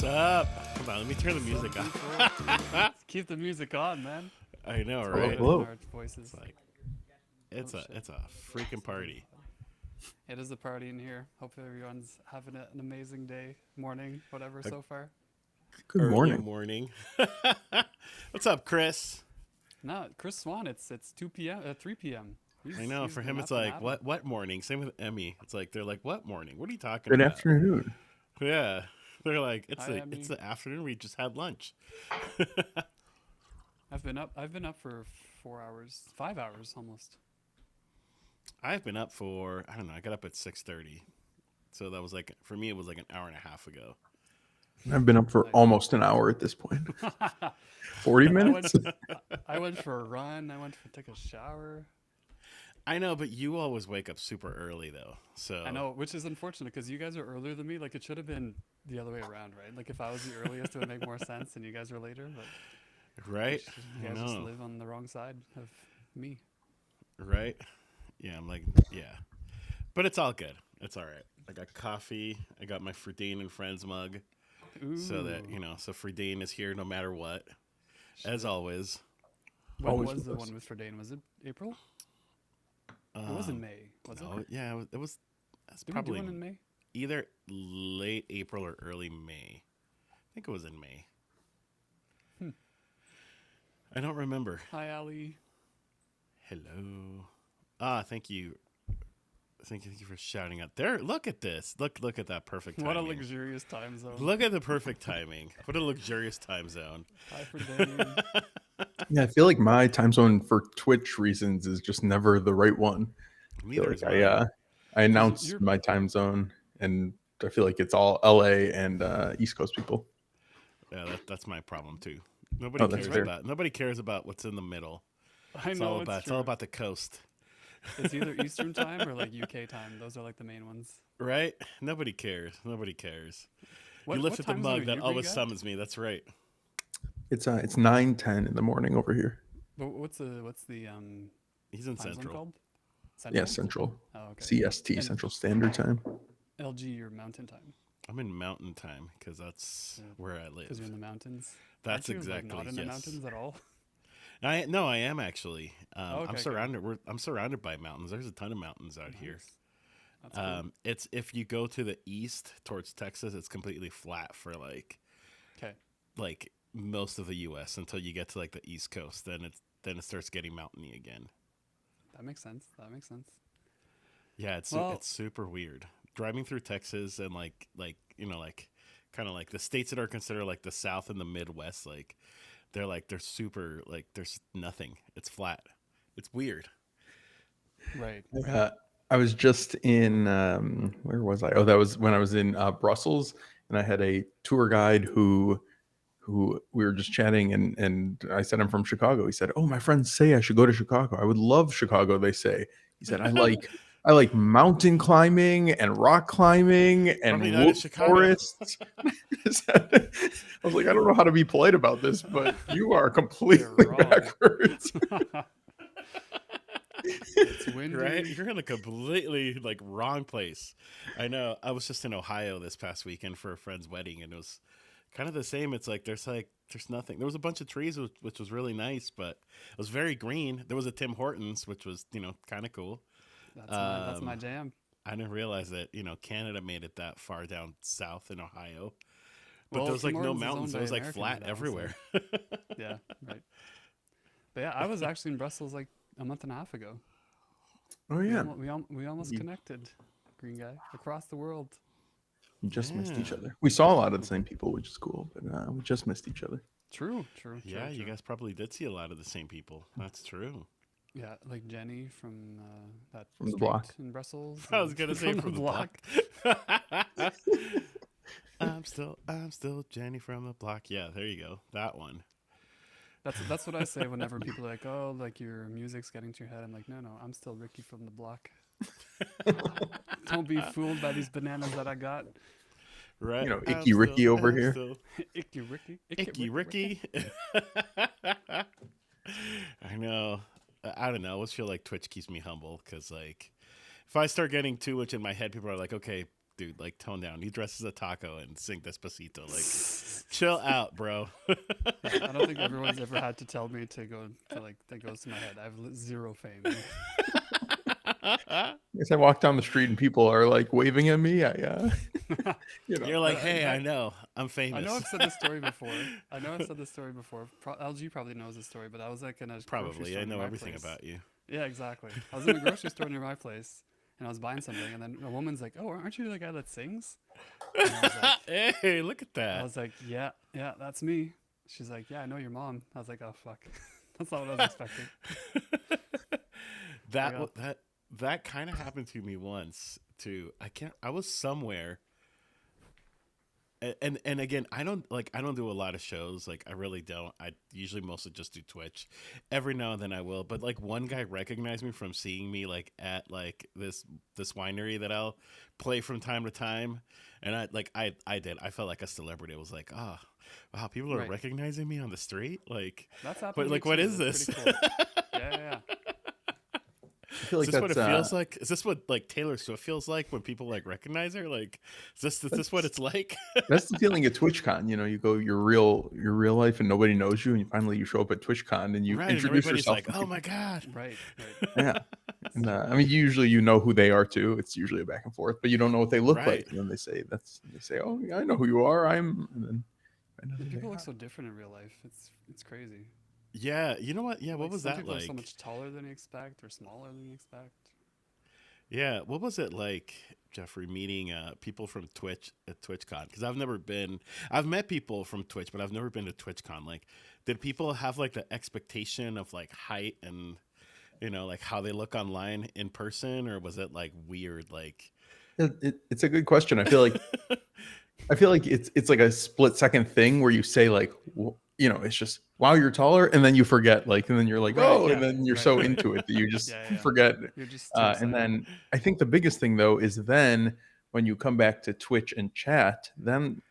What's up? Come on, let me turn the music on. Keep the music on, man. I know, Hello, right? hello. Our voices. It's like Oh, shit. it's a freaking party. It is a party in here. Hope everyone's having an amazing day, morning, whatever A so far. Good Early morning. morning. What's up, Chris? No, Chris Swan. It's 2 p.m. 3 p.m. I know. He's For been him, up it's and like at 'em. what morning? Same with Emmy. It's like they're like, what morning? What are you talking Good about? afternoon. Yeah, they're like, Hi, it's Emmy. the afternoon. We just had lunch. I've been up for 4 hours, 5 hours almost. I've been up for I don't know. I got up at 6:30, so that was like for me it was like an hour and a half ago. I've been up for Nice. almost an hour at this point. 40 I went. minutes? I went for a run. I went to take a shower. I know, but you always wake up super early though. So I know, which is unfortunate because you guys are earlier than me. Like it should have been the other way around, right? Like if I was the earliest, it would make more sense, and you guys are later. But right? you I guys just know. live on the wrong side of me. Right? Yeah, I'm like, yeah. But it's all good. It's all right. I got coffee. I got my Ferdine and Friends mug. So that, Ooh. so Ferdine is here no matter what, as always. When Always was with the us. one with Verdane? Was it April? It was in May, was it? No, yeah, it was that's Did we do probably one in May? either late April or early May. I think it was in May. Hmm. I don't remember. Hi, Ali. Hello. Thank you. Thank you for shouting out there. Look at this. Look at that perfect timing. What a luxurious time zone. Look at the perfect timing. What a luxurious time zone. Hi, Verdane. Yeah, I feel like my time zone for Twitch reasons is just never the right one. I feel Neither like is mine. I announced You're my time zone and I feel like it's all LA and East Coast people. Yeah, that's my problem too. Oh, that's fair. Nobody cares about what's in the middle. I know it's It's all true. about the coast. It's either Eastern time or like UK time. Those are like the main ones. Right? Nobody cares. Nobody cares. You What lifted the time zone are mug that you, Green always Guy? summons me. That's right. It's 9:10 in the morning over here. But what's the He's in time zone Central. called? Yeah, Central. Central. Oh, okay. CST, And Central Standard Time. LG, your mountain time, I'm in mountain time because that's where I because you're live. in the mountains. That's Aren't you like exactly not in the yes. mountains at all? No, I am actually. Oh, okay, I'm okay. surrounded. I'm surrounded by mountains. There's a ton of mountains out here. Nice. That's cool. It's if you go to the east towards Texas, it's completely flat for Okay. like most of the U.S. until you get to like the East Coast. Then it starts getting mountainy again. That makes sense. That makes sense. Yeah, Well, it's super weird driving through Texas and like kind of like the states that are considered like the South and the Midwest. They're super like there's nothing. It's flat. It's weird. right. Uh, I was just in where was I? Oh, that was when I was in Brussels, and I had a tour guide who we were just chatting, and I said I'm from Chicago. He said, "Oh, my friends say I should go to Chicago. I would love Chicago." They say. He said, I like mountain climbing and rock climbing and Probably not in Chicago. forests." I was like, I don't know how to be polite about this, but you are You're completely wrong. backwards. It's windy. Right? You're in a completely like wrong place. I know. I was just in Ohio this past weekend for a friend's wedding, and it was kind of the same. It's like there's nothing. There was a bunch of trees, which was really nice, but it was very green. There was a Tim Hortons, which was kind of cool. That's my Um, jam. I didn't realize that Canada made it that far down south in Ohio, but Well, there was Tim like no Hortons is owned mountains. It by was like Americans flat now, so everywhere. yeah, right. But yeah, I was actually in Brussels like a month and a half ago. Oh We yeah, we almost You- connected, Green Guy, across the world. we just missed each Yeah. other. We saw a lot of the same people, which is cool, but we just missed each other. True. Yeah, you guys probably did see a lot of the same people. That's true. Yeah, like Jenny from that From the street block. in Brussels. I was gonna say from from the block. I'm still Jenny from the block. Yeah, there you go. That one. That's what I say whenever people are like, "Oh, like your music's getting to your head." I'm like, "No, I'm still Ricky from the block. Don't be fooled by these bananas that I got." Right. Icky Ricky over I'm here. still Icky Ricky. Icky Ricky. I know. I don't know. I always feel like Twitch keeps me humble because, like, if I start getting too much in my head, people are like, okay, dude, like tone down. You dress as a taco and sing Despacito. Like, chill out, bro. Yeah, I don't think everyone's ever had to tell me to go to like that goes to my head. I have zero fame. As I walk down the street and people are like waving at me, you know, You're like, I- hey, I- I know, I'm famous. I know I've said this story before. LG probably knows this story, but I was like in a grocery Probably, store I near know my everything place. about you. Yeah, exactly. I was in a grocery store near my place, and I was buying something, and then a woman's like, "Oh, aren't you the guy that sings?" And Hey, look at I that. was like, "Yeah, that's me." She's like, "Yeah, I know your mom." I was like, "Oh fuck, that's not what I was expecting." I That got that kind of happened to me once too. I was somewhere, and again, I don't do a lot of shows. Like, I really don't. I usually mostly just do Twitch. Every now and then I will, but like one guy recognized me from seeing me like at like this winery that I'll play from time to time, and I did. I felt like a celebrity. I was like, oh wow, people are right. recognizing me on the street. Like, That's happened but to me like, what too. is That's this? pretty cool. Yeah. I feel Is like this what that's it feels like? Is this what like Taylor Swift feels like when people like recognize her? Like, is this what it's like? that's the feeling at TwitchCon. You know, you go your real life and nobody knows you, and finally you show up at TwitchCon and you Right, and introduce everybody's yourself like, to "Oh my people. god!" Right. Yeah. And I mean, usually you know who they are too. It's usually a back and forth, but you don't know what they look Right. like. And then they say, "Oh, yeah, I know who you are." And then I know Yeah, who they people look are. so different in real life. It's crazy. Yeah, you know what? Yeah, what Like was some that people are so like? much taller than you expect, or smaller than you expect. Yeah, what was it like, Jeffrey, meeting people from Twitch at TwitchCon? Because I've never been. I've met people from Twitch, but I've never been to TwitchCon. Like, did people have like the expectation of like height and like how they look online in person, or was it like weird? Like, It's a good question. I feel like it's like a split second thing where you say like, it's just wow, you're taller, and then you forget, like, and then you're like, Right. oh, and Yeah. then you're so Right. into it that you just Yeah. forget. You're just too And excited. then I think the biggest thing though is then when you come back to Twitch and chat, then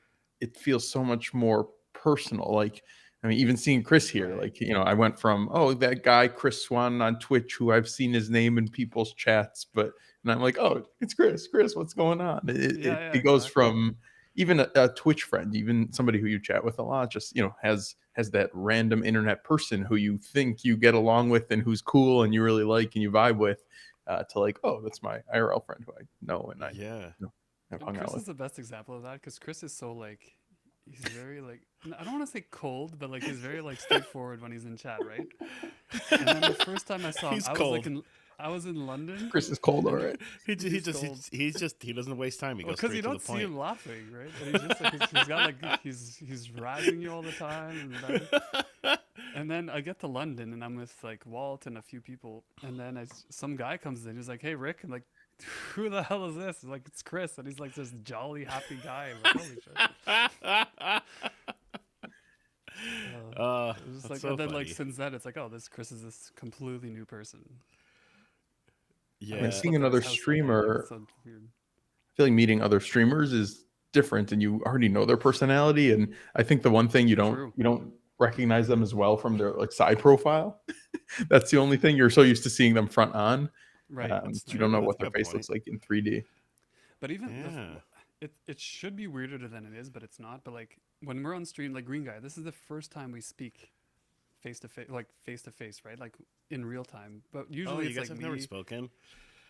it feels so much more personal. Like, I mean, even seeing Chris here, Right. like, I went from, oh, that guy Chris Swan on Twitch, who I've seen his name in people's chats, and I'm like, oh, it's Chris. Chris, what's going on? Yeah. It goes Exactly. from even a Twitch friend, even somebody who you chat with a lot, just has that random internet person who you think you get along with and who's cool and you really like and you vibe with, to like, oh, that's my IRL friend who I know and I yeah, have And hung out Chris with. is the best example of that because Chris is so like, he's very like, I don't want to say cold, but like he's very like straightforward when he's in chat, right? And then the first time I saw him, he's cold. I was in London, Chris is cold, all and right. he's cold. He doesn't waste time. He Well, goes because you straight to the don't see point. him laughing, right? And he's just like he's got like he's razzing you all the time, and then I get to London and I'm with like Walt and a few people, and then some guy comes in. He's like, "Hey, Rick," I'm like, "Who the hell is this?" He's like, "It's Chris," and he's like this jolly, happy guy. I'm like, holy shit! It was just That's like, so and then like funny. since then, it's like, oh, this Chris is this completely new person. I I mean, like Yeah, seeing slept at his another house that night. Like streamer, it's so weird. I feel like meeting other streamers is different and you already know their personality. And I think the one thing True. you don't recognize them as well from their like side profile. That's the only thing. You're so used to seeing them front on. Right. that's You don't know true. That's what a their good face point. looks like in 3D. But even Yeah. it should be weirder than it is, but it's not. But like when we're on stream, like Green Guy, this is the first time we speak face to face, right? Like in real time. But Oh, usually you it's guys like have never me. spoken.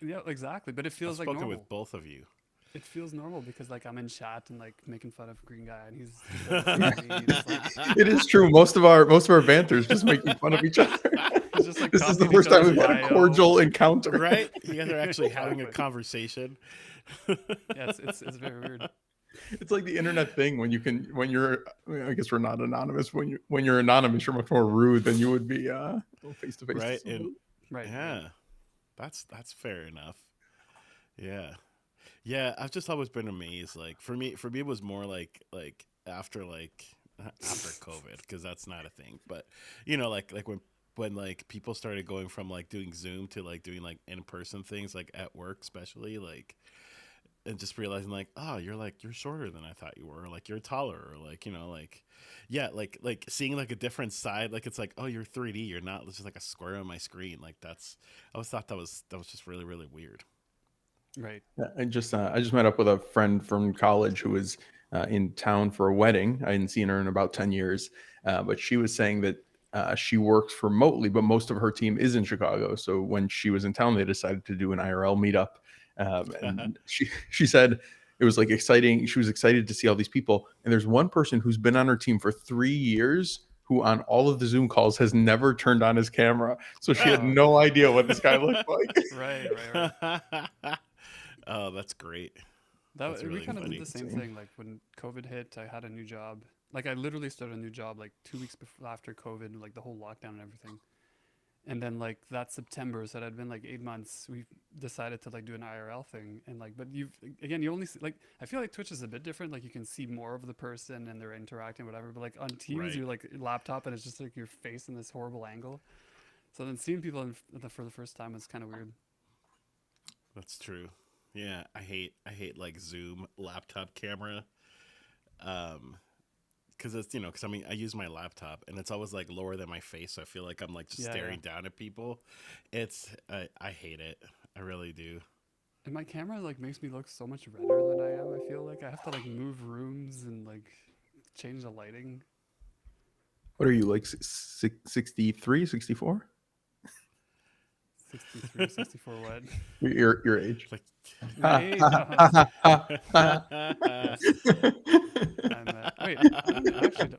Yeah, exactly. But it I've feels like spoken normal. with both of you. It feels normal because like I'm in chat and like making fun of Green Guy, and he does the same to me. It's like It is true. Most of our banter is just making fun of each other. it's just like This is the copying each first time other's we've had a bio. cordial encounter. Right? You guys are actually having a Exactly. conversation. Yeah, it's very weird. It's like the internet thing when you're, I guess we're not anonymous. When you're anonymous, you're much more rude than you would be face to face to Right? And somebody. Right. yeah, that's fair enough. Yeah. Yeah, I've just always been amazed. Like for me it was more like after after COVID, because that's not a thing. But like when like people started going from like doing Zoom to like doing like in person things, like at work especially, like, and just realizing like, oh, you're shorter than I thought you were, like you're taller, or like like, yeah, like seeing like a different side, like it's like, oh, you're 3D, you're not just like a square on my screen. Like, that's, I always thought that was just really really weird. Right. Yeah, I just met up with a friend from college who was in town for a wedding. I hadn't seen her in about 10 years, but she was saying that she works remotely, but most of her team is in Chicago. So when she was in town, they decided to do an IRL meetup, and she said it was like exciting. She was excited to see all these people, and there's one person who's been on her team for 3 years. Who on all of the Zoom calls has never turned on his camera, so she had Oh, no idea what this guy looked like. right, right, right. Oh, that's great. That's We really kind of did the funny. same thing. Like when COVID hit, I had a new job. Like I literally started a new job like 2 weeks before after COVID, like the whole lockdown and everything. And then like that September, so that had been like 8 months. We decided to like do an IRL thing, and like, but you only see, like I feel like Twitch is a bit different. Like you can see more of the person and they're interacting, whatever. But like on Teams, Right. you're like laptop and it's just like your face in this horrible angle. So then seeing people for the first time was kind of weird. That's true. Yeah, I hate like Zoom laptop camera. Um, because it's because I mean I use my laptop and it's always like lower than my face, so I feel like I'm like just Yeah, yeah. staring down at people. I hate it. I really do. And my camera like makes me look so much redder than I am. I feel like I have to like move rooms and like change the lighting. What are you like 63, 64? 63, 64 what? Your age. Like, My Ha, age? ha, ha, ha, ha, ha. Yes. Wait, I don't actually.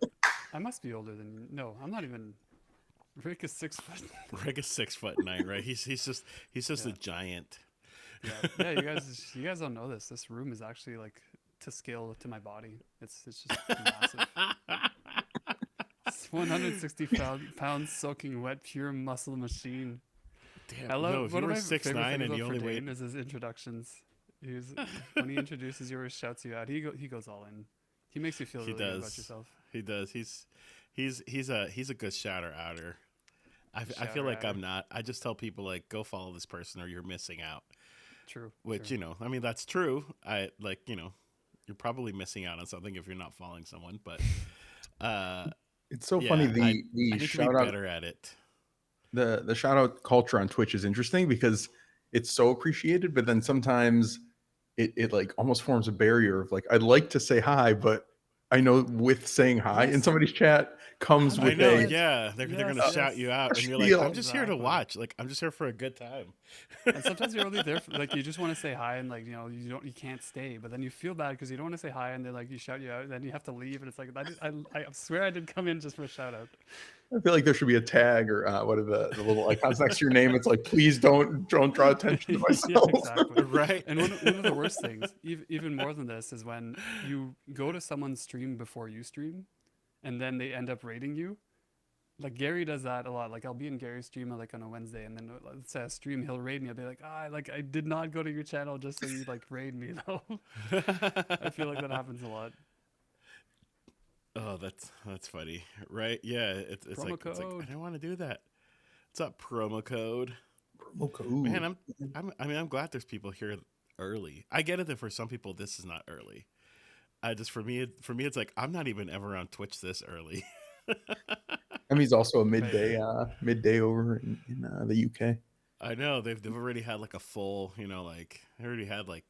I must be older than you. No, I'm not even. Rick is 6 foot. Rick is 6'9", right? He's just Yeah, a giant. yeah, yeah. You guys don't know this. This room is actually like to scale to my body. It's just massive. It's 160 pounds soaking wet, pure muscle machine. I Damn. No, love if one you of were my six favorite nine things and about you only weighed Dane is his introductions. He's when he introduces you or shouts you out, he goes all in. He makes you feel he really good about does. yourself. He does. He's a good shouter outer. I feel Shouter like outer. I'm not. I just tell people like go follow this person or you're missing out. True, Which, true. I mean that's true. I like, you're probably missing out on something if you're not following someone, but uh It's so funny yeah, I the need to be shout out better at it. the shout out culture on Twitch is interesting because it's so appreciated, but then sometimes it like almost forms a barrier of like I'd like to say hi, but I know with saying hi in Yes, somebody's chat comes I with know, a 100%. yeah. They're Yes, gonna shout you yes. out, a and you're like, I'm spiel. just here to Exactly. watch. Like, I'm just here for a good time. And sometimes you're only there for, like you just want to say hi and like you can't stay, but then you feel bad because you don't want to say hi and they're like you shout you out and then you have to leave and it's like I swear I did come in just for a shout out. I feel like there should be a tag or what are the little icons next to your name? It's like please don't draw attention to Yeah, myself. exactly. Right? And one of the worst things, even more than this, is when you go to someone's stream before you stream, and then they end up rating you. Like Gary does that a lot. Like I'll be in Gary's stream like on a Wednesday, and then let's say I stream, he'll raid me. I'll be like, like I did not go to your channel just so you like raid me though. I feel like that happens a lot. Oh, that's funny, right? Yeah, it's Promo like I code. don't want to do that. It's not promo code, Promo code. man. I'm glad there's people here early. I get it that for some people this is not early. I just for me it's like I'm not even ever on Twitch this early. I mean, he's also a Right, right. midday over in the UK. I know they've already had like a full, like they already had like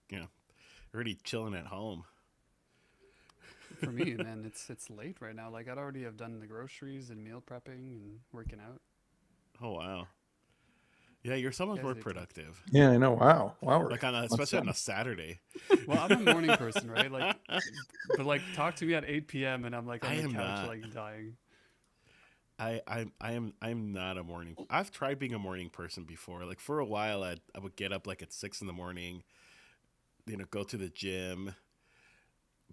already chilling at home. For me, man, it's late right now. Like I'd already have done the groceries and meal prepping and working out. Oh wow, yeah, you're so You much guys more need to. productive. Yeah, I know. Wow. Like That's especially on a Saturday. Well, I'm a morning person, right? Like, but like talk to me at 8 p.m. and I'm like I on the am couch not. like dying. I'm not a morning. I've tried being a morning person before. Like for a while, I would get up like at 6 in the morning, go to the gym.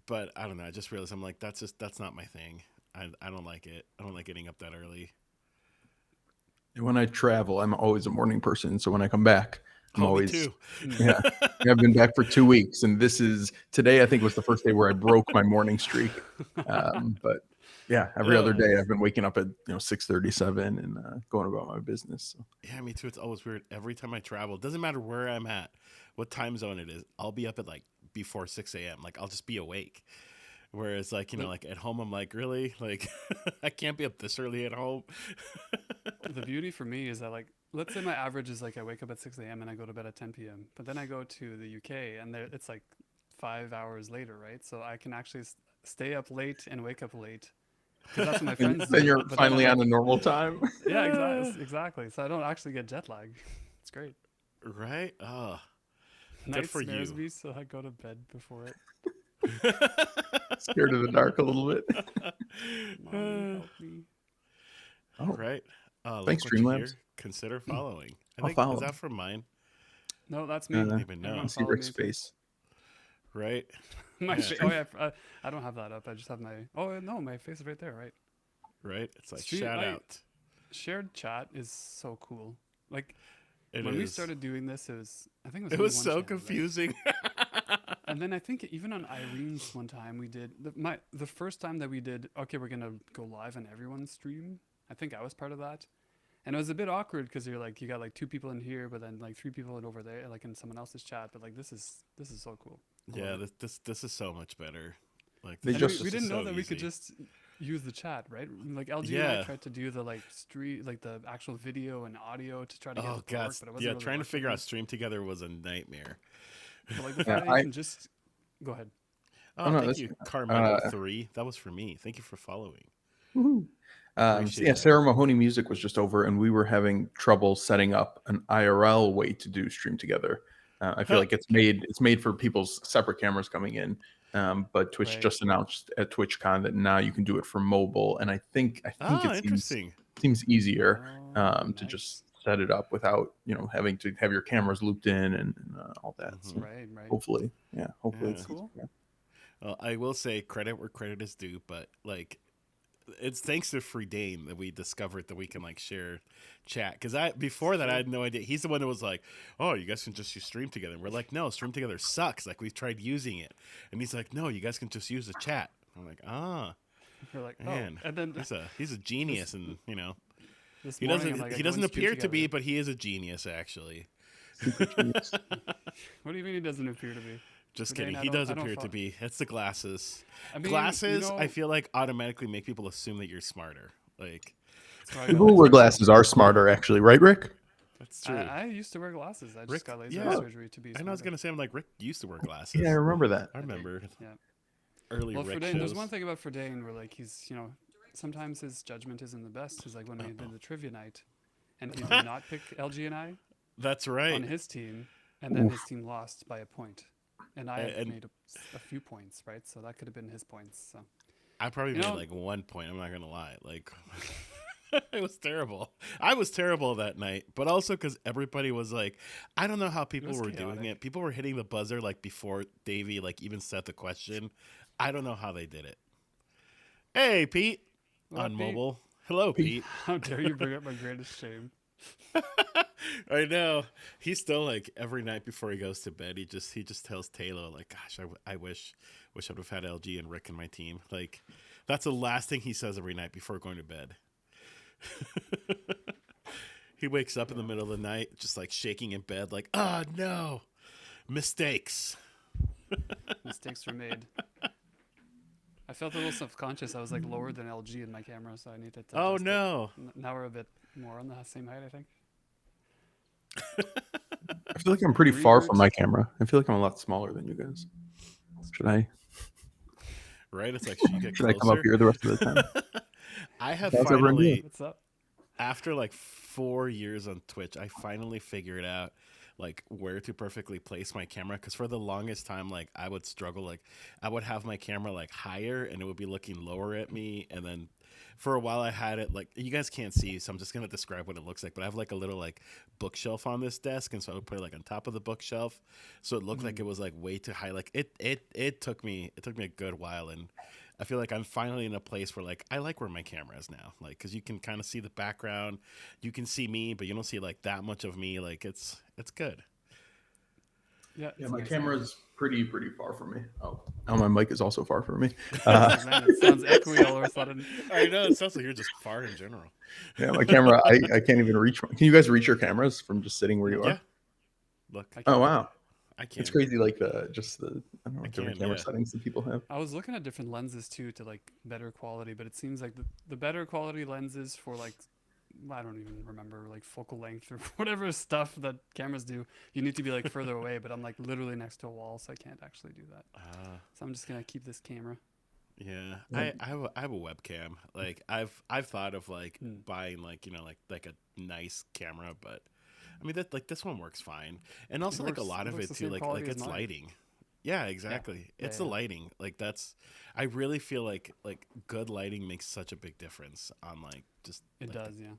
But I don't know. I just realized I'm like that's not my thing. I don't like it. I don't like getting up that early. when I travel, I'm always a morning person. So when I come back, I'm Oh, me always too. Mm. yeah. I've been back for 2 weeks, and this is today. I think was the first day where I broke my morning streak. But yeah, every other Ugh. day I've been waking up at 6:37 and going about my business. So. Yeah, me too. It's always weird. Every time I travel, it doesn't matter where I'm at, what time zone it is. I'll be up at like before 6 a.m. Like I'll just be awake. Whereas like The like at home, I'm like really like I can't be up this early at home. the beauty for me is that like let's say my average is like I wake up at 6 a.m. and I go to bed at 10 p.m. But then I go to the UK and there it's like 5 hours later, right? So I can actually stay up late and wake up late because that's what my And friends then do. you're But then I'm finally like, on a normal time. yeah, exactly. So I don't actually get jet lag. It's great. Right? Oh, good Night for scares you. me, so I go to bed before it. Scared of the dark a little bit. Mommy, help me. Oh, Right? thanks, Like what you Streamlabs. hear. Consider following. I I'll think is follow. that from mine? No, that's I me. don't Uh, even I know. Everyone see follow Rick's me, please. face. Right? My Yeah. oh yeah, I don't have that up. I just have my. Oh no, my face is right there, right? Right? It's like Stream, shout out. shared chat is so cool. Like It when we is. started doing this, I think it was It only was one so channel, right? confusing. And then I think even on Irene's one time we did the first time that we did. Okay, we're gonna go live on everyone's stream. I think I was part of that, and it was a bit awkward because you're like you got like 2 people in here, but then like 3 people in over there, like in someone else's chat. But like this is so cool. I Yeah, love it. this is so much better. Like They And just we this is didn't know so that we could easy. just use the chat, right? Like LG and I Yeah. tried to do the like stream, like the actual video and audio to try to get Oh it to god. work, but it wasn't Yeah, really trying to figure working. out stream together was a nightmare. But like the yeah. fact that you can just go ahead. Oh Oh, no, thank that's you, uh, Carmelo3. That was for me. Thank you for following. woohoo. So Appreciate yeah, that. Sarah Mahoney Music was just over, and we were having trouble setting up an IRL way to do stream together. I feel Huh. like it's made for people's separate cameras coming in, but Twitch Right. just announced at TwitchCon that now you can do it for mobile, and I think Oh, it seems interesting. seems easier Oh, to nice. just set it up without having to have your cameras looped in and all that. Hmm. So Right. hopefully That's Yeah. it's cool. easier. Well, I will say credit where credit is due, but like it's thanks to Free Dane that we discovered that we can like share chat. Because before that I True. had no idea. He's the one that was like, "Oh, you guys can just use Stream Together." And we're like, "No, Stream Together sucks. Like we've tried using it." And he's like, "No, you guys can just use the chat." I'm like, "Ah, You're like, oh, man, and then he's a this genius, and this he morning I'm like, I he go doesn't and stream appear to be, together. but he is a genius actually." Secret genius. What do you mean he doesn't appear to be? Just Dane, kidding. He does I don't appear to follow. be. It's the glasses. I mean, Glasses, I feel like automatically make people assume that you're smarter. Like that's why I got People who wear laser glasses surgery. are smarter, actually, right, Rick? that's true. I used to wear glasses. I just Rick, got laser yeah, surgery to be I know I was smarter. gonna say I'm like Rick used to wear glasses. Yeah, I remember that. I remember Yeah. early Well, Rick Ferdane, shows. there's one thing about Ferdane where like he's sometimes his judgment isn't the best. Is like when we did the trivia night, and he did not pick LG and I That's on right. his team, and then Oof. his team lost by a point, and I had And made a few points, right? So that could have been his points. So I probably You made know- like 1 point. I'm not gonna lie. Like it was terrible. I was terrible that night, but also because everybody was like, I don't know how people was were doing chaotic. it. People were hitting the buzzer like before Davey like even said the question. I don't know how they did it. Hey, Pete, What, on Pete? mobile. Hello, Pete. How dare you bring up my greatest shame? I know. He's still like every night before he goes to bed. He just tells Taylor like, "Gosh, I wish I would have had LG and Rick in my team." Like, that's the last thing he says every night before going to bed. He wakes up in the middle of the night, just like shaking in bed, like, "Oh no, mistakes." Mistakes were made. I felt a little self-conscious. I was like lower than LG in my camera, so I needed to. Oh adjust it. no. Now we're a bit more on the same height, I think. I feel like I'm pretty far from Reboot. my camera. I feel like I'm a lot smaller than you guys. Should I Right? It's like, should you get should I come up closer? here the rest of the time? I have How's everyone doing? finally, What's up? after like 4 years on Twitch, I finally figured out like where to perfectly place my camera, because for the longest time like I would struggle, like I would have my camera like higher and it would be looking lower at me, and then for a while I had it like, you guys can't see, so I'm just gonna describe what it looks like, but I have like a little like bookshelf on this desk, and so I would put it like on top of the bookshelf, so it looked like it was like way too high. Like it took me a good while, and I feel like I'm finally in a place where like I like where my camera is now, like because you can kind of see the background, you can see me, but you don't see like that much of me. Like it's good. Yeah. Yeah, it's my nice. camera's pretty far from me. Oh, my mic is also far from me. Oh, man, it sounds echoey all of a sudden. I know it sounds like you're just far in general. Yeah, my camera, I can't even reach. Can you guys reach your cameras from just sitting where you Yeah, are? look, I Oh can. wow, I can. it's crazy. Like I don't know, I different can, camera yeah. settings that people have. I was looking at different lenses too to like better quality, but it seems like the better quality lenses for like I don't even remember, like focal length or whatever stuff that cameras do. You need to be like further away, but I'm like literally next to a wall, so I can't actually do that. So I'm just gonna keep this camera. Yeah, Yeah. I have a webcam. Like I've thought of like Hmm. buying like like a nice camera, but I mean that like this one works fine, and It also like a works. lot It of looks it the too. same quality Like as it's mine. lighting. Yeah, Yeah. exactly. Yeah. It's the Yeah. lighting. Like that's I really feel like good lighting makes such a big difference on like just It like does. Yeah.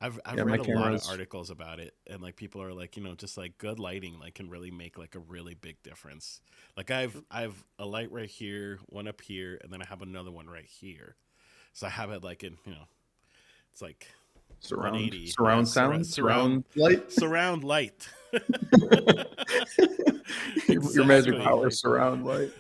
I've Yeah, my read a lot of cameras. articles about it, and like people are like just like good lighting like can really make like a really big difference. Like True. I've a light right here, one up here, and then I have another one right here. So I have it like in it's like Surround 180. Yeah, surround sound, surround surround light. surround light. Your magic Surround Exactly. power light. surround light.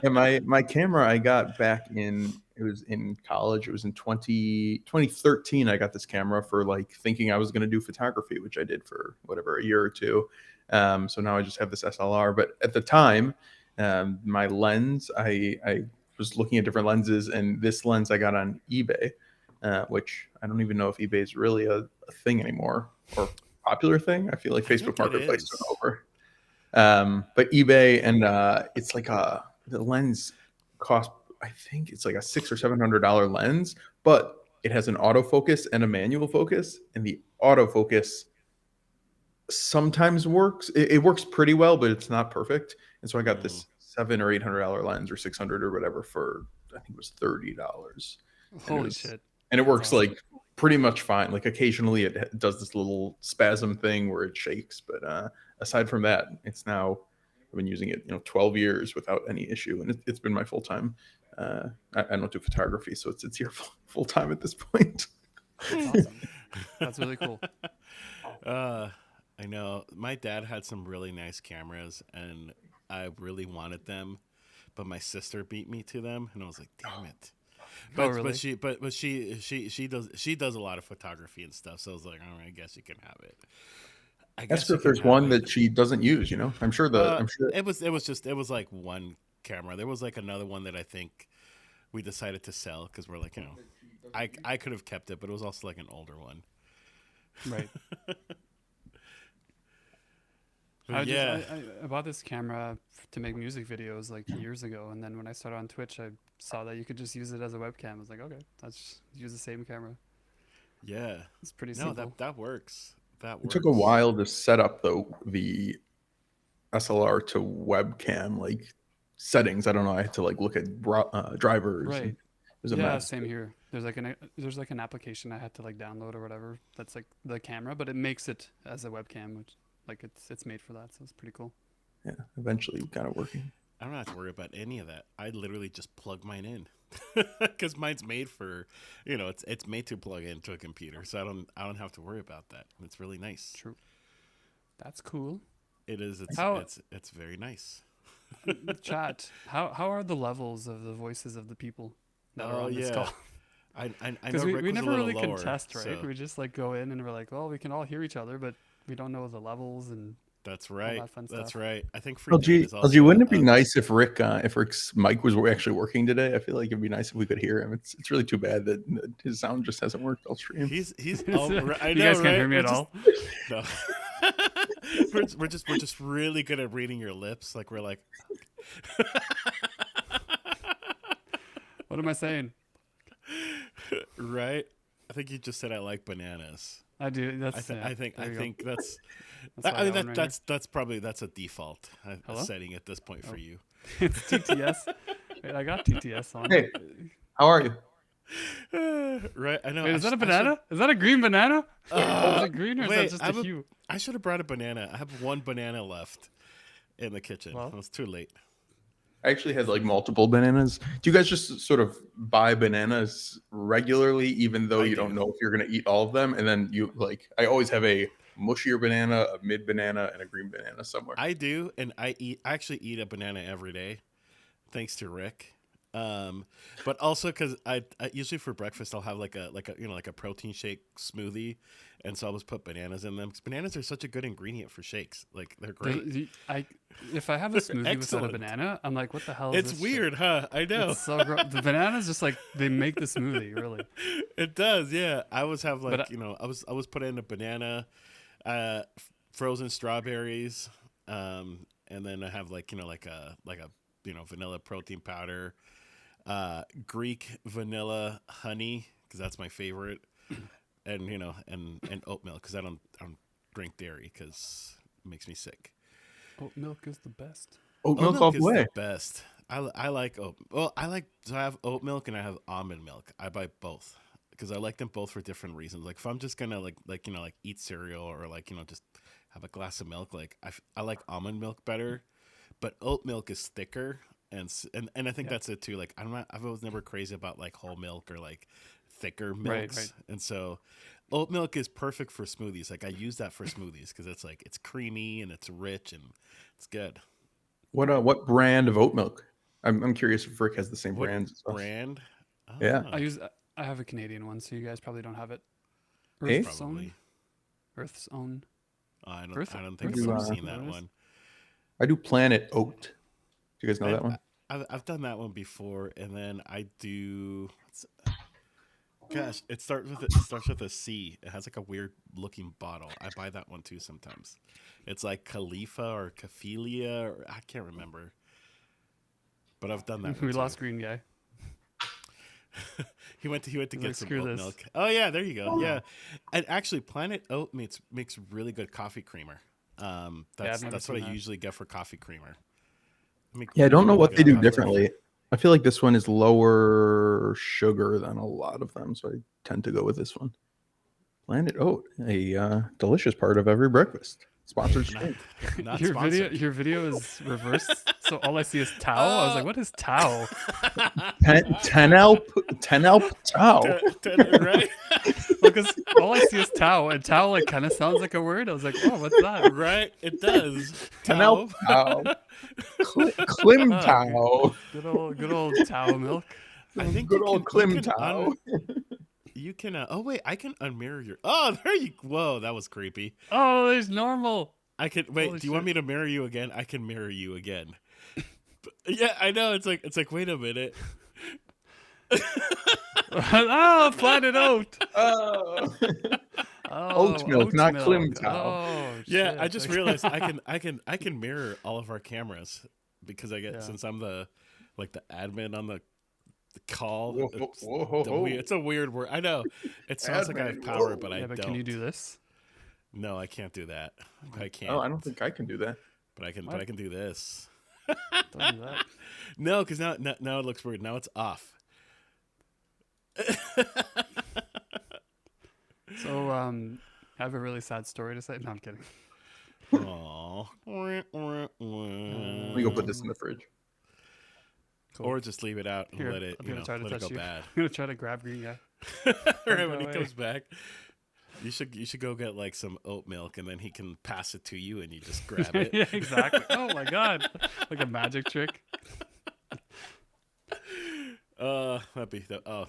And my camera I got back in, it was in college. It was in 2013. I got this camera for like thinking I was going to do photography, which I did for whatever, a year or two. So now I just have this SLR. But at the time, my lens, I was looking at different lenses, and this lens I got on eBay, which I don't even know if eBay is really a thing anymore or popular thing. I feel like I Facebook think it Marketplace took is. over. But eBay, and it's like the lens cost, I think it's like a $600 or $700 lens, but it has an autofocus and a manual focus, and the autofocus sometimes works. It works pretty well, but it's not perfect. And so I got Mm. this $700 or $800 lens or 600 or whatever for, I think it was $30, and Holy shit. it That's works awesome. like pretty much fine. Like occasionally it does this little spasm thing where it shakes, but aside from that, it's now, I've been using it 12 years without any issue, and it's been my full time. I don't do photography, so it's here full time at this point. That's awesome. That's really cool. uh, I know my dad had some really nice cameras, and I really wanted them, but my sister beat me to them, and I was like, damn it. Oh, But really? she does a lot of photography and stuff. So I was like, all right, I guess you can have it. I Ask guess her you if can there's have one it. that she doesn't use. It was like one camera. There was like another one that I think we decided to sell because we're like, I could have kept it, but it was also like an older one. Right. But yeah, I bought this camera to make music videos like years ago, and then when I started on Twitch, I saw that you could just use it as a webcam. I was like, okay, let's just use the same camera. yeah. It's pretty No, simple. that works. That It took a works. while to set up the SLR to webcam like settings. I don't know. I had to like look at drivers, and Right. it was a Yeah, mess. same here. There's like an application I had to like download or whatever that's like the camera, but it makes it as a webcam, which like it's made for that, so it's pretty cool. Yeah, eventually got it working. I don't have to worry about any of that. I literally just plug mine in because mine's made for, it's made to plug into a computer, so I don't have to worry about that. It's really nice. True. That's cool. It is. How It's very nice. chat? How are the levels of the voices of the people that are Oh on this yeah, call? I know Because Rick we was a never little really lower, contest, right? so We just like go in and we're like, well, we can all hear each other, but we don't know the levels and that's all right. that fun That's stuff. right. I think Free Dan is LG, also wouldn't it be nice if Rick's mic was actually working today? I feel like it'd be nice if we could hear him. It's really too bad that his sound just hasn't worked all stream. he's You I know, guys can't hear right? me We're at just all. no. We're just really good at reading your lips. Like we're like, What am I saying? right? I think you just said I like bananas. I do. That's yeah. I There you go. think that's. That's why I I mean got one right here. that's probably that's a default Hello? setting at this point for Oh. you. It's TTS. Wait, I got TTS on. Hey, how are you? Right? I know. Wait, is that a banana? Is that a green banana? Is it green or is that wait, just a hue? I should have brought a banana. I have one banana left in the kitchen. Well. It was too late. I actually had like multiple bananas. Do you guys just sort of buy bananas regularly, even though I you do. don't know if you're going to eat all of them? And then you like, I always have a mushier banana, a mid banana, and a green banana somewhere. I do, and I actually eat a banana every day, thanks to Rick. But also because I usually for breakfast I'll have like a like a protein shake smoothie, and so I'll just put bananas in them because bananas are such a good ingredient for shakes. Like they're great. If I have a smoothie without a Excellent. banana, I'm like, what the hell is It's this shit? weird, huh? I know. It's so gross. The bananas just like they make the smoothie, really. It does, yeah. I always have But like I was put in a banana, frozen strawberries, and then I have like like a vanilla protein powder, Greek vanilla honey because that's my favorite, and and oat milk because I don't drink dairy because it makes me sick. Oat milk is the best. Oat Oat milk all milk the is the way. best. I like oat. Well, I like so I have oat milk and I have almond milk. I buy both because I like them both for different reasons. Like if I'm just gonna like eat cereal or like just have a glass of milk, like I like almond milk better, but oat milk is thicker and I think Yeah. that's it too. Like I was never crazy about like whole milk or like thicker Right, milks, right. and so oat milk is perfect for smoothies. Like I use that for smoothies because it's like it's creamy and it's rich and it's good. What brand of oat milk? I'm curious if Rick has the same What brands as us. brand? Yeah. Ah, I have a Canadian one, so you guys probably don't have it. Hey, Earth's own. probably. Earth's own. I don't I think Earth's I've do. ever own. seen What that it is? one. I do Planet Oat. Do you guys know I, that one? I've done that one before, and then I do. Gosh, it starts with a C. It has like a weird looking bottle. I buy that one too sometimes. It's like Khalifa or Kaphilia, or I can't remember, but I've done that one We too. lost Green Guy. He went to He's get like, some screw oat this. milk. Oh yeah, there you go. Yeah, and actually, Planet Oat makes really good coffee creamer. Yeah, I've never That's what seen I that. usually get for coffee creamer. Yeah, I Makes don't know really what they good do I'll have coffee to. creamer. differently. I feel like this one is lower sugar than a lot of them, so I tend to go with this one. Planet Oat, a delicious part of every breakfast. Sponsored Not stream. not Your sponsored. video is reversed, so all I see is Tao. I was like, Oh. what is Tao? 10 Alp Tau. Right? Because all I see is Tao, and Tao like kind of sounds like a word. I was like, oh, what's that? Right? It does. 10 Alp Tau. Tau. Klim Oh, good. Tau. Good old Tao milk. I think Good old you Klim can Tau. you can oh wait, I can unmirror your. Oh, there you. Whoa, that was creepy. Oh, there's normal. I can Holy wait. Do you want shit. me to mirror you again? I can mirror you again. Yeah, I know. It's like wait a minute. Oh, Planet Oat. Oh. Oh, Oat milk, oat not Klim milk. Tau. Oh, Yeah, shit. I just realized I can mirror all of our cameras because I get Yeah. since I'm the like the admin on the call. Whoa, It's, whoa, whoa, whoa. it's a weird word. I know. It sounds like I have Admin, power, whoa. but I Yeah, but don't. can you do this? No, I can't do that. I can't. Oh, I don't think I can do that. But I can. What? But I can do this. Don't do that. No, because now it looks weird. Now it's off. So, I have a really sad story to say. No, I'm kidding. Aww. Let me go put this in the fridge. Cool. Or just leave it out and Here, let it I'm gonna try to let it touch go you. bad. I'm gonna try to grab Green Guy. Right when he away. comes back, you should go get like some oat milk and then he can pass it to you and you just grab it. Yeah, exactly. Oh my god, like a magic trick. That'd be the oh.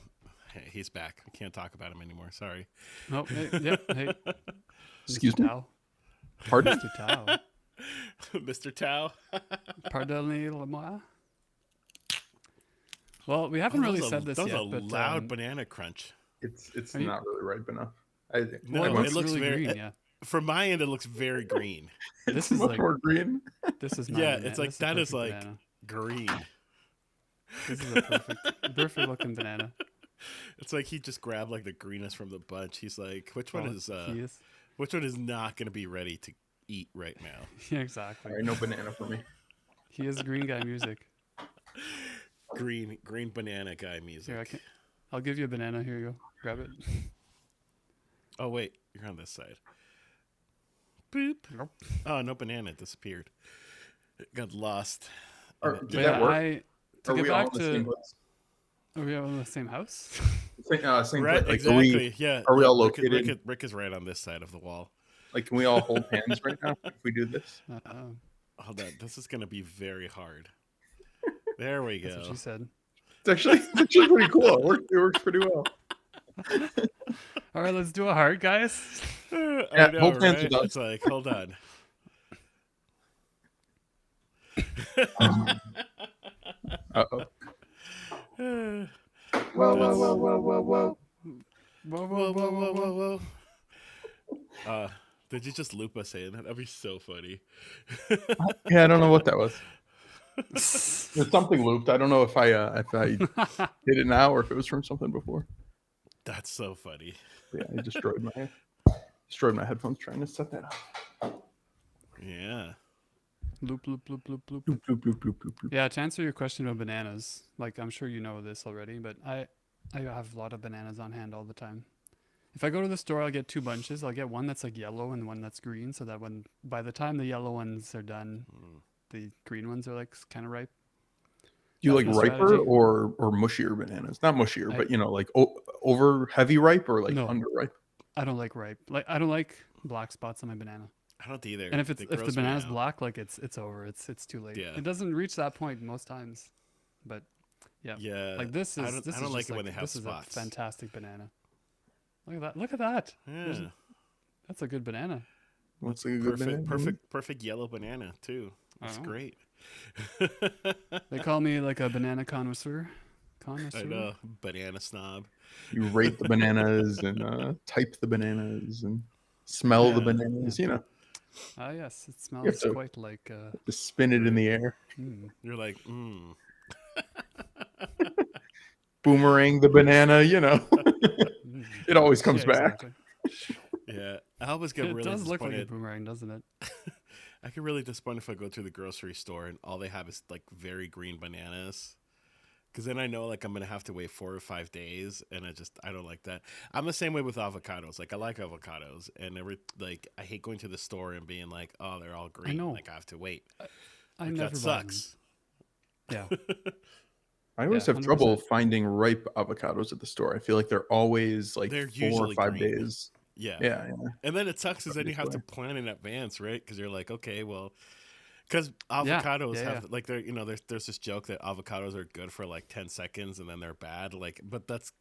Hey, he's back. We can't talk about him anymore. Sorry. Oh, hey, yep. Hey, Excuse Mr. me? Tao. Pardon? Mr. Tao. Mr. Tao. Pardonnez-moi. Well, we haven't That really was said this that was yet, a but loud banana crunch. It's Are you- not really ripe enough. No, I it want looks looks really very- green. Yeah, From my end, it looks very green. this it's is much like more green. this is not Yeah, a banana. it's like This that is perfect like banana. green. This is a perfect looking banana. It's like he just grabbed like the greenest from the bunch. He's like, which one Well, is he is. which one is not going to be ready to eat right now? Yeah, exactly. All right, no banana for me. He is Green Guy Music. Green banana guy music. Here, I'll give you a banana. Here you go. Grab it. Oh wait, you're on this side. Boop. Nope. Oh, no banana disappeared. It got lost. Did But that work? to Are get we all back in the same to, place? are we all in the same house? Same Right, place. Like, exactly. Yeah. are we all Rick, located? Rick is right on this side of the wall. Like, can we all hold hands right now if we do this? Hold on. This is going to be very hard. There we That's what go. she said. It's actually pretty cool. It works pretty well. All right, let's do a heart, guys. I Yeah, know, hold hands right? with us. It's like, hold on. Uh-oh. Whoa, Whoa, whoa, whoa, whoa, whoa, whoa. Whoa, whoa, whoa, whoa, whoa. Did you just loop us saying that? That'd be so funny. Yeah, I don't know what that was. There's something looped. I don't know if I did it now or if it was from something before. That's so funny. Yeah, I destroyed my headphones trying to set that up. Yeah. Loop, loop, loop, loop, loop. Bloop, bloop, bloop, bloop, bloop, bloop. Yeah, to answer your question about bananas, like I'm sure you know this already, but I have a lot of bananas on hand all the time. If I go to the store, I'll get 2 bunches. I'll get one that's like yellow and one that's green, so that by the time the yellow ones are done, the green ones are like kind of ripe. Do you That's like my riper strategy. or mushier bananas? Not mushier, I- but like over heavy ripe or like No. under ripe? I don't like ripe. Like I don't like black spots on my banana. I don't either. And if They the gross me banana's out. black, like it's over. It's too late. Yeah. It doesn't reach that point most times. But Yeah. like this is I don't this like is it just when they have this spots. is a fantastic banana. Look at that. Look at that. Yeah. That's a good banana. What's a good banana? Perfect yellow banana too. It's Oh. great. They call me like a banana connoisseur. I know, banana snob. You rate the bananas and type the bananas and smell the Yeah. bananas. You know, Ah, yes, it smells to- quite like. just spin it in the air, You're like, boomerang the banana. You know, it always comes Yeah, back. exactly. yeah. I always get It really does look like a disappointed. boomerang, doesn't it? I get really disappointed if I go to the grocery store and all they have is like very green bananas. Because then I know like I'm gonna have to wait 4 or 5 days, and I don't like that. I'm the same way with avocados. Like I like avocados, and I hate going to the store and being like, oh, they're all green. know. Like I have to wait. I Like, never that buy them. sucks. Yeah. I always Yeah, have trouble 100%. finding ripe avocados at the store. I feel like they're always like They're 4 or usually 5 green. days. Yeah. Yeah. And then it sucks is then you have to way. plan in advance, right? Because you're like, okay, well, because Yeah, avocados yeah, have like they're there's this joke that avocados are good for like 10 seconds and then they're bad. Like, but that's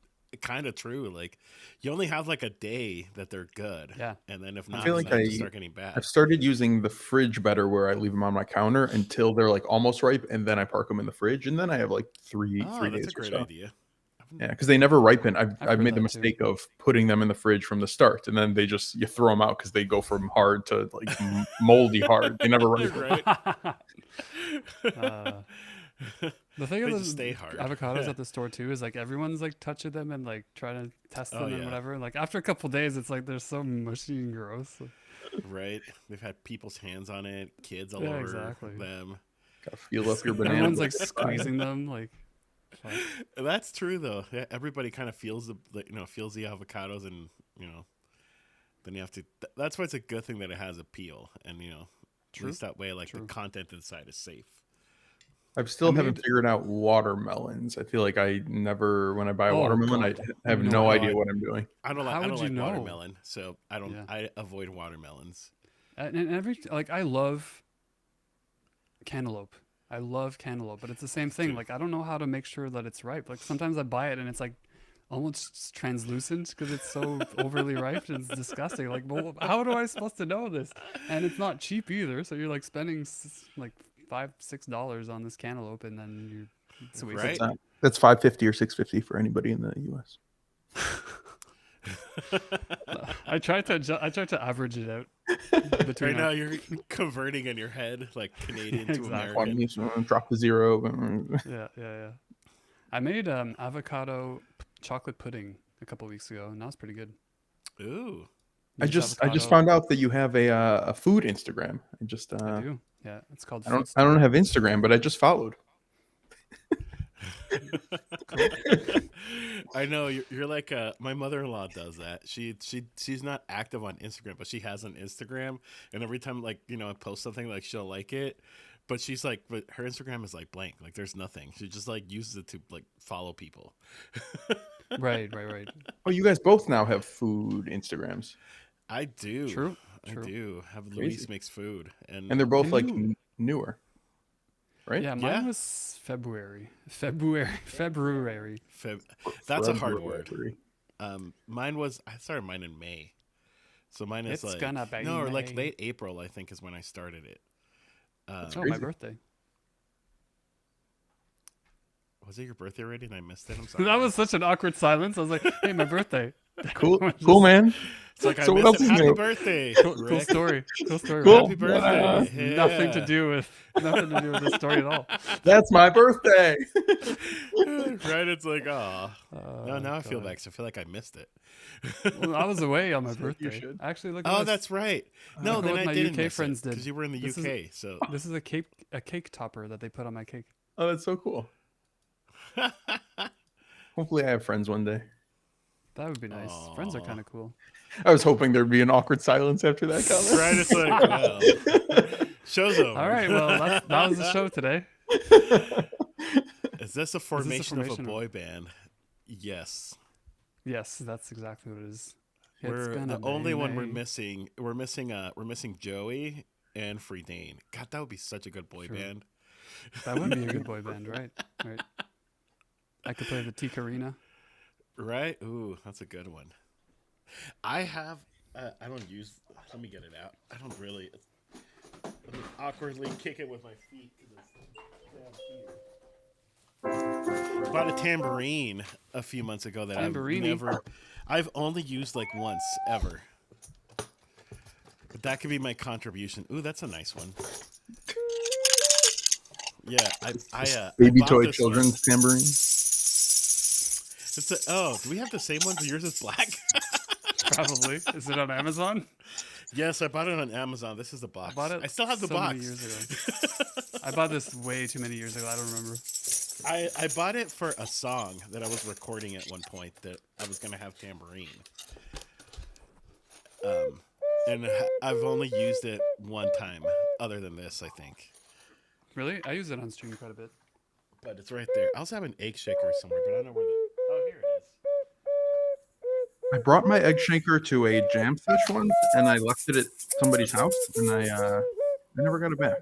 kind of true. Like, you only have like a day that they're good. Yeah. And then if I not, feel then like they just start getting bad. I've started using the fridge better, where I leave them on my counter until they're like almost ripe, and then I park them in the fridge, and then I have like three Oh, days that's a or great so. idea. Yeah, because they never ripen. I've heard made the that too. mistake of putting them in the fridge from the start, and then you throw them out because they go from hard to like moldy hard. They never ripen. Right. The thing They of just the stay hard. avocados at the store too is like everyone's like touching them and like trying to test them Oh, and yeah. whatever. Like after a couple days, it's like they're so mushy and gross. Right. They've had people's hands on it, kids all Yeah, over exactly. them. Gotta feel up your banana. Everyone's like squeezing them. Like fuck. That's true though. Yeah, everybody kind of feels the avocados, and then you have to. That's why it's a good thing that it has a peel, and at True. least that way, like True. the content inside is safe. I still I haven't made- figured out watermelons. I feel like when I buy a Oh, watermelon, God. I have No no idea. idea what I'm doing. I don't like. How I would don't you like know? watermelon, so I don't. Yeah. I avoid watermelons. And every like I love cantaloupe. I love cantaloupe, but it's the same thing. Dude. Like I don't know how to make sure that it's ripe. Like sometimes I buy it and it's like almost translucent because it's so overly ripe and it's disgusting. Like, well, how do I supposed to know this? And it's not cheap either. So you're like spending like $5-6 on this cantaloupe, and then it's a waste. Right? That's $5.50 or $6.50 for anybody in the U.S. I tried to average it out between Right now, you're converting in your head like Canadian to Exactly. American. Drop the zero. Yeah. I made avocado chocolate pudding a couple weeks ago, and that was pretty good. Ooh, I Use just avocado- found out that you have a food Instagram. I do. Yeah, it's called. I don't have Instagram, but I just followed. I know you're like my mother-in-law does that. She's not active on Instagram, but she has an Instagram, and every time like I post something, like she'll like it, but she's like, but her Instagram is like blank, like there's nothing. She just like uses it to like follow people. Right. Oh, you guys both now have food Instagrams, I do. True. I do. Have Luis makes food, and they're both Can like you- newer. right? Yeah, Yeah. mine was February. That's a hard word. February. Mine was I started mine in May, so mine is It's like gonna be no, or like May. late April. I think is when I started it. That's Oh, crazy. my birthday. Was it your birthday already? And I missed it. I'm sorry. That was such an awkward silence. I was like, "Hey, my birthday." Cool, Just- cool, man. It's like I So what missed else it. is Happy new? birthday, Cool Rick. story. Cool story. Cool. Happy birthday. Yeah. Nothing to do with this story at all. That's my birthday. Right? It's like, oh. No, now I feel God. bad 'cause I feel like I missed it. Well, I was away on my So you birthday. should. Actually, look at Oh, this. that's right. No, Look at then what I my didn't UK miss friends did. because you were in the This is- UK. So This is a cake topper that they put on my cake. Oh, that's so cool. Hopefully, I have friends one day. That would be nice. Friends are Aw. kind of cool. I was hoping there'd be an awkward silence after that comment. right, it's like, well, show's over. All right, well, that was the show today. Is this a formation of a formation of- boy band? Yes. Yes, that's exactly what it is. It's We're gonna the only be one we're May. missing. We're missing Joey and Freedane. God, that would be such a good boy Sure. band. That would be a good boy band, right? Right. I could play the Tikarina. Right? Ooh, that's a good one. I have. I don't use. Let me get it out. I don't really. Let me awkwardly kick it with my feet. Bought a tambourine a few months ago that Tamborini? I've only used like once ever. But that could be my contribution. Ooh, that's a nice one. Yeah, Baby I bought toy this children's tambourine. Oh, do we have the same one? But yours is black. Probably. Is it on Amazon? Yes, I bought it on Amazon. This is the box. I bought it. I still have the so box. many years ago. I bought this way too many years ago. I don't remember. I bought it for a song that I was recording at one point that I was gonna have tambourine. And I've only used it one time, other than this, I think. Really? I use it on stream quite a bit. But it's right there. I also have an egg shaker somewhere, but I don't know where the. Oh, here it is. I brought my egg shaker to a jam fish once, and I left it at somebody's house, and I never got it back.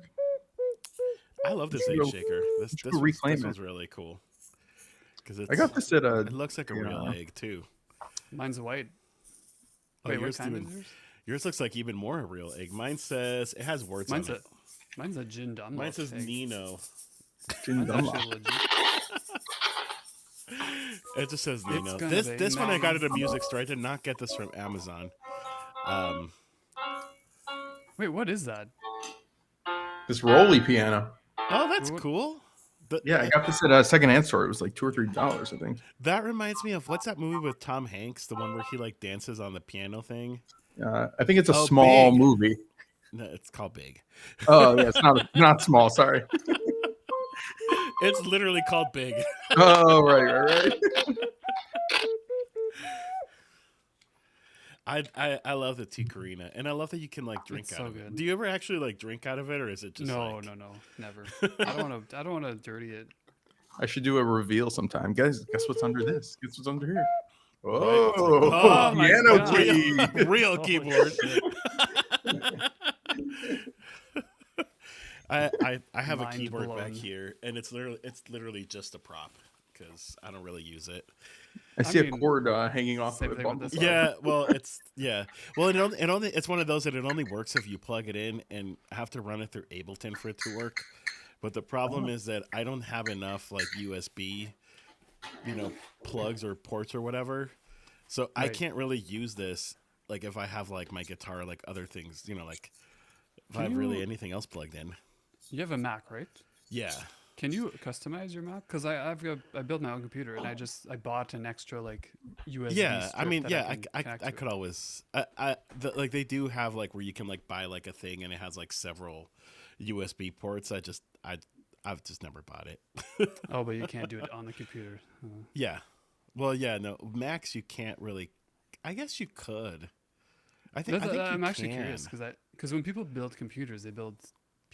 I love this should egg go- shaker. This should go reclaim this it. one's really cool. Because I got this at a. It looks like a real yeah. egg too. Mine's white. Oh, Wait, what yours kind even- is yours? Yours looks like even more a real egg. Mine says it has words Mine's on a it. mine's a gin dum. Mine says Nino. Mine's actually legit. It just says Nino. gonna This be one I got at a Nino. music store. I did not get this from Amazon. Wait, what is that? This Rolly piano. Oh, that's What- cool. Yeah, I got this at a secondhand store. It was like $2 or $3, I think. That reminds me of what's that movie with Tom Hanks? The one where he like dances on the piano thing. I think it's a Oh, small Big. movie. No, it's called Big. Oh, yeah, it's not small. Sorry. It's literally called Big. Oh, right. I love the Tikarina, and I love that you can like drink It's out so of it. good. Do you ever actually like drink out of it, or is it just No, like... no, never. I don't want to dirty it. I should do a reveal sometime, guys. Guess what's under this? Guess what's under here? Right? Oh, Oh my piano God. key. real Holy keyboard. shit. I have a Mind keyboard blown. back here, and it's literally just a prop because I don't really use it. I see mean, a cord hanging off same of it. thing with on the this side. Yeah, well, it only it's one of those that it only works if you plug it in and have to run it through Ableton for it to work. But the problem is that I don't have enough like USB, plugs or ports or whatever. So I Right. can't really use this like if I have like my guitar, like other things, like if I Can have really you- anything else plugged in. You have a Mac, right? Yeah. Can you customize your Mac? Because I built my own computer and I bought an extra like USB. Yeah, I strip mean, that yeah, can I connect I to could it. always, like they do have like where you can like buy like a thing and it has like several USB ports. I've just never bought it. Oh, but you can't do it on the computer. Yeah, well, yeah, no, Macs you can't really. I guess you could. I think you I'm actually curious can. because when people build computers, they build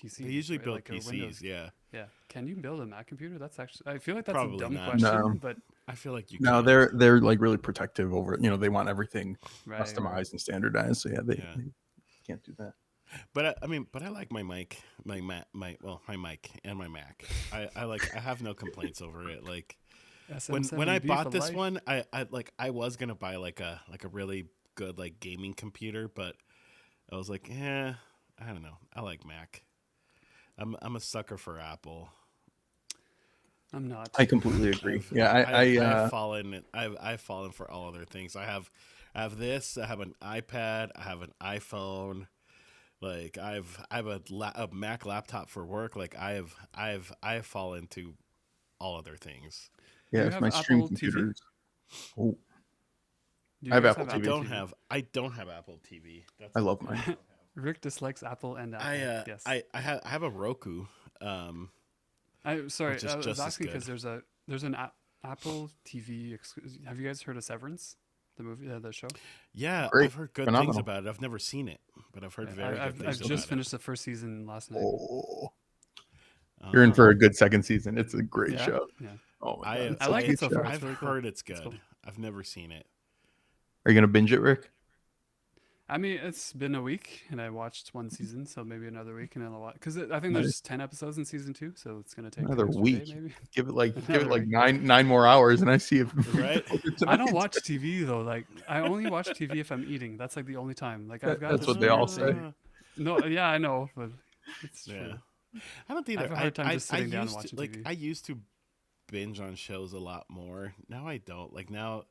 PCs. They usually right? build Like a PCs. Windows. Yeah, Yeah. Can you build a Mac computer? That's actually. I feel like that's Probably a dumb not. question, No. but I feel like you. No, can. they're like really protective over it. They want everything right. customized and standardized. So yeah, they Yeah. they can't do that. But I mean, but I like my mic, my mic and my Mac. I have no complaints over it. Like when I SM7B for bought this life. one, I was gonna buy like a really good like gaming computer, but I was like, I don't know. I like Mac. I'm a sucker for Apple. I'm not. I completely agree. I've Yeah, I have fallen I've fallen for all other things. I have this. I have an iPad. I have an iPhone. Like I have a Mac laptop for work. Like I have fallen to all other things. Do yeah, you it's have my stream Apple TV? computers. Oh, Do I you have guys Apple have I Apple TV. don't TV? have I don't have Apple TV. That's I one love thing I mine. don't have. Rick dislikes Apple and Apple. Yes. I have a Roku, I sorry. which is I was just as asking good. because there's an Apple TV. Have you guys heard of Severance, the movie, the show? Yeah, Great, I've heard good things phenomenal. about it. I've never seen it, but I've heard Yeah, very good I've things So just about good. finished the first season last night. Oh, it. you're in for a good second season. It's a great Yeah, show. yeah. Oh my I god, it's I such like a it good so show. far. It's I've really cool. heard it's It's good. cool. I've never seen it. Are you gonna binge it, Rick? I mean, it's been a week, and I watched one season, so maybe another week, and then I'll watch. Because I think Nice. there's 10 episodes in season 2, so it's gonna take Another an extra day, week. maybe. Give it Another like week. nine more hours, and I see if Right? I don't watch TV though. Like, I only watch TV if I'm eating. That's like the only time. Like, I've got That's this what they all weird say. thing. No, yeah, I know, but it's Yeah. true. I don't I either. have a hard time just I sitting down and used to watching like TV. I used to binge on shows a lot more. Now I don't. Like now,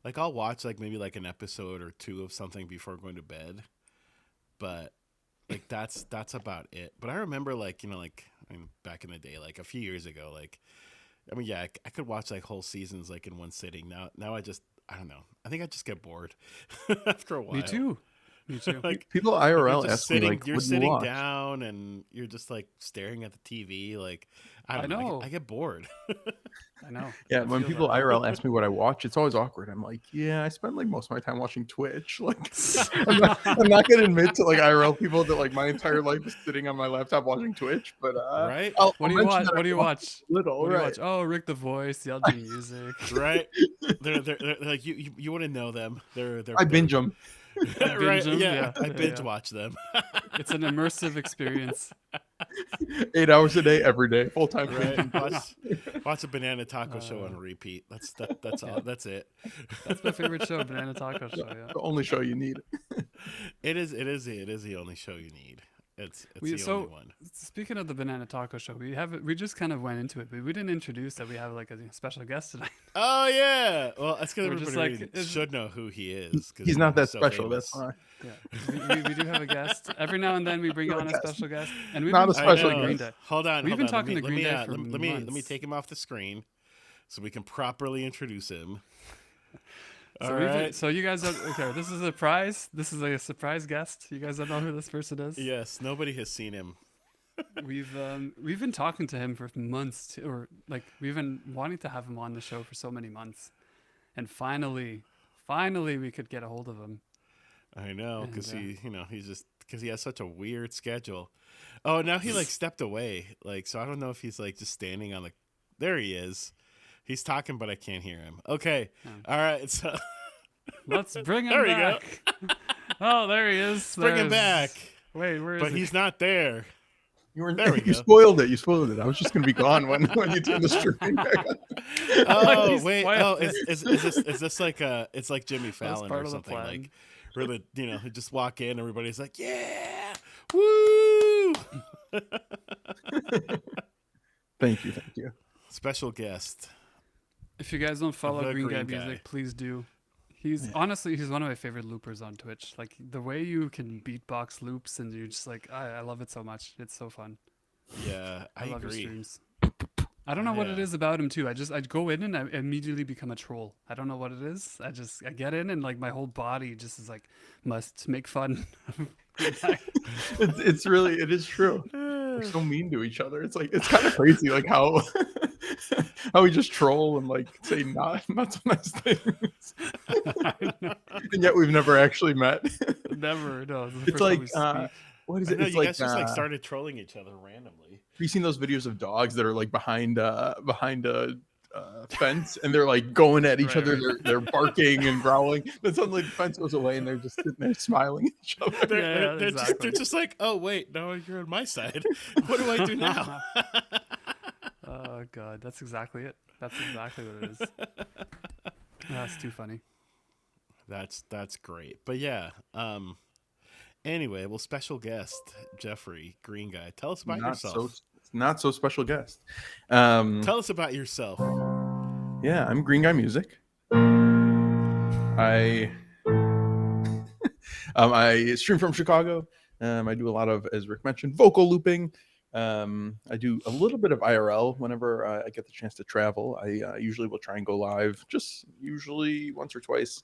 like I'll watch like maybe like an episode or two of something before going to bed, but like that's about it. But I remember like like I mean, back in the day, like a few years ago, like I mean yeah, I could watch like whole seasons like in one sitting. Now I don't know. I think I just get bored after a while. Me too. Me too. Like People you're IRL just ask me sitting like, you're "What do you sitting watch?" down and you're just like staring at the TV. Like I I don't know. know. I get bored. I know. Yeah, I when feel people that. IRL ask me what I watch, it's always awkward. I'm like, yeah, I spend like most of my time watching Twitch. Like, I'm not gonna admit to like IRL people that like my entire life is sitting on my laptop watching Twitch, but Right? What do I'll you mention watch? that What do you I watch watch? a little, What do you right? watch? Oh, Rick the Voice, the LG Music. Right? They're like you want to know them. I binge them. I binge right? 'em, Yeah, yeah, I yeah, binge yeah. watch them. It's an immersive experience. 8 hours a day, every day, full time. Right? Watch a banana taco show on repeat. That's all. That's it. That's my favorite show, Banana Taco Show. Yeah. The only show you need. It is the only show you need. It's the So only one. speaking of the Banana Taco Show, we just kind of went into it, but we didn't introduce that we have like a special guest tonight. Oh yeah. Well, that's because We're just everybody like, really is- should know who he is. 'Cause, He's not that so special. famous. That's why. Yeah, we do have a guest. Every now and then we bring on a special guest, and we've Not been a talking special to I know. Green guest. Day. Hold on. We've hold been on. talking let to me, Green Day let for me, let me let me months. take him off the screen so we can properly introduce him. So, All we've been- right. so you guys are okay. This is a surprise. This is a surprise guest. You guys don't know who this person is. Yes, nobody has seen him. We've been talking to him for months, or like we've been wanting to have him on the show for so many months, and finally we could get a hold of him. I know, because And, he's just because he has such a weird schedule. Oh, now he like stepped away, like so. I don't know if he's like just standing on the. There he is. He's talking, but I can't hear him. Okay, all right. So Let's bring him There we go. back. Oh, there he is. bring him There's- back, Wait, where is but he? he's not there. You were There we you go. spoiled it. You spoiled it. I was just gonna be gone when you turn the stream back on. Oh He's wait. quiet. Oh, is this like it's like Jimmy Fallon part or of the something plan. like where the you just walk in, everybody's like yeah, woo. Thank you. Special guest. If you guys don't follow The Green Guy Green Guy. Music, please do. He's honestly he's one of my favorite loopers on Twitch. Like the way you can beatbox loops, and you're just like I love it so much. It's so fun. Yeah, I love your agree. streams. I don't know what it Yeah. is about him too. I go in and I immediately become a troll. I don't know what it is. I get in and like my whole body just is like must make fun. It's really it is true. We're so mean to each other. It's like it's kind of crazy, like how how we just troll and like say not so nice things, and yet we've never actually met. Never. No. This is the It's first time like we speak. what is I it? know It's you like guys just like started trolling each other randomly. have you seen those videos of dogs that are like behind fence, and they're like going at each Right, other. right. They're barking and growling. Then suddenly the fence goes away, and they're just sitting there smiling at each other. Yeah, They're exactly. just like, oh wait, no, you're on my side. What do I do now? Oh god, that's exactly it. That's exactly what it is. That's too funny. That's great. But yeah. Anyway, well, special guest Jeffrey, Green Guy. Tell us about yourself. Not so special guest. Tell us about yourself. Yeah, I'm Green Guy Music. I I stream from Chicago. I do a lot of, as Rick mentioned, vocal looping. I do a little bit of IRL whenever I get the chance to travel. I usually will try and go live, just usually once or twice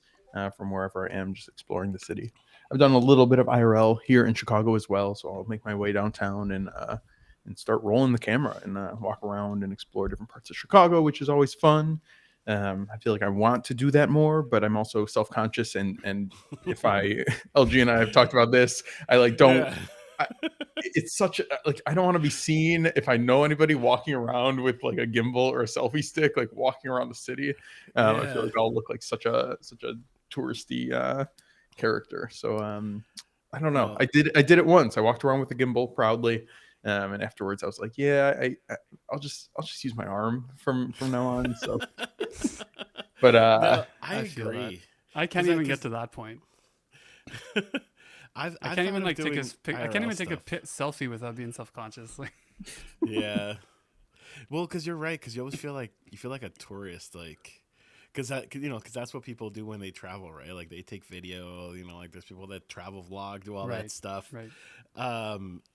from wherever I am, just exploring the city. I've done a little bit of IRL here in Chicago as well, so I'll make my way downtown and start rolling the camera and walk around and explore different parts of Chicago, which is always fun. I feel like I want to do that more, but I'm also self-conscious, and if I LG and I have talked about this, I like don't. Yeah. It's such a, like, I don't want to be seen if I know anybody walking around with like a gimbal or a selfie stick, like walking around the city. I feel like I'll look like such a touristy character. So I don't know. Well, I did it once. I walked around with a gimbal proudly. And afterwards I was like, yeah, I'll just use my arm from now on. So, but no, I feel that. agree. I can't 'Cause even get to that point. I I can't even like take a I can't even take a stuff. selfie without being self-conscious. Like, Yeah. Well, because you're right. Because you always feel like a tourist, like, because that's what people do when they travel, right? Like they take video. Like there's people that travel vlog, do all that Right, stuff. right.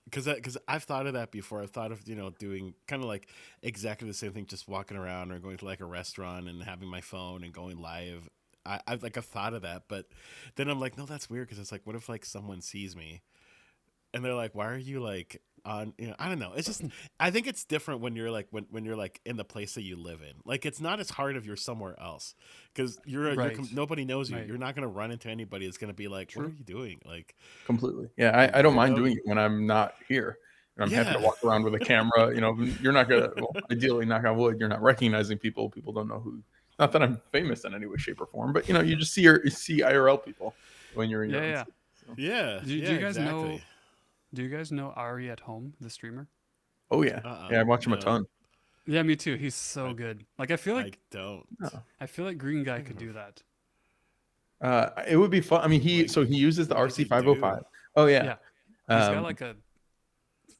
Because I've thought of that before. I've thought of doing kind of like exactly the same thing, just walking around or going to like a restaurant and having my phone and going live. I've thought of that, but then I'm like, no, that's weird because it's like, what if like someone sees me and they're like, why are you like on? I don't know. It's just I think it's different when you're like when you're like in the place that you live in. Like it's not as hard if you're somewhere else because Right. nobody knows you. Right. You're not gonna run into anybody that's gonna be like, what True. are you doing? Like, completely. Yeah, I don't you mind know? doing it when I'm not here. And I'm happy to Yeah. walk around with a camera. You're not gonna, well, ideally, knock on wood, you're not recognizing people. People don't know who. Not that I'm famous in any way, shape, or form, but you just see IRL people when you're in your Yeah, own yeah. city. So. Yeah. Do yeah. you guys exactly. know? Do you guys know Ari at Home, the streamer? Oh yeah, yeah, I watch him a No, ton. Yeah, me too. He's so I- good. Like I feel I like don't. Green Guy could do that. It would be fun. I mean, he Like, uses the what does he RC505. do? Oh yeah. Yeah.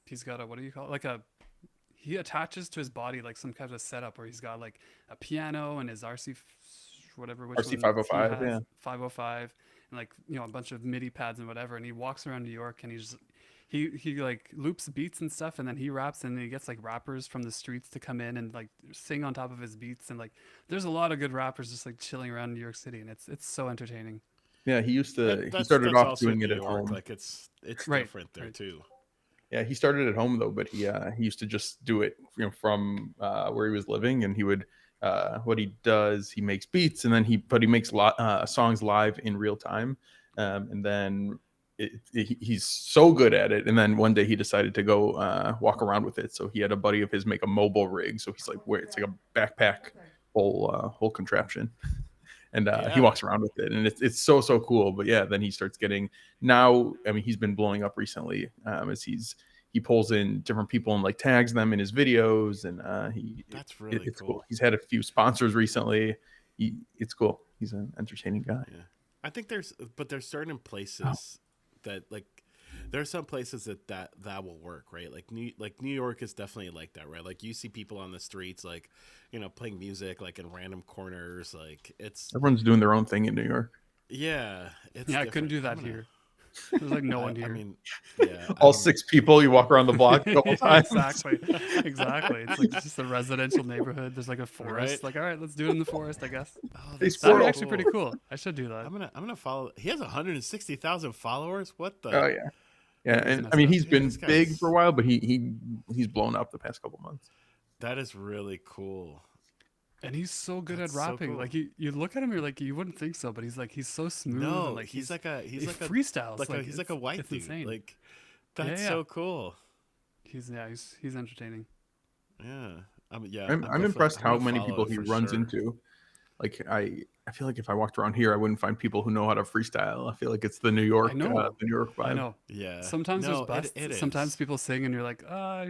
He's got a what do you call it? Like he attaches to his body like some kind of setup where he's got like a piano and his whatever which one he RC505, has, yeah. 505 and like a bunch of MIDI pads and whatever, and he walks around New York and he like loops beats and stuff, and then he raps, and he gets like rappers from the streets to come in and like sing on top of his beats, and like there's a lot of good rappers just like chilling around New York City, and it's so entertaining. Yeah, he That's started off also doing in it New at York. home. Like it's Right, different there right. too. Yeah, he started at home though, but he used to just do it from where he was living, and he would what he does, he makes beats, and then he makes songs live in real time, and then he's so good at it. And then one day he decided to go walk around with it, so he had a buddy of his make a mobile rig, so he's like, wait, it's like a backpack whole contraption. And he Yeah. walks around with it, and it's so cool. But yeah, then he starts getting, now, I mean, he's been blowing up recently as he pulls in different people and like tags them in his videos, and That's really it's cool. cool. He's had a few sponsors recently. It's cool. He's an entertaining guy. Yeah. I think there's certain places that like there are some places that will work, right? Like New York is definitely like that, right? Like you see people on the streets like, playing music like in random corners, like it's Everyone's doing their own thing in New York. yeah, it's Yeah, I couldn't different. do that here. There's like no one here. I mean, yeah. All 6 people, you walk around the block a couple Yeah, times. exactly. It's like just a residential neighborhood. There's like a forest. Right. Like, all right, let's do it in the forest, I guess. Oh, Hey, that's That'd squirrel. be actually pretty cool. I should do that. I'm gonna follow. He has 160,000 followers. What the? Oh yeah, yeah. That's And messed I mean, up. he's Yeah, been this guy's- big for a while, but he's blown up the past couple months. That is really cool. And he's so good That's at so rapping. cool. Like you look at him, you're like you wouldn't think so, but he's so smooth. No, and like he's like a he like a freestyles. he's like a white it's dude. insane. Like that's Yeah. so cool. He's entertaining. Yeah. Yeah, I'm I'm definitely. impressed I'm how gonna many follow people it he for runs sure. into. Like I feel like if I walked around here, I wouldn't find people who know how to freestyle. I feel like it's the I know. New York I vibe. know. Yeah. Sometimes there's No, it busts. Sometimes is. people sing and you're like, yeah,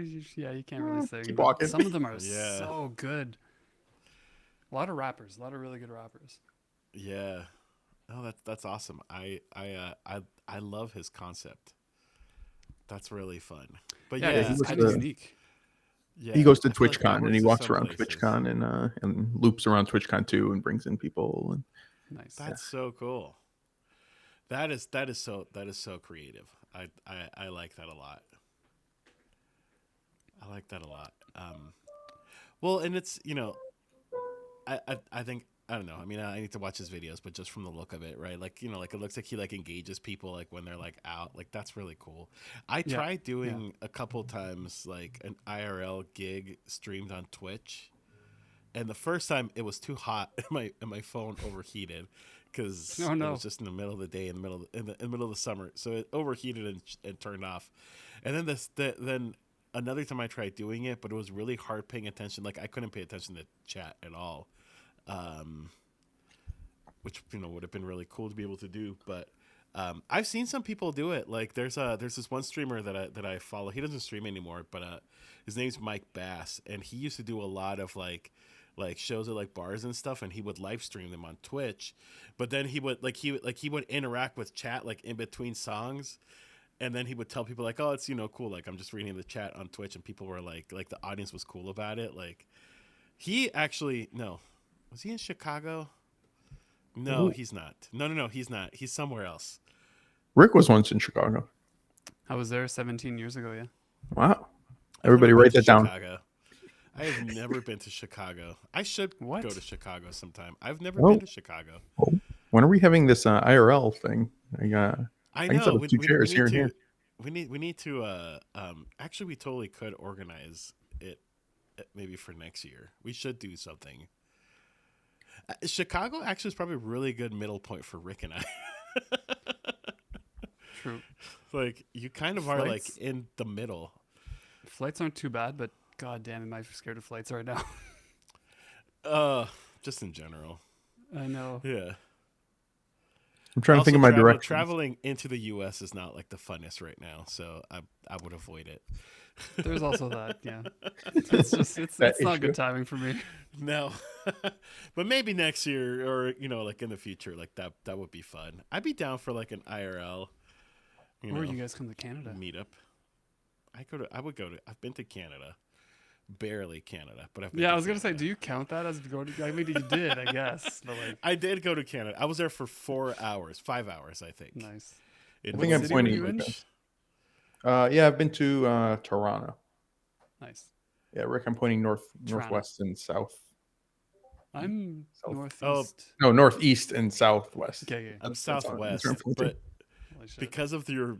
you can't really sing. Keep But walking. some of them are Yeah. so good. A lot of rappers, a lot of really good rappers. Yeah. Oh, that's awesome. I love his concept. That's really fun. But Yeah, Yeah, because yeah, it's I kind of just unique. he yeah, goes to I feel like that TwitchCon and he works in walks some around places. TwitchCon and loops around TwitchCon too and brings in people and Nice. yeah. That's so cool. That is so creative. I like that a lot. I like that a lot. Well, and it's I think I don't know. I mean, I need to watch his videos, but just from the look of it, right? Like like it looks like he like engages people like when they're like out. Like that's really cool. I Yeah. tried Yeah. doing a couple times like an IRL gig streamed on Twitch, and the first time it was too hot and my phone overheated because Oh it was no. just in the middle of the day in the middle of the summer, so it overheated and turned off. And then then another time I tried doing it, but it was really hard paying attention. Like I couldn't pay attention to chat at all, um, which would have been really cool to be able to do. But I've seen some people do it. Like there's this one streamer that I follow. He doesn't stream anymore, but his name's Mike Bass, and he used to do a lot of like shows at like bars and stuff, and he would live stream them on Twitch. But then he would interact with chat like in between songs, and then he would tell people like, oh, it's cool. Like I'm just reading the chat on Twitch, and people were like the audience was cool about it. Like he actually no, was he in Chicago? No, Ooh. he's not. No, he's not. He's somewhere else. Rick was once in Chicago. I was there 17 years ago, yeah. Wow. I've never Everybody been write to that down. Chicago. I have never been to Chicago. I should go What? to Chicago sometime. I've never been Oh, to Chicago. oh. When are we having this IRL thing? I I can set know. up two We chairs need here and to. here. We need to. Actually, we totally could organize it maybe for next year. We should do something. Chicago actually is probably a really good middle point for Rick and I. True. Like you kind of are like Flights in the middle. flights aren't too bad, but god damn am I scared of flights right now. Uh, just in general. I know. Yeah. I'm trying to think Also, of my directions. traveling into the U.S. is not like the funnest right now, so I would avoid it. There's also that, yeah. It's just That it's not issue. good timing for me. No, but maybe next year or like in the future, like that would be fun. I'd be down for like an IRL, Or you guys come to Canada. meetup. I would go to. I've been to Canada, barely Canada, but I've been Yeah, to I was gonna say, Canada. do you count that as going to? I mean, you did, I guess. But like, I did go to Canada. I was there for 4 hours, 5 hours, I think. nice. In I What think I'm one city were pointing you like in? stretch. yeah, I've been to Toronto. Nice. Yeah, Rick, I'm pointing Toronto. northwest and south. I'm South. Oh, northeast. No, northeast and southwest. Okay, okay. I'm That's where I'm southwest, pointing. but Holy shit. because of your,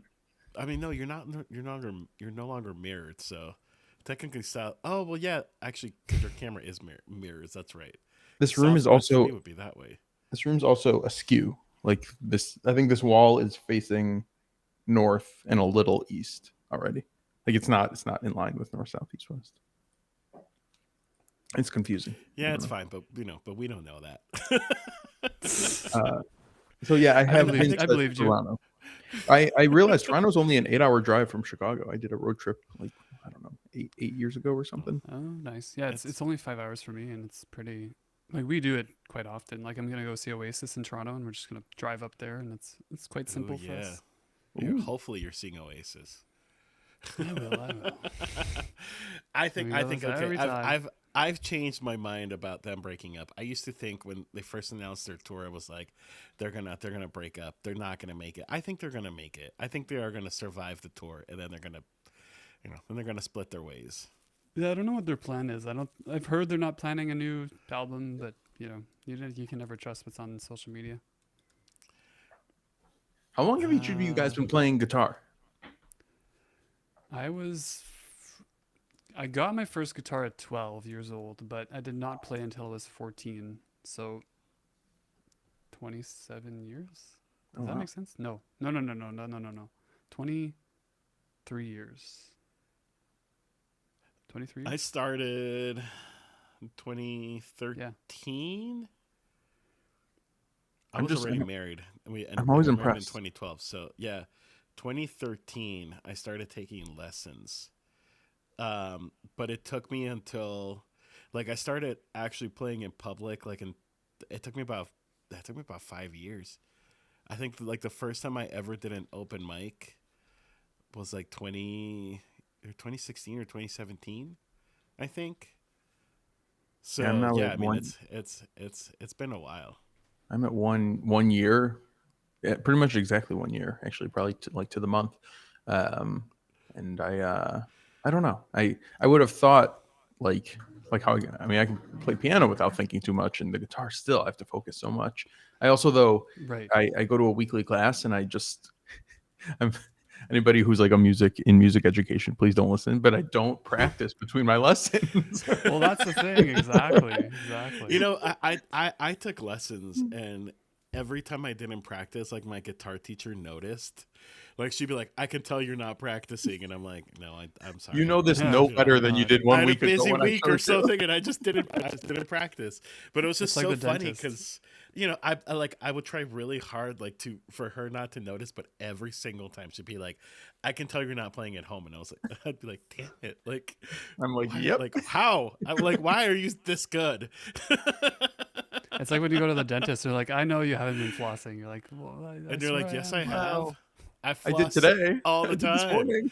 I mean, no, you're not. You're no longer mirrored. So technically, south. Oh well, yeah. Actually, because your camera is mirrors. That's right. This room is Southwest for me also would be that way. askew. Like this, I think this wall is facing north and a little east already. Like it's not in line with north, south, east, west. It's confusing. I Yeah, don't it's know. fine, but we don't know that. So yeah, I I have believed. been I to believed you. Toronto. I realized Toronto's only an 8-hour drive from Chicago. I did a road trip like I don't know 8 years ago or something. Oh, nice. Yeah, it's It's only 5 hours for me, and it's pretty. Like we do it quite often. Like I'm gonna go see Oasis in Toronto, and we're just gonna drive up there, and it's quite oh simple for yeah. us. Ooh. Hopefully, you're seeing Oasis. I will. I will. I We think go this okay. every time. I've changed my mind about them breaking up. I used to think when they first announced their tour, I was like, they're gonna break up. They're not gonna make it. I think they're gonna make it. I think they are gonna survive the tour, and then they're gonna, then they're gonna split their ways. Yeah, I don't know what their plan is. I've heard they're not planning a new album, but you can never trust what's on social media. How long have each of you guys been playing guitar? I got my first guitar at 12 years old, but I did not play until I was 14. So 27 years? Oh, Does that wow. make sense? No. No. 23 years. 23? I started 2013. I I'm was just already married, and I'm we always got married in impressed. 2012. So yeah, 2013 I started taking lessons. But it took me until like I started actually playing in public. It took me about 5 years. I think like the first time I ever did an open mic was like 2016 or 2017, I think. Yeah, I'm So now yeah, at I mean one. it's been a while. I'm at one year, pretty much exactly 1 year, actually, probably to the month. Um, and I don't know. I would have thought like how I mean I can play piano without thinking too much, and the guitar still I have to focus so much. I also though Right. I go to a weekly class, and I just I'm anybody who's like a music education, please don't listen. But I don't practice between my lessons. Well, that's the thing. Exactly. You know, I took lessons, and every time I didn't practice, like my guitar teacher noticed. Like she'd be like, "I can tell you're not practicing," and I'm like, "No, I'm sorry. You know this Yeah. no You know, better than you did I 1 had a week ago busy when I week or showed you. something, and I just didn't practice." But it was just It's like so the funny dentist. because I would try really hard like to for her not to notice, but every single time she'd be like, "I can tell you're not playing at home," and I was like, I'd be like, "Damn it! Like, I'm like, why? yep. Like, how? I'm like, why are you this good?" It's like when you go to the dentist, they're like, I know you haven't been flossing. You're like, well, I And you're swear like, I "Yes, am. I have. Wow. I I did floss today. all I the did this time." morning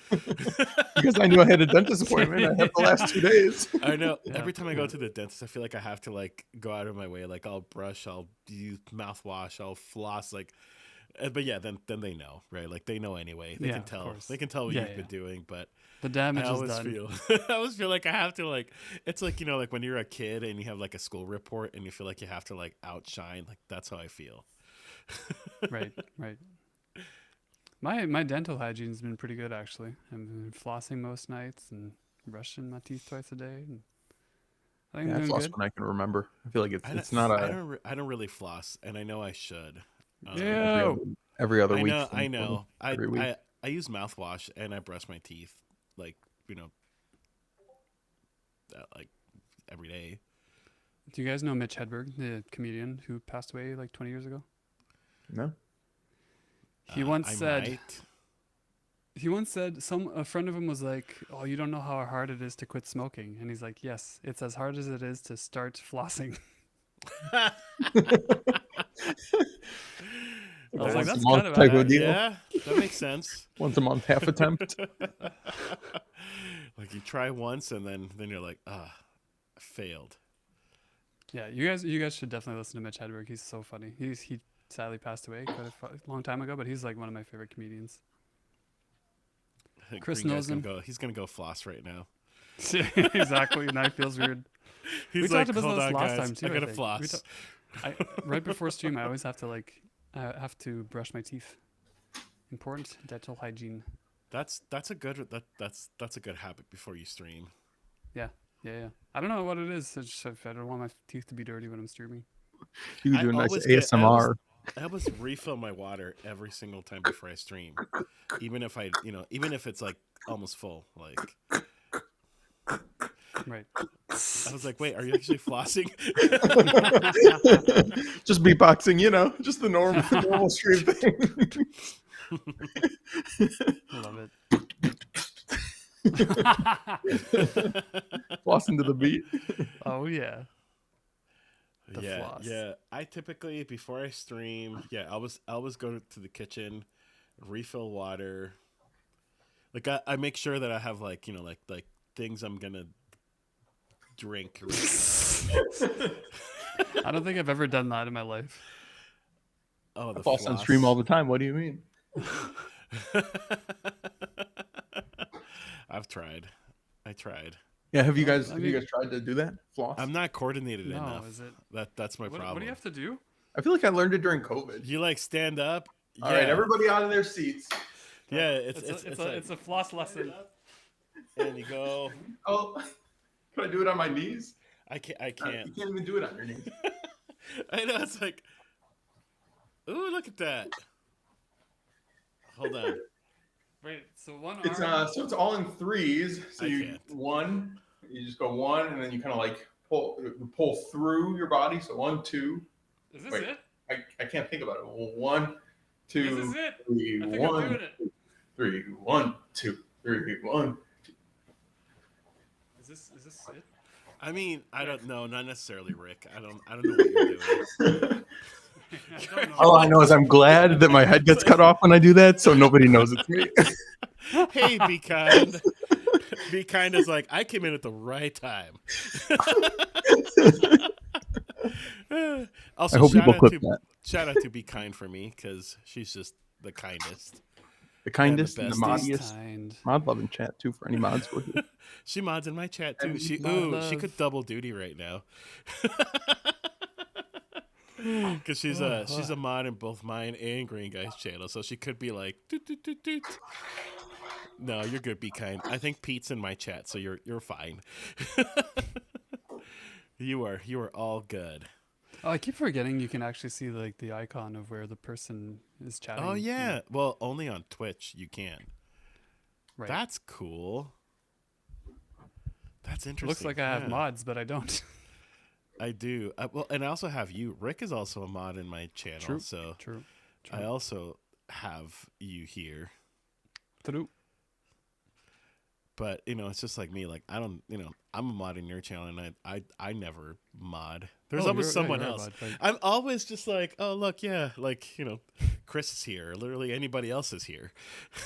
because I knew I had a dentist appointment. I have the last 2 days. I know. Yeah. Every time I go to the dentist, I feel like I have to like go out of my way. Like I'll brush, I'll use mouthwash, I'll floss. But yeah, then they know, right? Like they know anyway. They Yeah, can of tell. They course. can tell what Yeah, you've been yeah. doing. But The I damage is always done. feel, I always feel like I have to like. It's like like when you're a kid and you have like a school report and you feel like you have to like outshine. Like that's how I feel. Right, right. My dental hygiene's been pretty good actually. I've been flossing most nights and brushing my teeth twice a day. And I think I'm Yeah, I've doing lost good. when I can remember. I feel like I don't. it's not I a don't. I don't really floss, and I know I should. Um, Ew. every other I week know. I thing for me. know. Every week. I use mouthwash and I brush my teeth like you know like every day. Do you guys know Mitch Hedberg, the comedian who passed away like 20 years ago? No. He once I said might. a friend of him was like, "Oh, you don't know how hard it is to quit smoking," and he's like, "Yes, it's as hard as it is to start flossing." I was like, Once a "That's month kind of type of accurate." deal. Yeah, that makes sense. Once a month, half attempt. Like you try once and then you're like, I failed. Yeah, you guys should definitely listen to Mitch Hedberg. He's so funny. He sadly passed away quite a long time ago, but he's like one of my favorite comedians. I think Chris Green Guy's knows gonna him. go. He's gonna go floss right now. Exactly. Now it feels weird. He's We like, talked about hold this on, last guys, time too. I I gotta think floss. right before stream, I always have to I have to brush my teeth. Important dental hygiene. That's a good that's a good habit before you stream. Yeah. I don't know what it is. It's just, I don't want my teeth to be dirty when I'm streaming. You could I do a nice always get ASMR. I always refill my water every single time before I stream, even if even if it's like almost full. Like Right. I was like, wait, are you actually flossing? Just beatboxing, just the normal stream thing. Love it. Flossing to the beat. Oh yeah. The yeah, floss. yeah. I typically before I stream, I always go to the kitchen, refill water. Like I make sure that I have like like things I'm gonna drink. I don't think I've ever done that in my life. Oh, the Floss on stream all the time. What do you mean? I've tried. I tried. Yeah, have you Well, guys tried to do that? Floss? I'm not coordinated No, enough. is it? That's my problem. What do you have to do? I feel like I learned it during COVID. You like stand up? All right, everybody out of their seats. Yeah, It's a floss lesson. And you go. Oh, can I do it on my knees? I can't. You can't even do it on your knees. I know, it's like, ooh, look at that. Hold on. Right. So one It's arm. so it's all in threes. So I you can't. 1, You just go 1, and then you kind of like pull through your body. So 1, 2. Is this Wait, it? I can't think about it. 1, 2, This is it. 3, I think 1, I'm doing it. 3, 1, 2, 3, 1. Is this it? I mean, I don't know, not necessarily, Rick. I don't know what you're doing. I don't know. All I know is I'm glad that my head gets cut off when I do that, so nobody knows it's me. Hey, be kind. Be kind is like, I came in at the right time. Also, I hope people clip that. shout out to Be Kind for me, because she's just the kindest. The kindest and the bestest. modiest. Kind. Mod love in chat too for any mods. She mods in my chat too. And She love. could double duty right now. Because she's a mod in both mine and Green Guy's channel, so she could be like, doot, doot, doot, doot. No, you're good. Be kind. I think Pete's in my chat, so you're fine. You are all good. Oh, I keep forgetting you can actually see like the icon of where the person is chatting. Oh yeah. Well, only on Twitch you can. Right. That's cool. That's interesting. Looks like I have Yeah. mods, but I don't. I do. Well, and I also have you. Rick is also a mod in my channel, True. so True. I also have you here. True. But it's just like me. Like I don't, I'm a mod in your channel, and I never mod. There's always someone you're a else. mod, right. I'm always just like, oh look, yeah, like Chris is here. Literally anybody else is here.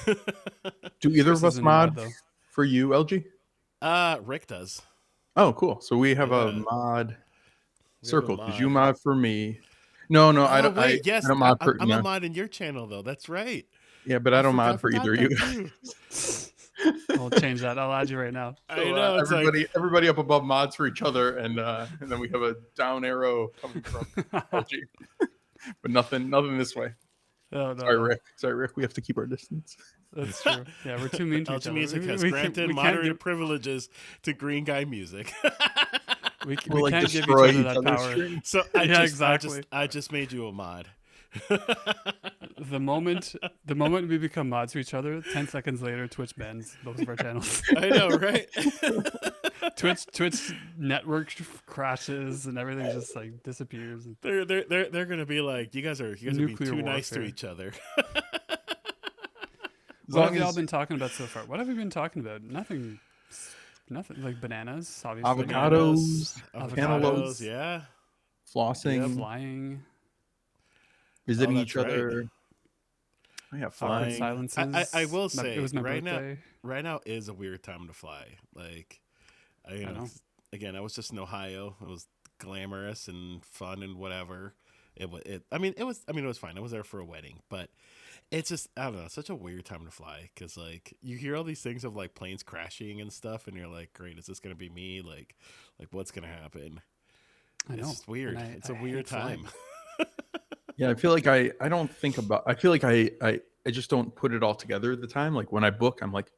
Do either Chris of us isn't a mod, mod though. for you, LG? Rick does. Oh, cool. So we have a Yeah. mod We have a circle because you mod. mod for me. No, I don't. Wait, yes, I don't mod for. I'm no. a mod in your channel though. That's right. Yeah, but I don't mod for forgot either of you. that too. I'll change that. I'll add you right now. I So, know. It's everybody up above mods for each other, and then we have a down arrow coming from LG. But nothing this way. Oh, no, Sorry, no. Rick. Sorry, Rick. We have to keep our distance. That's true. Yeah, we're too mean to each LG other. Music has we granted can't moderator give, privileges to Green Guy Music. we We'll like can't give each destroy other each that other's power. stream. So Yeah, exactly. I just made you a mod. The moment we become mods to each other, 10 seconds later, Twitch bans both of our channels. I know, right? Twitch network crashes and everything just like disappears. They're gonna be like, you guys are being Nuclear too nice to warfare. each other. What have y'all been talking about so far? What have we been talking about? Nothing like bananas, obviously. Avocados, Avocados, cantaloupes, yeah. flossing, Flying, visiting that's each right. other. Oh, yeah, awkward flying. silences. I will say, it was my right birthday. now is a weird time to fly. Like, I know. again, I was just in Ohio. It was glamorous and fun and whatever. It was fine. I was there for a wedding, but it's just, I don't know, it's such a weird time to fly because like you hear all these things of like planes crashing and stuff, and you're like, great, is this gonna be me? Like what's gonna happen? I know. It's just weird. And It's a I weird hate flying. time. Yeah, I feel like I don't think about. I feel like I just don't put it all together at the time. Like when I book, I'm like,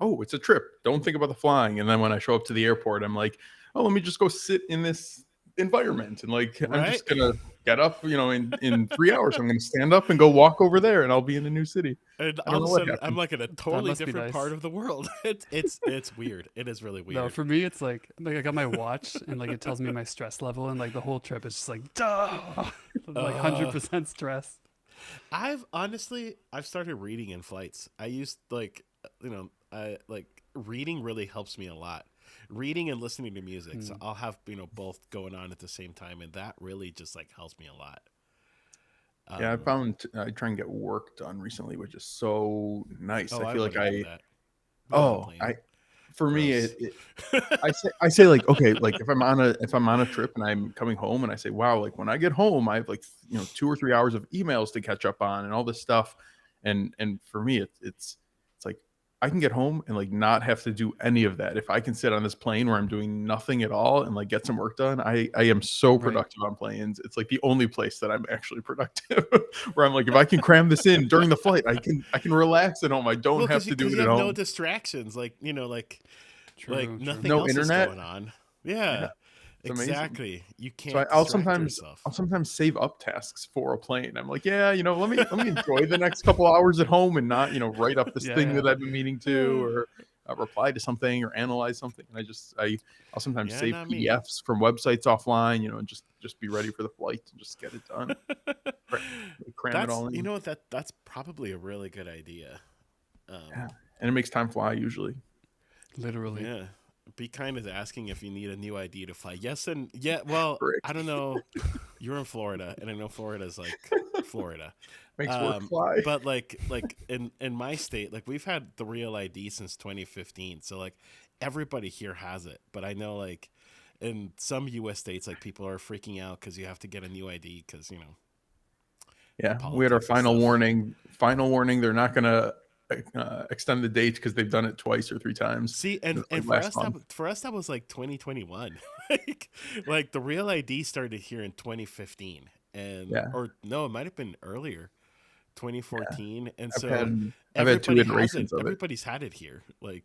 oh, it's a trip. Don't think about the flying. And then when I show up to the airport, I'm like, oh, let me just go sit in this environment and like I'm just Right? gonna get up. In 3 hours, I'm gonna stand up and go walk over there, and I'll be in a new city. And I all don't of know a what sudden, I'm happened. like in a totally must be different nice. part of the world. It's weird. It is really weird. No, for me, it's like I got my watch and like it tells me my stress level, and like the whole trip is just like, duh, like 100% stress. I've started reading in flights. I used reading really helps me a lot. Reading and listening to music. So I'll have, both going on at the same time, and that really just like helps me a lot. Yeah, I found I try and get work done recently, which is so nice. I feel like wouldn't do that. I Complaining. for me Gross. I say like, okay, like if I'm on a trip and I'm coming home and I say, wow, like when I get home, I have like 2 or 3 hours of emails to catch up on and all this stuff. And for me, it's like I can get home and like not have to do any of that. If I can sit on this plane where I'm doing nothing at all and like get some work done, I am so productive on planes. It's like the only place that I'm actually productive where I'm like, if I can cram this in during the flight, I can relax at home. I don't have to do it you at have home. no distractions. Like, True. nothing No else internet? is going on. Yeah. It's amazing. Exactly. You can't. So I'll distract sometimes yourself. save up tasks for a plane. I'm like, yeah, let me enjoy the next couple hours at home and not, write up this thing that I've been meaning to, reply to something or analyze something. And I'll sometimes Yeah, save not me. PDFs from websites offline, and just be ready for the flight and just get it done. Cram it That's all in. you know what that's probably a really good idea. Yeah, and it makes time fly usually. Literally. Yeah. Be kind is asking if you need a new ID to fly. Yes and yeah. Well, Frick. I don't know. You're in Florida, and I know Florida's like Florida. Makes work fly. But like in my state, like we've had the real ID since 2015. So like everybody here has it. But I know like in some U.S. states, like people are freaking out because you have to get a new ID because Yeah, we had our politics and final stuff. warning. Final warning. They're not going to extend the date because they've done it twice or three times. See, It and was and like for last us month. that was like 2021. like the real ID started here in 2015, and Yeah. or no, it might have been earlier, 2014, and I've so had I've had two everybody has it. iterations of it. Everybody's had it here like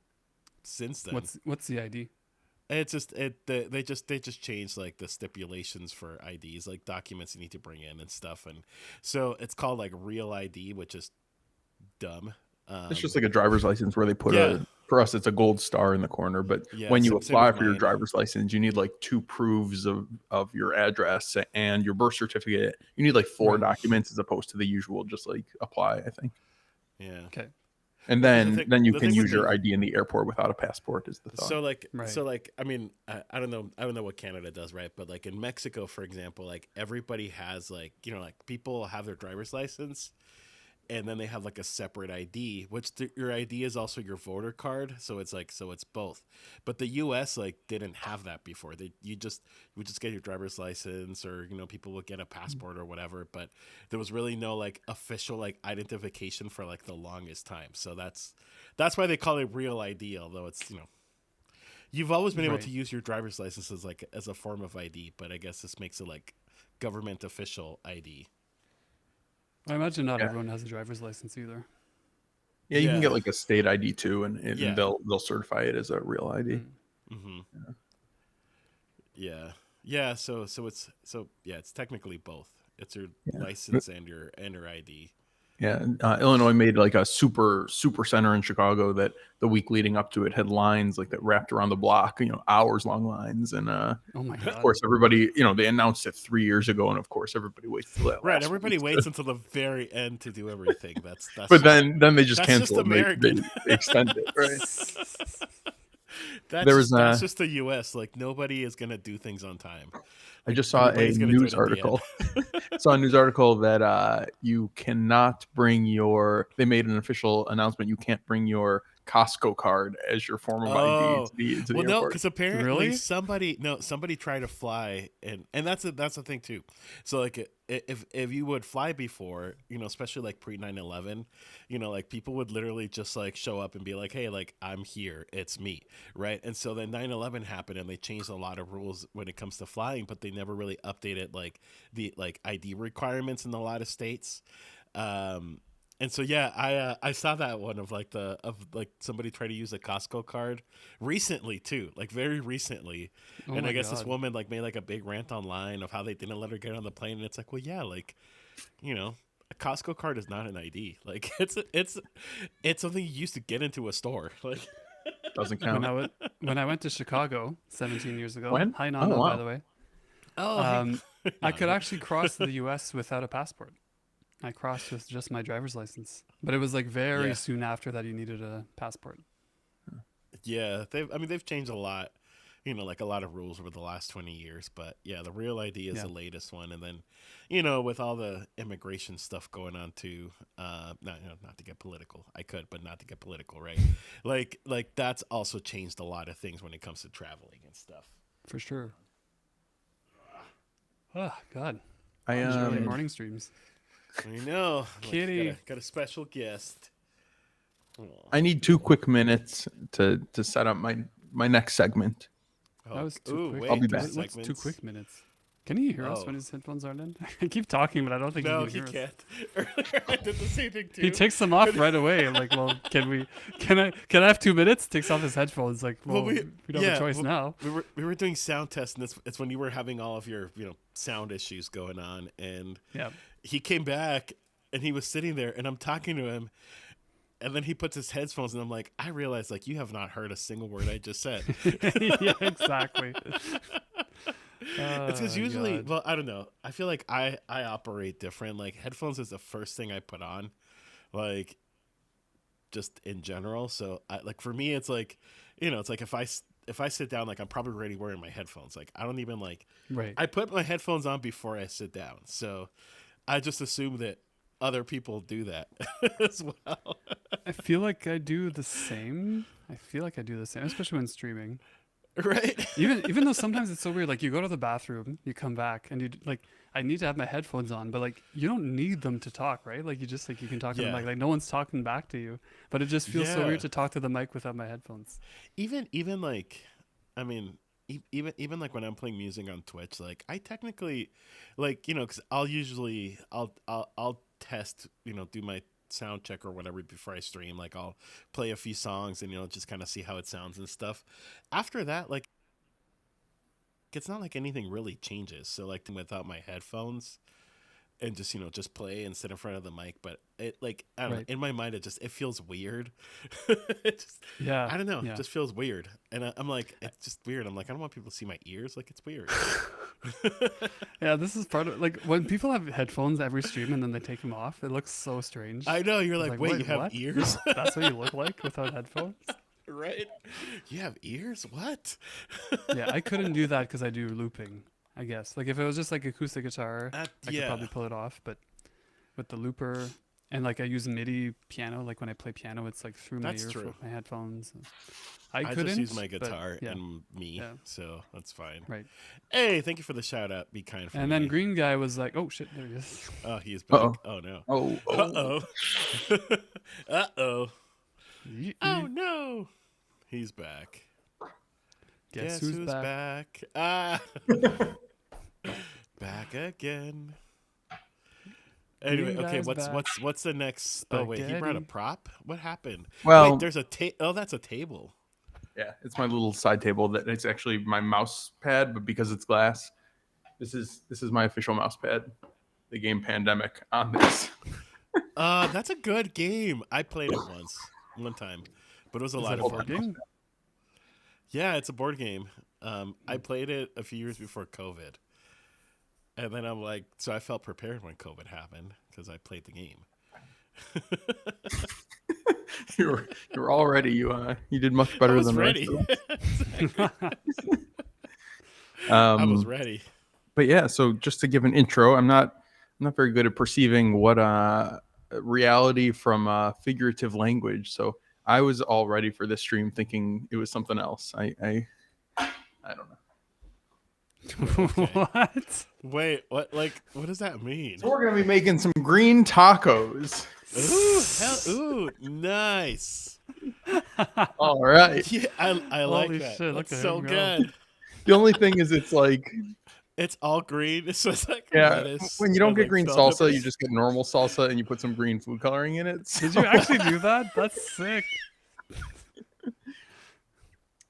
since then. What's the ID? It's just they just changed like the stipulations for IDs, like documents you need to bring in and stuff, and so it's called like real ID, which is dumb. It's just like a driver's license where they put Yeah. for us, it's a gold star in the corner. But Yeah, when you same apply with for your mine. driver's license, you need like two proofs of your address and your birth certificate. You need like four Right. documents as opposed to the usual, just like apply, I think. Yeah. Okay. And But then you the can thing with use your ID in the airport without a passport is the thought. Right. So like I mean I don't know what Canada does, right, but like in Mexico for example, like everybody has like like people have their driver's license and then they have like a separate ID, which your ID is also your voter card, so it's both. But the US like didn't have that before. You would just get your driver's license, or people would get a passport or whatever, but there was really no like official like identification for like the longest time. So that's why they call it real ID, although it's you've always been able Right. to use your driver's license as a form of ID, but I guess this makes it like government official ID. I imagine not Yeah. everyone has a driver's license either. Yeah, you can get Yeah. like a state ID too, and Yeah. they'll certify it as a real ID. Mm. Mm-hmm. Yeah. Yeah. It's technically both. It's your Yeah. license and your ID. Yeah, Illinois made like a super center in Chicago that the week leading up to it had lines like that wrapped around the block, hours long lines, and Oh my of god. course everybody, they announced it 3 years ago, and of course everybody waits till that Right. last Everybody week. waits until the very end to do everything. That's But just, then they just that's just cancel it. And American. they extend it, right? That's There was that's just the U.S. Like nobody is gonna do things on time. I Like, just saw a everybody's gonna do news it at the end. article. Saw a news article that you cannot bring they made an official announcement, you can't bring your Costco card as your form of ID Oh, to the well, no, airport. because apparently Really? somebody tried to fly, and that's the thing too. So like if you would fly before, especially like pre 9/11, like people would literally just like show up and be like, hey, like I'm here, it's me, right? And so then 9/11 happened, and they changed a lot of rules when it comes to flying, but they never really updated like the like ID requirements in a lot of states. And so yeah, I saw that one of like somebody try to use a Costco card recently too, like very recently. Oh And my I guess this God. woman like made like a big rant online of how they didn't let her get on the plane, and it's like, well, yeah, like a Costco card is not an ID. Like it's something you used to get into a store. Like Doesn't When count. when I went to Chicago 17 years ago. When? Hi Oh, Nana, by wow. the way. oh, I could actually cross the U.S. without a passport. I crossed with just my driver's license, but it was like very Yeah. soon after that you needed a passport. yeah, they've changed a lot. Like a lot of rules over the last 20 years, but yeah, the real ID is Yeah. the latest one. And then, with all the immigration stuff going on too, not to get political, I could, but not to get political, right? like that's also changed a lot of things when it comes to traveling and stuff. For sure. Oh God. I These early morning streams. I know. Kitty. Got a special guest. Aw. I need 2 quick minutes to set up my next segment. That was too ooh, quick. wait, I'll be two back. What's 2 segments. quick minutes? Can he hear us Oh. when his headphones aren't in? I keep talking, but I don't think No, he he can hear us. can't. Earlier, I did the same thing too. He takes them off right away. I'm like, well, can I have 2 minutes? Takes off his headphones. Like, well, we don't have a choice now. We were doing sound tests, and it's when you were having all of your sound issues going on, and Yeah. he came back and he was sitting there, and I'm talking to him, and then he puts his headphones, and I'm like, I realize like you have not heard a single word I just said. Yeah, exactly. It's because Oh, usually, God. well, I don't know. I feel like I operate different. Like headphones is the first thing I put on, like just in general. So like for me, it's like, it's like if I sit down, like I'm probably already wearing my headphones. Like I don't even like Right. I put my headphones on before I sit down. So I just assume that other people do that as well. I feel like I do the same. Especially when streaming. Right? Even though sometimes it's so weird. Like you go to the bathroom, you come back, and like I need to have my headphones on, but like you don't need them to talk, right? Like you just like you can talk to the Yeah. mic. Like no one's talking back to you, but it just feels so Yeah. weird to talk to the mic without my headphones. Even like, I mean, even like when I'm playing music on Twitch, like I technically, like, because I'll test, do my sound check or whatever before I stream. Like I'll play a few songs and just kind of see how it sounds and stuff. After that, like it's not like anything really changes. So like without my headphones and just just play and sit in front of the mic, but it like I don't know, Right. in my mind it feels weird. it just Yeah. I don't know, it Yeah. just feels weird, and I'm like, it's just weird. I'm like, I don't want people to see my ears. Like it's weird. Yeah. This is part of like when people have headphones every stream and then they take them off. It looks so strange. I know, you're It's like, like, wait, you wait, have what? ears? That's what you look like without headphones. Right? You have ears? What? Yeah, I couldn't do that because I do looping. I guess like if it was just like acoustic guitar, I could Yeah. probably pull it off. But with the looper and like I use MIDI piano, like when I play piano, it's like through my That's ear true. my headphones. I couldn't just use my but guitar yeah, and me, yeah, so that's fine. right. Hey, thank you for the shout out. Be kind for And me. then Green Guy was like, "Oh shit, there he is." Oh, he's Uh-oh. back. Oh no. Oh, Uh oh. oh. Uh oh. Oh Yee-ee. no. He's back. Guess who's back? Ah. Back again. Anyway, Green okay, Guy's back. what's the next? Oh wait, he brought a Spaghetti. prop? What happened? Well, Wait, there's a oh, that's a table. yeah, it's my little side table that it's actually my mouse pad, but because it's glass, this is my official mouse pad. The game Pandemic on this. That's a good game. I played it one time, but it was a Is lot that of a board fun. game? Yeah, it's a board game. I played it a few years before COVID, and then I'm like, so I felt prepared when COVID happened because I played the game. you were all ready. You did much I better was than the rest ready. of us. I was ready. But yeah, so just to give an intro, I'm not very good at perceiving what reality from figurative language. So I was all ready for this stream, thinking it was something else. I don't know. Okay. What? Wait, what? Like, what does that mean? So we're gonna be making some green tacos. Ooh, nice. All right. Yeah, I like Holy that. shit, look That's at so him go. good. The only thing is, it's like, It's all green, so it's like yeah, lettuce when you don't and, get like, green bell salsa, peppers. you just get normal salsa, and you put some green food coloring in it. Did you actually do that? That's sick.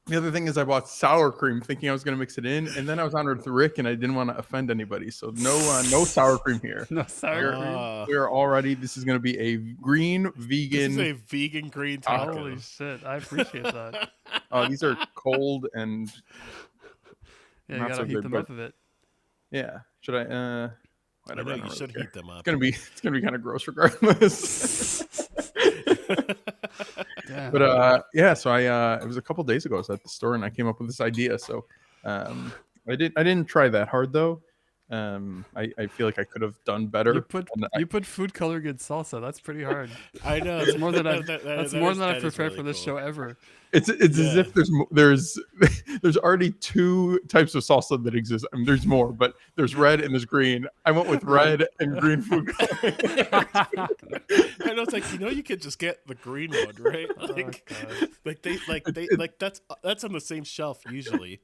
The other thing is, I bought sour cream thinking I was going to mix it in, and then I was on with Rick, and I didn't want to offend anybody, so no sour cream here. No sour cream. We are already. This is going to be a green This is vegan. a vegan green taco. Holy shit! I appreciate that. These are cold and Yeah, you not gotta so heat good, them but up a bit. yeah. Should I? I know Whatever. I don't you really should care. heat them up. It's gonna be kind of gross regardless. Damn. But yeah, so it was a couple days ago. I was at the store and I came up with this idea. So I didn't try that hard though. I feel like I could have done better. You put food coloring in salsa. That's pretty hard. I know. That's more than I've that is prepared really for this cool. show ever. It's as if there's already two types of salsa that exist. I mean, there's more, but there's red and there's green. I went with red and green food coloring. I know, it's like, you could just get the green one, right? Like that's on the same shelf usually.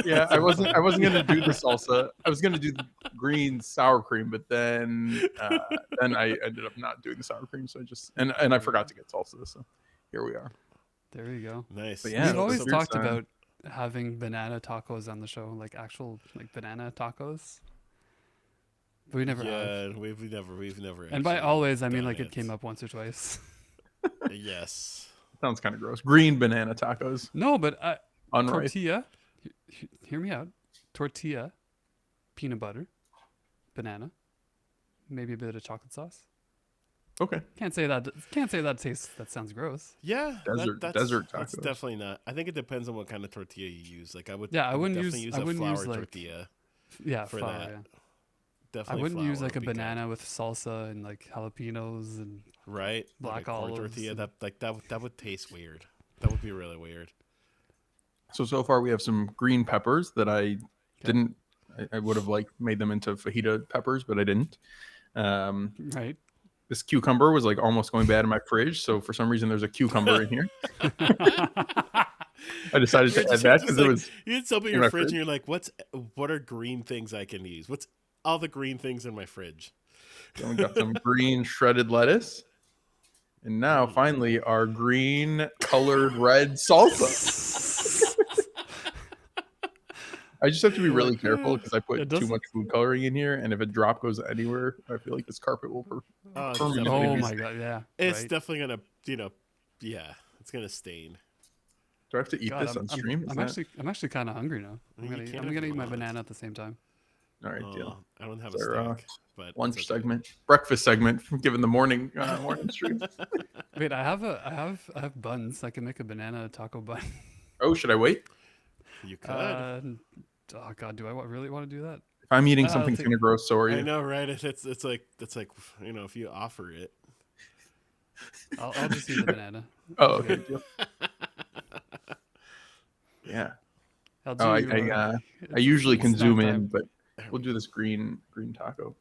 Yeah, I wasn't gonna do the salsa. I was gonna do the green sour cream, but then I ended up not doing the sour cream. So I just and I forgot to get salsa. So here we are. There you go. Nice. But yeah, We've so always here's, talked about having banana tacos on the show, like actual like banana tacos. But we never have. Yeah, we've never. And by actually always, I mean done like it it. came up once or twice. Yes. Sounds kind of gross. Green banana tacos, No, but unripe. tortilla. Hear me out. Tortilla, peanut butter, banana, maybe a bit of chocolate sauce. Okay. Can't say that. Can't say that tastes. That sounds gross. Yeah, Desert that's tacos. definitely not. I think it depends on what kind of tortilla you use. Like Yeah, I would definitely use I a wouldn't use flour like tortilla yeah for flour. that. Yeah, I Definitely wouldn't use flour like would a be good. banana with salsa and like jalapenos and Right? Like a black corn olives. tortilla. And, That would taste weird. That would be really weird. So far we have some green peppers that I okay. didn't. I would have like made them into fajita peppers, but I didn't. Um, Right. this cucumber was like almost going bad in my fridge, so for some reason there's a cucumber in here. I decided to add You're that just because it like was you just open in your my fridge fridge. and you're like, what are green things I can use? What's all the green things in my fridge? Then we got some green shredded lettuce, and now finally our green colored red salsa. I just have to be really careful because I it put too does. much food coloring in here, and if a drop goes anywhere, I feel like this carpet will Oh, it's permanently Oh be. definitely my god. Yeah. it's Right. definitely gonna yeah, it's gonna stain. Do I have to eat God, this on stream? Is that I'm actually kind of hungry now. You can I'm if gonna you eat my want. banana at the same time. all right? Deal. I don't have It's a our steak, but it's lunch okay. segment, breakfast segment, given the morning stream. Wait, I have buns. I can make a banana taco bun. Oh, should I wait? You could. Oh god, do I really want to do that? If I'm eating I'll something take. kind of gross, so are I you? know, right? It's like if you offer it. I'll just eat the banana. Oh, okay. Deal. Yeah. I'll Oh, do. I usually it's can snack zoom in, time. but There we'll we do go. this green taco.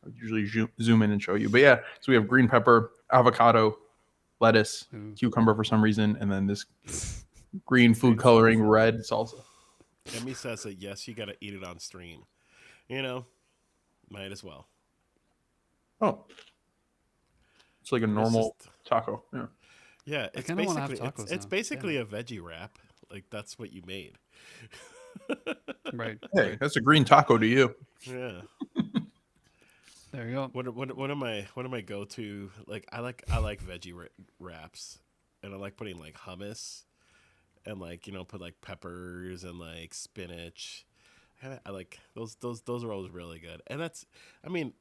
I usually zoom in and show you. But yeah, so we have green pepper, avocado, lettuce, Ooh. cucumber for some reason, and then this green food Green coloring salsa. red salsa. Emmy says that yes, you got to eat it on stream. You know, might as well. Oh, it's like a And it's normal just taco. Yeah. yeah, I it's kind of want to have basically tacos it's now. basically a veggie wrap. Like that's what you made. Damn. Right. Hey, Right. that's a green taco to you. Yeah. There you go. One of my go to like I like veggie wraps, and I like putting like hummus and like put like peppers and like spinach. I like those are always really good, and I mean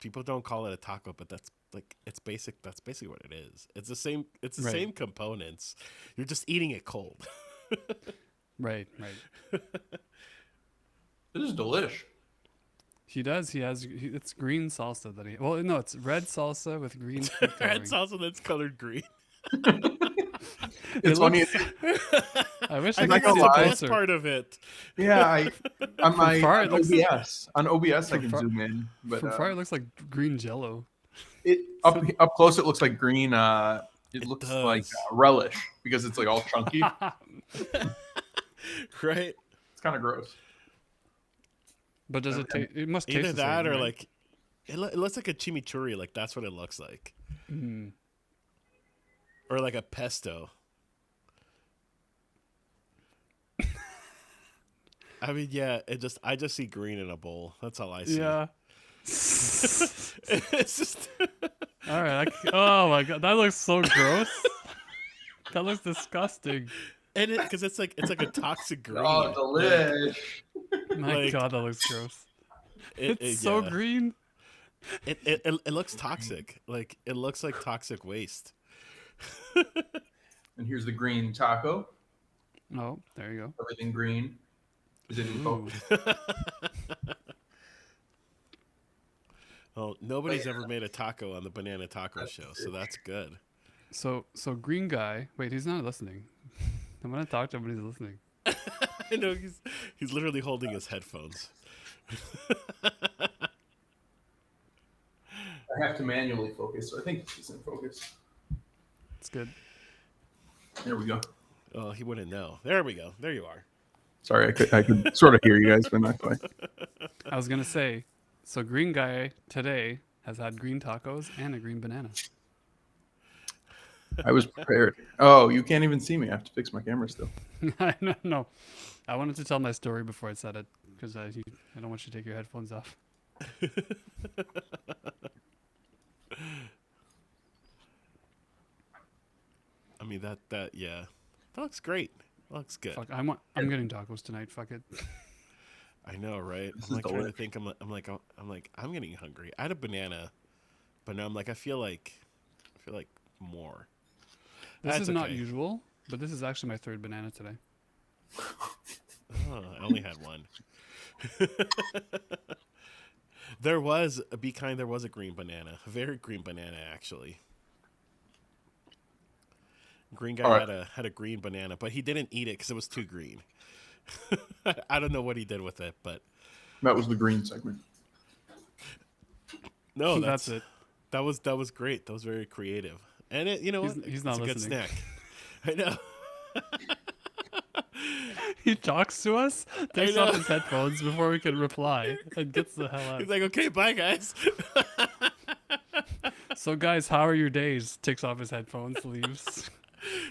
people don't call it a taco, but that's like it's basic. That's basically what it is. It's the same. It's the Right. same components. You're just eating it cold. Right. Right. This is delish. He does. It's green salsa that he. Well, no, it's red salsa with green food coloring. It's also that's colored green. It's funny. I wish I I not could think gonna see that's the it lie. best closer. part of it. Yeah, on my far, it on looks- OBS I from can far- zoom in, but From far, it looks like green Jello. it up close it looks like green. It looks like does. relish because it's like all chunky. Right? It's kind of gross. But does it taste? It must taste Either the that same, or right? like it looks like a chimichurri. Like that's what it looks like, Mm. or like a pesto. I mean, yeah. I just see green in a bowl. That's all I see. Yeah. It's just All right. Oh my god, that looks so gross. That looks disgusting. and because it's like a toxic green. Oh, delish. My Like, god, that looks gross. It, It's so yeah. green. It looks toxic. Like it looks like toxic waste. And here's the green taco. Oh, there you go. Everything green is in Ooh. focus. Well, nobody's ever made a taco on the Banana Taco Show, so that's good. So green guy. Wait, he's not listening. I'm gonna talk to him when he's listening. I know he's literally holding his headphones. I have to manually focus, so I think it's in focus. It's good. There we go. Oh, he wouldn't know. There we go. There you are. Sorry, I could sort of hear you guys, but not quite. I was gonna say. So green guy today has had green tacos and a green banana. I was prepared. Oh, you can't even see me. I have to fix my camera still. No, I wanted to tell my story before I said it because I don't want you to take your headphones off. mean that yeah, that looks great. That looks good. Fuck, I'm getting tacos tonight. Fuck it. I know, right? This I'm is like trying to delicious. think. I'm getting hungry. I had a banana, but now I'm like, I feel like more. This That's is not okay. usual, but this is actually my third banana today. Oh, I only had one. There was be kind. There was a green banana, a very green banana actually. Green guy All right, had a green banana, but he didn't eat it because it was too green. I don't know what he did with it, but that was the green segment. no, That's it. that was great. That was very creative, and you know what? He's It's not a good listening. snack. I know. He talks to us, I takes off know. his headphones before we can reply, and gets the hell out. He's like, okay, bye guys. So, guys, how are your days? Takes off his headphones, leaves.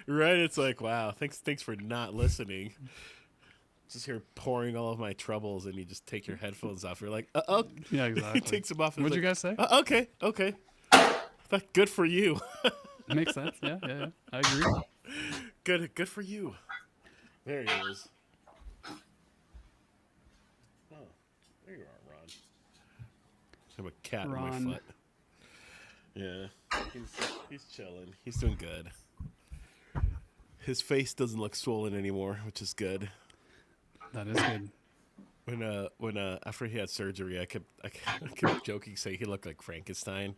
Right? It's like, wow, thanks for not listening. Just here pouring all of my troubles, and you just take your headphones off. You're like, oh, Yeah, he exactly. takes them off. And What'd he's you like, guys say? okay. That's good for you. Makes sense. Yeah. I agree. Good for you. There he is. Oh, there you are, Ron. I have a cat in Ron. my foot. Yeah, he's chilling. He's doing good. His face doesn't look swollen anymore, which is good. That is good. When after he had surgery, I kept joking, saying he looked like Frankenstein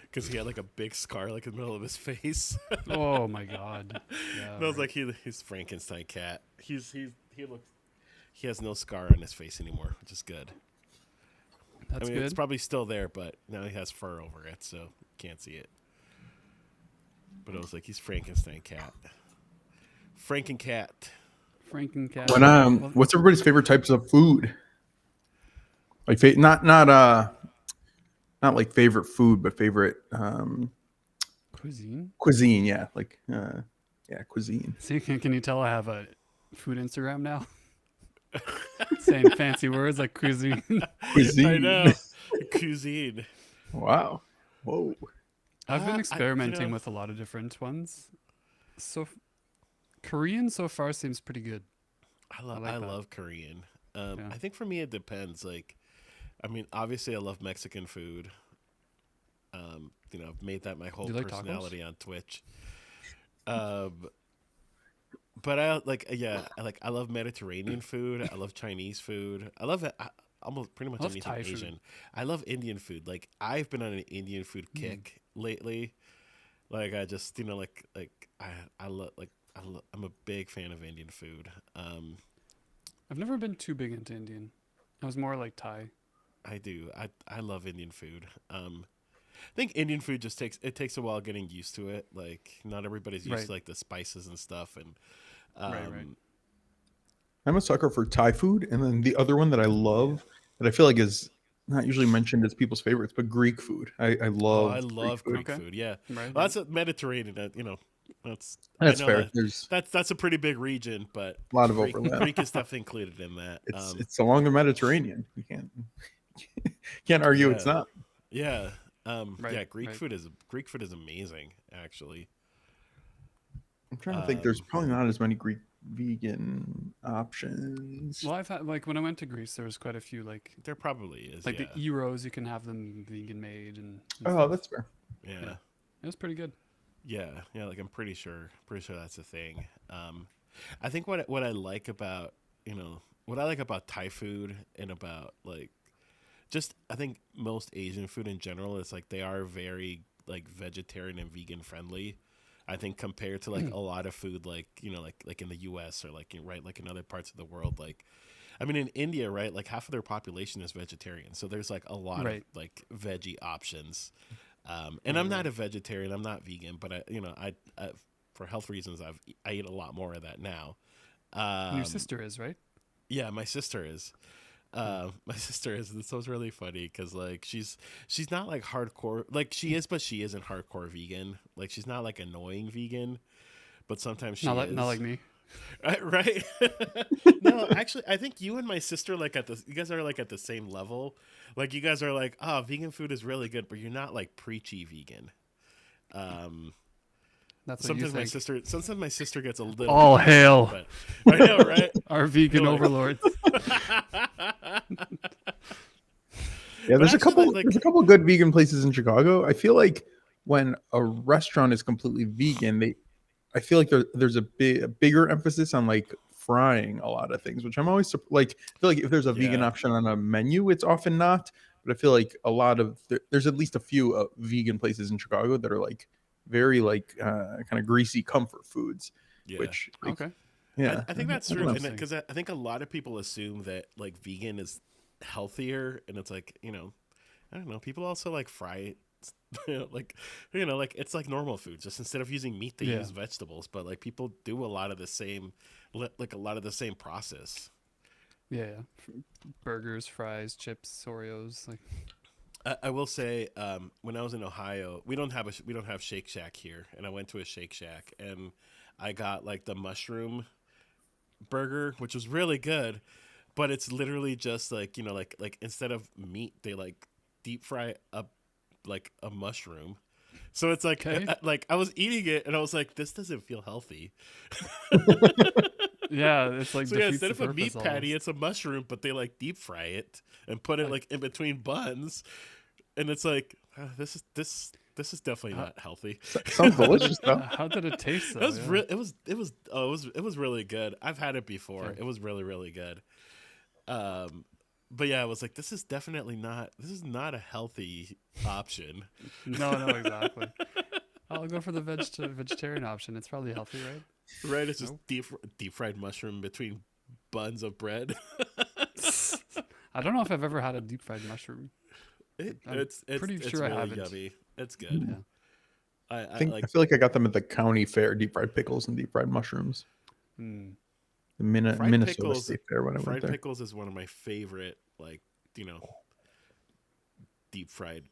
because he had like a big scar like in the middle of his face. Oh my god. Yeah. And I was right. like, he's Frankenstein cat. He looks he has no scar on his face anymore, which is good. That's I mean, it's good. probably still there, but now he has fur over it, so you can't see it. But I was like, he's Frankenstein cat. Frankencat. Frankencat. When Well, what's everybody's favorite types of food? Like not like favorite food, but favorite cuisine. cuisine. Yeah, like cuisine. See, can you tell I have a food Instagram now? Saying fancy words like cuisine. I Cuisine. know. Cuisine. Wow. Whoa. I've been I, experimenting with a lot of different ones. So Korean so far seems pretty good. I like that. love Korean. Yeah. I think for me it depends. Like, I mean, obviously I love Mexican food. I've made that my whole Do you like tacos? personality on Twitch. But I love Mediterranean food. I love Chinese food. I love it. Almost pretty much I love anything Thai food. Asian. I love Indian food. Like I've been on an Indian food kick lately. Like I just I'm a big fan of Indian food. I've never been too big into Indian. I was more like Thai. I do. I love Indian food. I think Indian food just takes a while getting used to it. Like not everybody's used Right. to like the spices and stuff. And Right. I'm a sucker for Thai food, and then the other one that I love that I feel like is not usually mentioned as people's favorites, but Greek food. I oh, I love love food. Greek Okay. food. Yeah, Right. well, that's a Mediterranean. That's That's I know fair. There's that's a pretty big region, but a lot of Greek overlap. Greek is definitely included in that. It's along the Mediterranean. You can't argue it's Yeah. not. Yeah. Right, Yeah, right. Greek food is amazing, actually. I'm trying to think. There's Um, probably not as many Greek vegan options. Well, I've had like when I went to Greece, there was quite a few there probably is. like Yeah. the gyros. You can have them vegan made and Oh, stuff. that's fair. Yeah. Yeah. It was pretty good. Yeah. Like I'm pretty sure that's a thing. I think what I like about what I like about Thai food and about like just I think most Asian food in general is like they are very like vegetarian and vegan friendly. I think compared to like a lot of food like like in the US or like like in other parts of the world, like I mean in India, right, like half of their population is vegetarian. So there's like a lot Right. of like veggie options. And I'm not a vegetarian, I'm not vegan, but I for health reasons I eat a lot more of that now. And your Um, sister is right. yeah, my sister is. My sister is. And so it's really funny because like she's not like hardcore. Like she is, but she isn't hardcore vegan. Like she's not like annoying vegan, but sometimes she is. Not like me. Right? No, actually, I think you and my sister you guys are like at the same level. Like you guys are like, oh, vegan food is really good, but you're not like preachy vegan. Um, That's what you think. Sometimes my sister gets a little. All hail. But I know, right? Our vegan You're like- overlords. Yeah, there's a actually, couple. There's a couple good vegan places in Chicago. I feel like when a restaurant is completely vegan, I feel like there's a bigger emphasis on like frying a lot of things, which I'm always like. I feel like if there's a vegan Yeah. option on a menu, it's often not. But I feel like a lot of there's at least a few vegan places in Chicago that are like very like kind of greasy comfort foods. Yeah. Which like, Okay. yeah, I think that's I true, don't know. because I think a lot of people assume that like vegan is healthier, and it's like, I don't know. People also like fry it, like it's like normal food. Just instead of using meat, they Yeah. use vegetables. But like people do a lot of the same, like a lot of the same process. Yeah. Burgers, fries, chips, Oreos. Like, I will say, when I was in Ohio, we don't have Shake Shack here, and I went to a Shake Shack, and I got like the mushroom burger, which was really good, but it's literally just like, like instead of meat, they like deep fry up like a mushroom. So it's like, Okay. like I was eating it, and I was like, this doesn't feel healthy. yeah, it's like So yeah, defeats instead the of a meat purpose patty, almost. it's a mushroom, but they like deep fry it and put it like in between buns, and it's like, this is definitely not healthy. Sounds delicious though. How did it taste though? It was Yeah. it was really good. I've had it before. Okay. It was really, really good. But yeah, I was like, this is not a healthy option. No, exactly. I'll go for the vegetarian option. It's probably healthy, right? Right? It's just deep fried mushroom between buns of bread. I don't know if I've ever had a deep fried mushroom. It's pretty it's sure I really haven't. yummy. It's good. Yeah. I feel like I got them at the county fair, deep fried pickles and deep fried mushrooms. Mm. The Fried Minnesota pickles- State Fair when I went fried there. pickles is one of my favorite, like, deep fried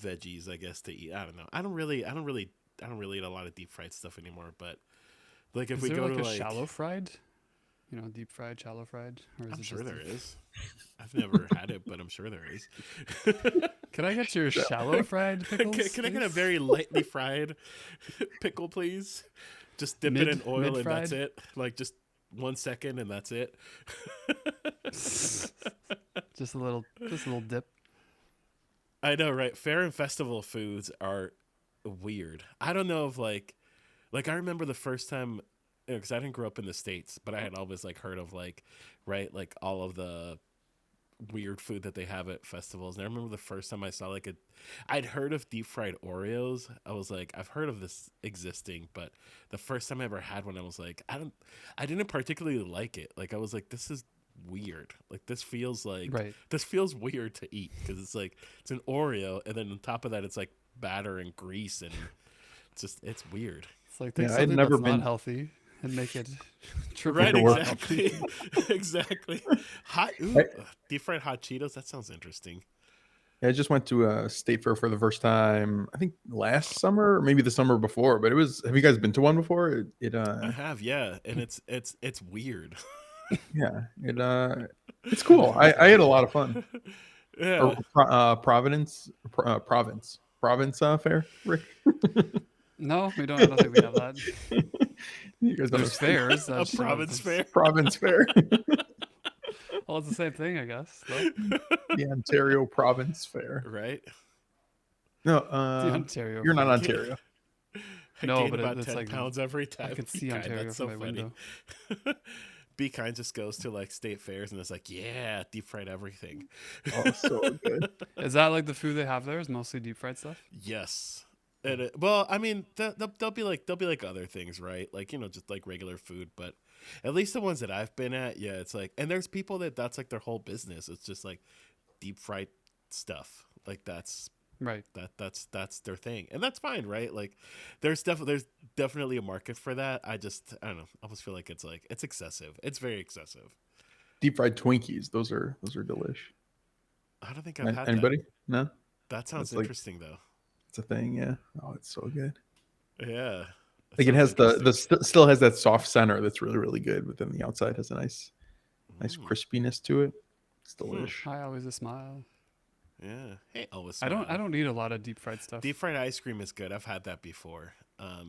veggies, I guess, to eat. I don't know. I don't really eat a lot of deep fried stuff anymore, but like if Is we there go like to a like shallow fried? Deep fried, shallow fried? Or is I'm it sure just there is. I've never had it, but I'm sure there is. Can I get your shallow fried pickles? Can I get a please? very lightly fried pickle, please? Just dip it in oil and Mid-fried? that's it. Like just 1 second and that's it. just a little dip. I know, right? Fair and festival foods are weird. I don't know if like I remember the first time, because I didn't grow up in the States, but I had always like heard of like, right, like all of the weird food that they have at festivals. And I remember the first time I saw like I'd heard of deep fried Oreos. I was like, I've heard of this existing, but the first time I ever had one, I was like, I didn't particularly like it. Like I was like, this is weird. Like this feels like Right. this feels weird to eat, because it's like it's an Oreo, and then on top of that, it's like batter and grease, and it's weird. It's like take Yeah, I'd something never that's been- not healthy and make it triple Right, it work. exactly. Exactly. Deep fried hot Cheetos, that sounds interesting. I just went to a state fair for the first time, I think last summer or maybe the summer before, but have you guys been to one before? I have, yeah, and it's weird. It's cool. I had a lot of fun. Yeah. Province fair, Rick. No, we don't. I don't think we have that. You guys don't There's have fairs. A province fair. Province fair. Well, it's the same thing, I guess. No? The Ontario Province Fair. Right? No, The Ontario. you're not Fair. Ontario. I No, gain but about it's 10 like pounds every time. I could Be see Kind, Ontario that's from so my funny. window. Be Kind just goes to like state fairs and it's like, yeah, deep fried everything. Oh, so good. Is that like the food they have there? Is mostly deep fried stuff? Yes. And well, I mean, they'll be like other things, right? Like, just like regular food, but at least the ones that I've been at, yeah, it's like, and there's people that's like their whole business. It's just like deep fried stuff. Like that's Right. that's their thing, and that's fine, right? Like there's definitely a market for that. I don't know. I almost feel like it's excessive. It's very excessive. Deep fried Twinkies. Those are delish. I don't think I've had Anybody? No? That sounds That's like- interesting though. It's a thing, yeah. Oh, it's so good. Yeah. That Like it sounds has interesting. still has that soft center that's really, really good, but then the outside has a nice Mm. crispiness to it. It's delish. Hi, always a smile. Yeah. Hey, always I smile. don't eat a lot of deep fried stuff. Deep fried ice cream is good. I've had that before. I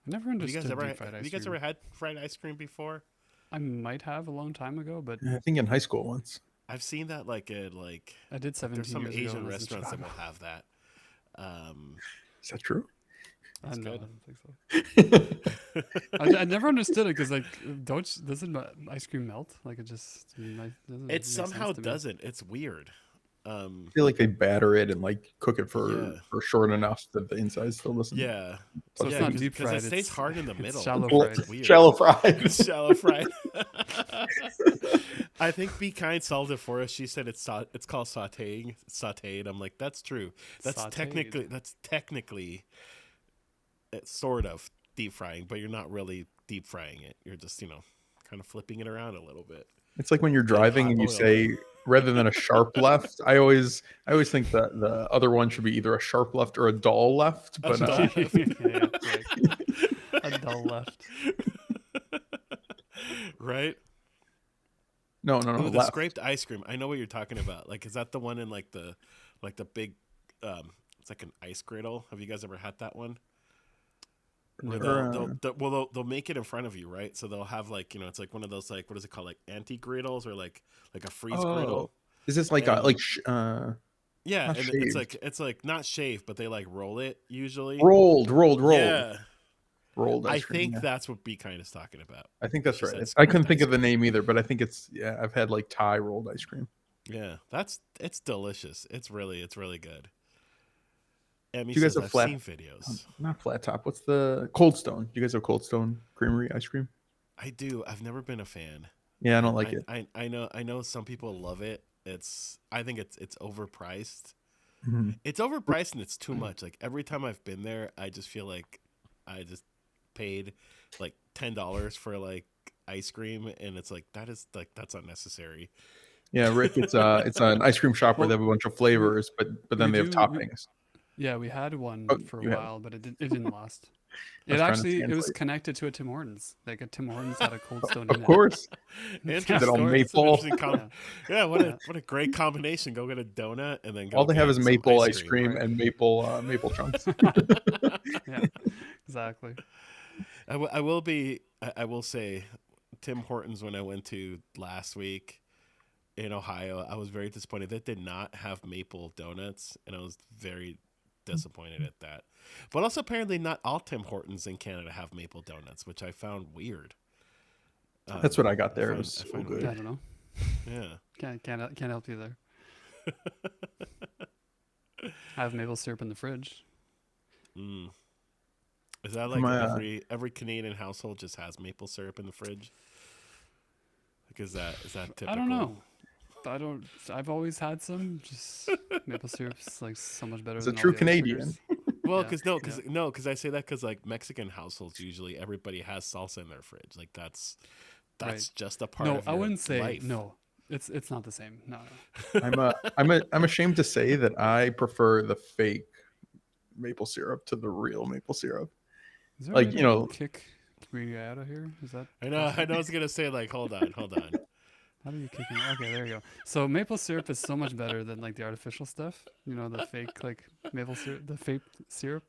never Have you guys understood ever deep fried have ice you guys cream. ever had fried ice cream before? I might have a long time ago, but I think in high school once. I've seen that I did there's 17 some years ago when Asian I was in restaurants that Chicago. will have that. Um, Is that true? it's No, I good. don't think so. I never understood it because like, doesn't ice cream melt? Like it just doesn't It make somehow sense to me. doesn't. It's weird. I feel like they batter it and like cook it Yeah, for short enough that the inside still doesn't. yeah, So it's yeah. not deep Because it fried. stays hard in the It's middle. shallow Well, fried. It's weird. shallow fried. It's shallow fried. I think Be Kind solved it for us. She said it's called sautéing. Sautéed. I'm like, that's true. Sautéed. That's technically it's sort of deep frying, but you're not really deep frying it. You're just kind of flipping it around a little bit. It's like when you're In driving hot and you oil. say rather than a sharp left. I always think that the other one should be either a sharp left or a dull left. A But dull left. Yeah, right. A dull left. Right? no, Ooh, the left. scraped ice cream. I know what you're talking about. Like, is that the one in like the big it's like an ice griddle? Have you guys ever had that one? Where they'll make it in front of you, right? So they'll have like, it's like one of those, like, what is it called? Like anti griddles or like a freeze griddle. Is this like And yeah, not and shaved. it's like not shaved, but they like roll it usually. rolled Yeah. rolled I ice cream? think Yeah. that's what Be Kind is talking about. I think that's She said right. I scraped couldn't think ice of the cream. name either, but I think it's I've had like Thai rolled ice cream. Yeah, it's delicious. It's really good. Emmy Do you guys says have I've flat? seen videos. Not flat top. What's the Cold Stone? Do you guys have Cold Stone Creamery ice cream? I do. I've never been a fan. Yeah, I don't And like it. I know some people love it. I think it's overpriced. Mhm. It's overpriced and it's too much. Like every time I've been there, I just feel like I just paid like $10 for like ice cream, and it's like that's unnecessary. Yeah, Rick, it's an ice cream shop where Well, they have a bunch of we flavors, but then we they have do. toppings. Yeah, we had one Oh, for a you have. while, but it didn't last. I was trying to It was translate. connected to a Tim Hortons. Like a Tim Hortons had a Cold Stone Of in it. course, Interesting. that all Of It's an maple. interesting Yeah. yeah, Yeah. what a great combination. Go get a donut and then All go they have get is some maple ice ice cream. cream Right. and maple chunks. Yeah. Exactly. I will say, Tim Hortons, when I went to last week in Ohio, I was very disappointed. They did not have maple donuts, and I was very disappointed at that. But also, apparently, not all Tim Hortons in Canada have maple donuts, which I found weird. That's what I got there. It find- was I so find good. I don't know. Yeah. Can't help you there. I have maple syrup in the fridge. Mm. Is that like My, every Canadian household just has maple syrup in the fridge? Like, is that typical? I don't know. I've always had some. Just maple syrup's like so much better It's a than all true the other Canadian. sugars. Well, Yeah, because I say that because like Mexican households usually everybody has salsa in their fridge. Like that's Right. just a part No, of I your wouldn't say life. no. It's not the same. No, no. I'm ashamed to say that I prefer the fake maple syrup to the real maple syrup. Is there a Like, way you to know, kick green guy out of here? Is that I know. possible? I was gonna say like, hold on. How do you kick him? Okay, there you go. So maple syrup is so much better than like the artificial stuff. You know, the fake like maple syrup, the fake syrup.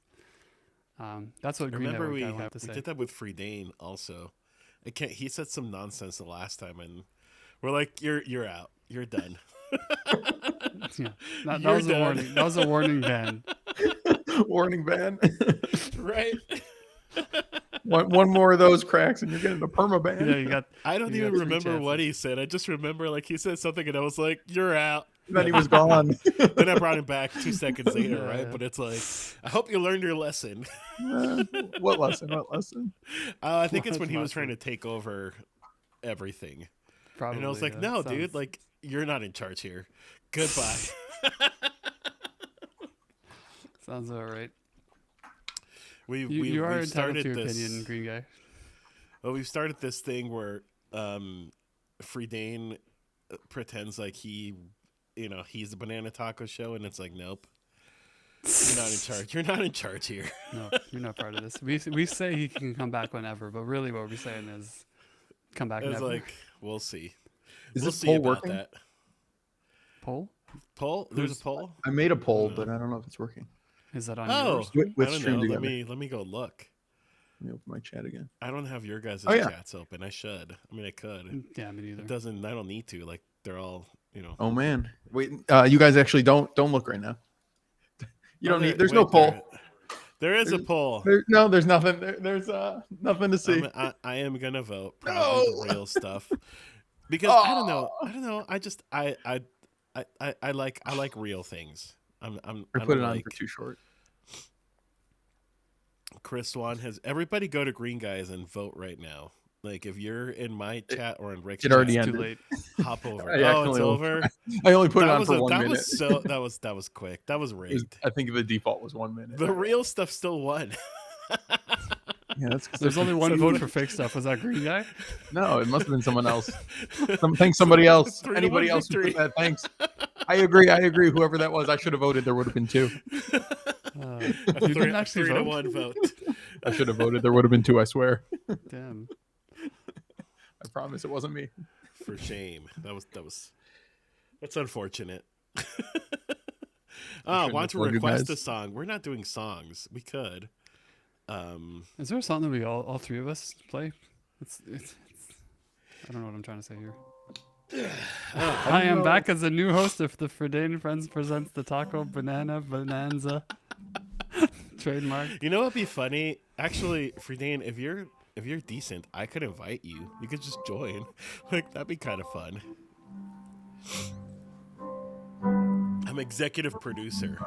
That's what Green Remember Network guy we wanted to say. did that with Freedane also. I can't. He said some nonsense the last time, and we're like, you're out. You're done. Yeah, that You're was a done. warning. That was a warning ban. warning ban. Right. one more of those cracks and you're getting a perma ban. Yeah, you got. I don't You even got 3 remember what chances. he said. I just remember like he said something, and I was like, you're out. Then he was gone. Then I brought him back 2 seconds later, Yeah, right? yeah. But it's like, I hope you learned your lesson. What lesson? What lesson? I think it's What when he was trying to lesson? take over everything. Probably. And I was like, yeah. no, Sounds- dude, like, you're not in charge here. Goodbye. sounds all right. we You are we've entitled started to your this. opinion, Green Guy. Well, we've started this thing where Freedane pretends like he's the Banana Taco Show, and it's like, nope, you're not in charge. You're not in charge here. No, you're not part of this. We say he can come back whenever, but really what we're saying is come back It's never. like, we'll see. Is We'll this see poll about working? that. Poll? Poll? There's a Who's- poll? I made a poll, No. but I don't know if it's working. Is that on Oh, yours? With I don't stream know. together. Let me go look. Let me open my chat again. I don't have your guys' Oh, yeah. chats open. I should. I mean, I could. Yeah, me neither. It doesn't. I don't need to. Like they're all. Oh man, wait. You guys actually don't look right now. You don't need. There's no poll. There is a poll. There's nothing. There's nothing to see. I am gonna vote probably the real stuff because I don't know. I just I like real things. I I put it don't on like for too short. Chris Swan has everybody go to Green Guys and vote right now. Like if you're in my chat or in Rick's It chat, already Too ended. late. hop over. I Oh, it's actually- over. I only put it That on was for 1 minute. that was quick. That was rigged. I think the default was 1 minute. The real stuff still won. Yeah, that's There's only one vote for fake stuff. Was that Green Guy? no. It must have been someone else. Thanks somebody else. 3-1 Anybody else who victory. put that? Thanks. I agree. Whoever that was, I should have voted. There would have been 2. You didn't actually 3-1 vote? vote. I should have voted. There would have been 2. I swear. Damn. I promise it wasn't me. For shame. That's unfortunate. I want to told you request guys. a song. We're not doing songs. We could. Is there a song that we all 3 of us play? It's I don't know what I'm trying to say here. I am back as a new host of the Fridane Friends presents the Taco Banana Bonanza. Trademark. You know what'd be funny? Actually, Fridane, if you're decent, I could invite you. You could just join. Like that'd be kind of fun. I'm executive producer.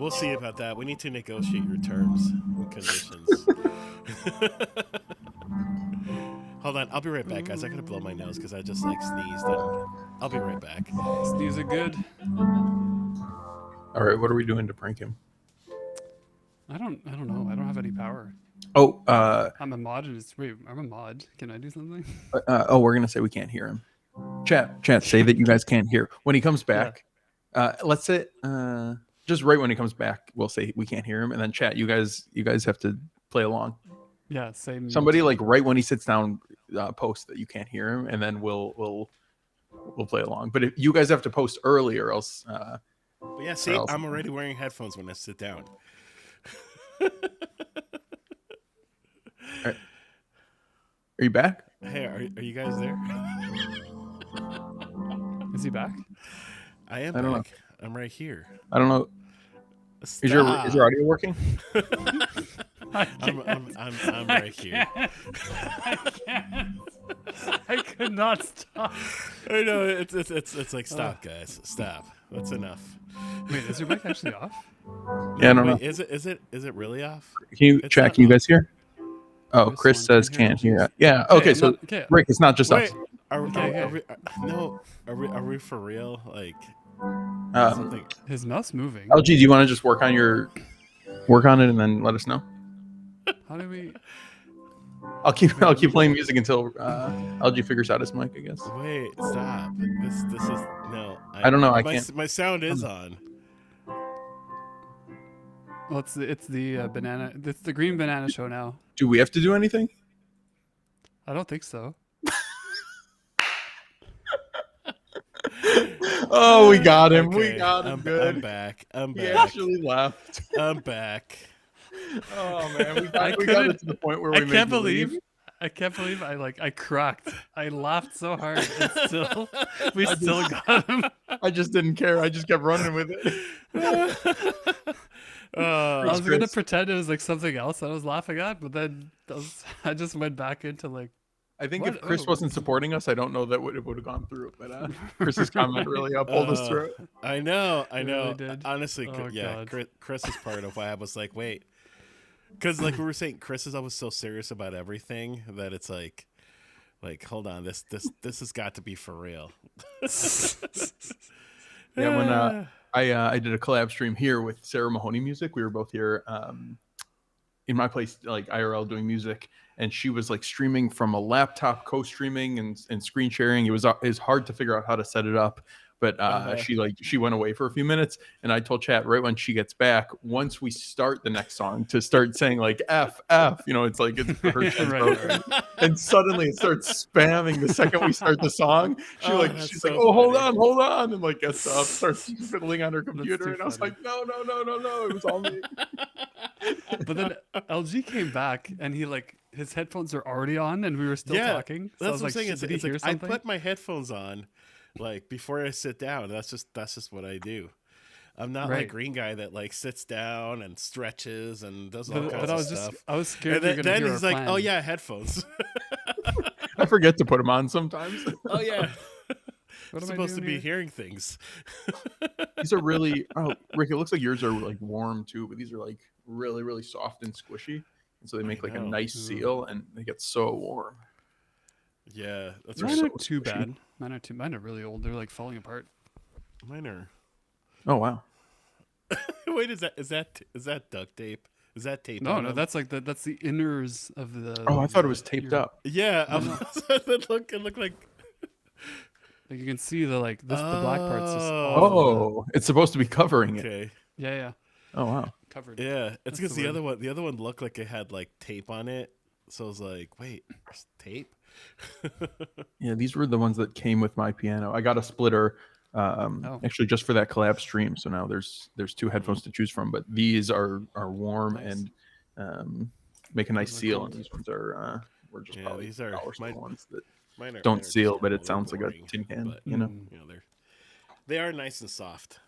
We'll see about that. We need to negotiate your terms and conditions. Hold on, I'll be right back, guys. I gotta blow my nose because I just sneezed. And I'll be right back. These are good. All right, what are we doing to prank him? I don't know. I don't have any power. Oh, I'm a mod and I'm a mod. Can I do something? we're gonna say we can't hear him. Chat. Say that you guys can't hear when he comes back. Let's say just right when he comes back, we'll say we can't hear him, and then chat. You guys have to play along. Yeah, same. Somebody like right when he sits down, post that you can't hear him, and then we'll play along. But if you guys have to post early, or else. But yeah, see, else- I'm already wearing headphones when I sit down. Are you back? Hey, are you guys there? Is he back? I am I don't know. back. I'm right here. I don't know. Is your audio working? I'm right here. I can't. I could not stop. I know it's like stop, guys, stop. That's enough. Wait, is your mic actually off? Yeah, I don't Wait, know. is it really off? Can you It's chat? not Can you off. guys hear? Oh, Chris Chris Swan says can't can't hear. hear. Yeah. Okay, Okay, I'm so not- okay. Rick, it's not just Wait, us. are we for real? Like Um, His mouth's moving. LG, do you want to just work on it and then let us know? How do we? I'll keep playing music until LG figures out his mic, I guess. wait, stop. This is no. I don't know, I my, can't- My sound is on. Well, it's the banana. It's the green banana show now. Do we have to do anything? I don't think so. Oh, we got him. We Okay, got him. I'm Good. back. I'm He back. actually left. I'm back. Oh man, we got couldn't- it to the point where we I made can't you leave. believe. I can't believe I cracked. I laughed so hard. And still, we still got him. I just didn't care. I just kept running with it. I was gonna Chris. pretend it was like something else I was laughing at, but then I just went back into like. I think What? if Chris Oh. wasn't supporting us, I don't know that it would have gone through. But Chris's comment really pulled us through it. I know. It really did. Honestly, Oh, yeah. God. Chris is part of why I was like, wait, because like we were saying, Chris is always so serious about everything that it's like, hold on, this has got to be for real. Yeah, when I did a collab stream here with Sarah Mahoney Music. We were both here in my place, like IRL doing music, and she was like streaming from a laptop, co-streaming and screen sharing. It was hard to figure out how to set it up, but she went away for a few minutes, and I told chat right when she gets back, once we start the next song, to start saying like F F, it's like it's her chat's broken. And suddenly it starts spamming the second we start the song. She's so like, oh, funny. hold on, and like gets up, starts fiddling on her computer, and I was like, no, it was all me. But then LG came back, and he his headphones are already on, and we were still talking. So that's I was what I'm like, saying. did he hear something? I put my headphones on like before I sit down. That's just what I do. I'm not like Green Guy that like sits down and stretches and does all kinds of stuff. I was scared. And then he's like, "Oh yeah, headphones." I forget to put them on sometimes. Oh yeah. I'm supposed to be hearing things. These are really, Rick, it looks like yours are like warm too, but these are like really, really soft and squishy. And so they make like a nice seal, and they get so warm. Yeah. That's Mine aren't too bad. Mine are really old. They're like falling apart. Mine are. Oh, wow. Wait, is that duct tape? Is that tape? No, that's like that's the inners of the. Oh, I thought it was taped up. Yeah. It looked like. Like you can see the the black parts. Oh, it's supposed to be covering it. Okay. Yeah. Oh wow. Covered. Yeah, it's because the other one looked like it had like tape on it. So I was like, wait, there's tape? Yeah, these were the ones that came with my piano. I got a splitter actually just for that collab stream. So now there's two headphones to choose from, but these are warm and make a nice seal, and these ones are we're just probably these are the ones that mine don't seal, but it sounds like a tin can. But, they are nice and soft.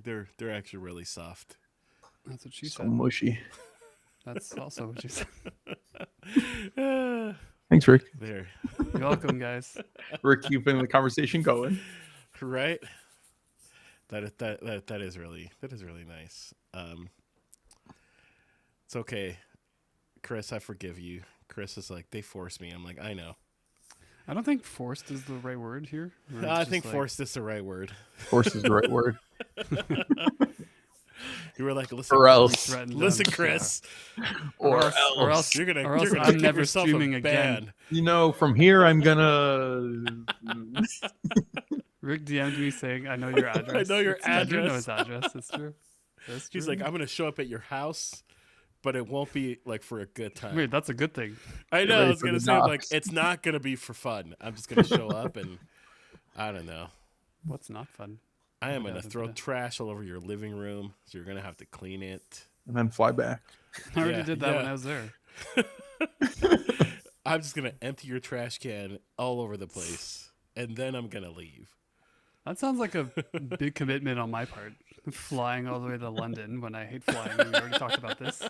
They're actually really soft. That's what she so said. Mushy. That's also what she said. Thanks, Rick. There. You're welcome, guys. Rick keeping the conversation going. Right. That is really nice. It's okay, Chris. I forgive you. Chris is like, they forced me. I'm like, I know. I don't think forced is the right word here. I think forced is the right word. Forced is the right word. You were like, listen, or else, listen, Chris, or else you're gonna I'm never streaming again. From here I'm gonna. Rick DM'd me saying, "I know your address." I know your address. I do know his address. It's true. That's true. He's like, I'm gonna show up at your house, but it won't be like for a good time. Wait, that's a good thing. I know. I was gonna say like it's not gonna be for fun. I'm just gonna show up and I don't know. What's not fun? I am gonna throw trash all over your living room, so you're gonna have to clean it and then fly back. I already did that when I was there. I'm just gonna empty your trash can all over the place, and then I'm gonna leave. That sounds like a big commitment on my part. Flying all the way to London when I hate flying. We already talked about this.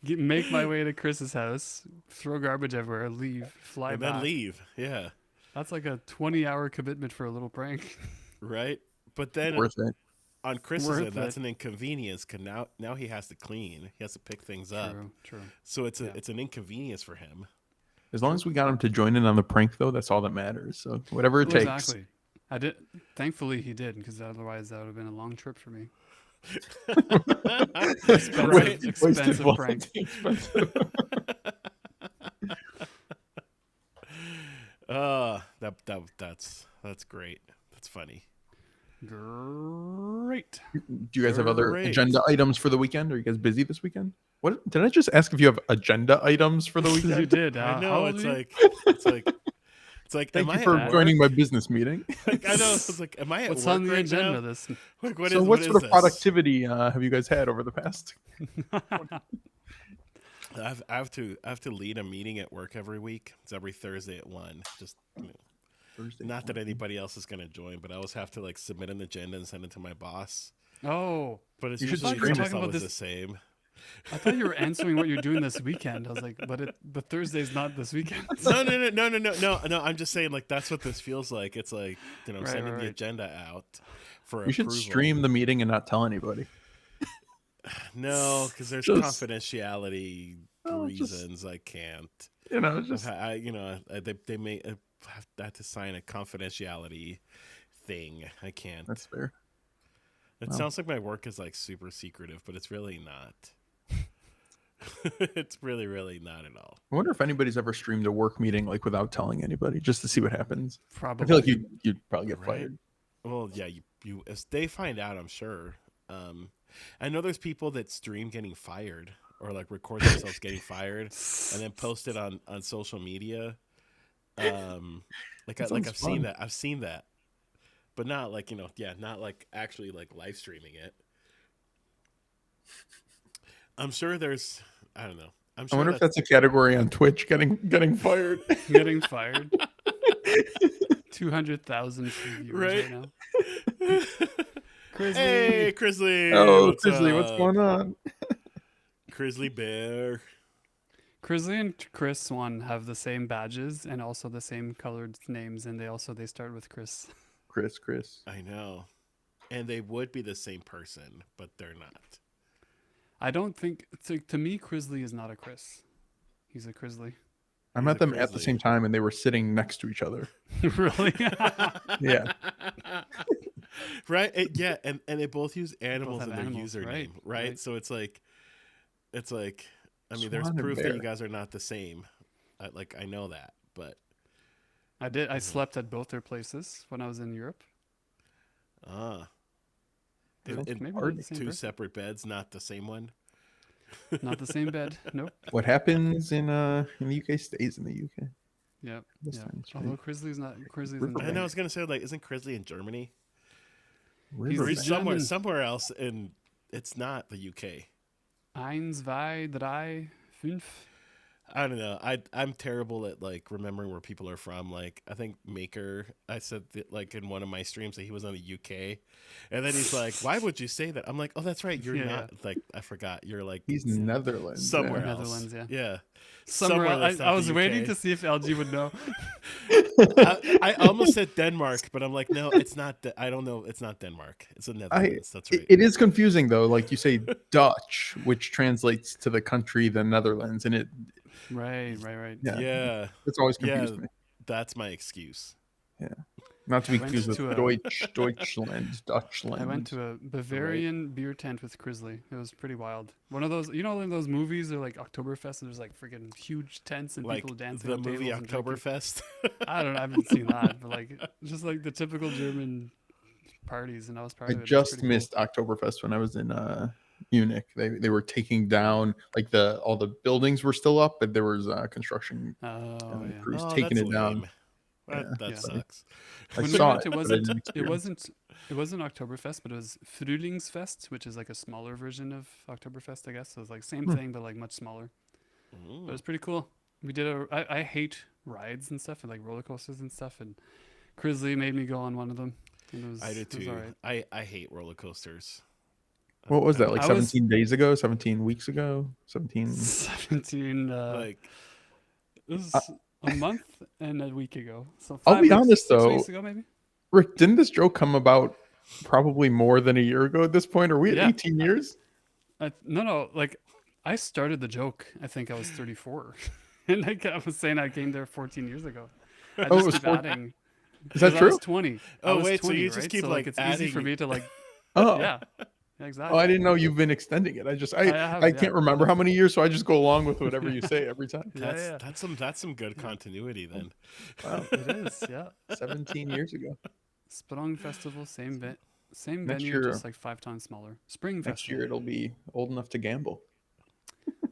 Make my way to Chris's house, throw garbage everywhere, leave, fly and back. then leave. Yeah. That's like a 20-hour commitment for a little prank. Right? But then worth it. On Chris's end, that's an inconvenience because now he has to clean. He has to pick things up. True. So it's an inconvenience for him. As long as we got him to join in on the prank, though, that's all that matters. So whatever it takes. Exactly. I did. Thankfully, he did, because otherwise that would have been a long trip for me. Expensive prank. That's great. That's funny. Great. Do you guys have other agenda items for the weekend? Are you guys busy this weekend? What did I just ask if you have agenda items for the weekend? You did. I know. It's like. Thank you for joining my business meeting. Like, I know. It's like, am I at what's work on the right agenda? Now? This. Like, what sort of productivity have you guys had over the past? I have to lead a meeting at work every week. It's every Thursday at 1. Just not that anybody else is going to join, but I always have to like submit an agenda and send it to my boss. Oh, but it's usually always the same. I thought you were answering what you're doing this weekend. I was like, but Thursday's not this weekend. No. I'm just saying, like, that's what this feels like. It's like, sending the agenda out for You should stream the meeting and not tell anybody. No, because there's confidentiality reasons I can't. They may have to sign a confidentiality thing. I can't. That's fair. It sounds like my work is like super secretive, but it's really not. It's really, really not at all. I wonder if anybody's ever streamed a work meeting like without telling anybody, just to see what happens. Probably. I feel like you'd probably get fired. Well, yeah, you if they find out, I'm sure. Um, I know there's people that stream getting fired or like record themselves getting fired and then post it on social media. Um, That like sounds I've seen fun. that. I've seen that, but not like yeah, not like actually like live streaming it. I'm sure there's. I don't know. I'm I sure wonder if that's that's a category on Twitch, getting fired. Getting fired. 200,000 free viewers right. right now. Hey, Grizzly. Grizzly, Oh, what's Grizzly, what's up? going on? Grizzly Bear. Grizzly and Chris Swan have the same badges and also the same colored names, and they start with Chris. Chris. I know. And they would be the same person, but they're not. I don't think to me Grizzly is not a Chris. He's a Grizzly. I He's met a them at the Grizzly. same time, and they were sitting next to each other. Really? Yeah. Right? Yeah, and they both use animals have in their animals, username, right, right? right. So it's like I mean, there's Swan and proof that bear. you guys are not the same. I know that, but I slept at both their places when I was in Europe. ah, Sounds Maybe hard. not the same two person. separate beds, not the same one. Not the same bed. Nope. What happens in the UK stays in the UK. Yep. This Yeah. time's Although right. Grizzly's in Riverbank. I know. I Germany. was gonna say like, isn't Grizzly in Germany? Or He's Riverbank. he's German. somewhere else, and it's not the UK. Eins, zwei, drei, fünf. I don't know. I'm terrible at like remembering where people are from. Like I think Maker, I said that like in one of my streams that he was on the UK, and then he's like, "Why would you say that?" I'm like, "Oh, that's right. You're Yeah, not like I forgot. You're like He's Netherlands. somewhere yeah. else. Netherlands, yeah. Yeah, Somewhere that's else. not I the was waiting UK. to see if LG would know. I almost said Denmark, but I'm like, no, it's not. I don't know. It's not Denmark. It's the Netherlands. That's right. It is confusing though. Like you say Dutch, which translates to the country, the Netherlands, and it Right. yeah, Yeah, it's always yeah. confused me. That's my excuse. Yeah, not to be I went confused with to a- Deutschland. I went to a Bavarian beer tent with Grizzly. It was pretty wild. One of those, in those movies, they're like Oktoberfest, and there's like freaking huge tents and Like people dancing the on movie tables and drinking. Oktoberfest. I don't know. I haven't seen that, but like just like the typical German parties, and I was part I of it. It was just pretty cool. missed Oktoberfest when I was in Munich. They were taking down like all the buildings were still up, but there was construction Oh yeah. crews Oh, taking that's it down. lame. That, Yeah. that Yeah. sucks. I When we saw went, it, but I didn't experience it wasn't Oktoberfest, but it was Frühlingsfest, which is like a smaller version of Oktoberfest, I guess. So it's like same thing, but like much smaller. But it was pretty cool. We did I hate rides and stuff and like roller coasters and stuff, and Grizzly made me go on one of them. And it was, I do it was too. all right. I hate roller coasters. What was that? Like I was- 17 days ago? 17 weeks ago? 17. 17. Like It was a month and a week ago. So I'll 5 be weeks, honest, 6 though. weeks ago maybe. Rick, didn't this joke come about probably more than a year ago at this point? Are we at Yeah. 18 years? No. Like I started the joke. I think I was 34, and like I was saying I came there 14 years ago. I Oh, it just was keep 14 adding. Is that Because I was true? 20. I Oh, was wait, so 20, you just right? keep, so, like, it's easy for adding- me to like. Oh, Yeah, exactly. oh, I didn't know you've been extending it. I have, can't yeah. remember how many years, so I just go along with whatever you say every time. Yeah. that's some good continuity then. Wow, It is. Yeah. 17 years ago. Sprung Festival, same same Next venue, year- just like 5 times smaller. Spring Next Festival. year it'll be old enough to gamble.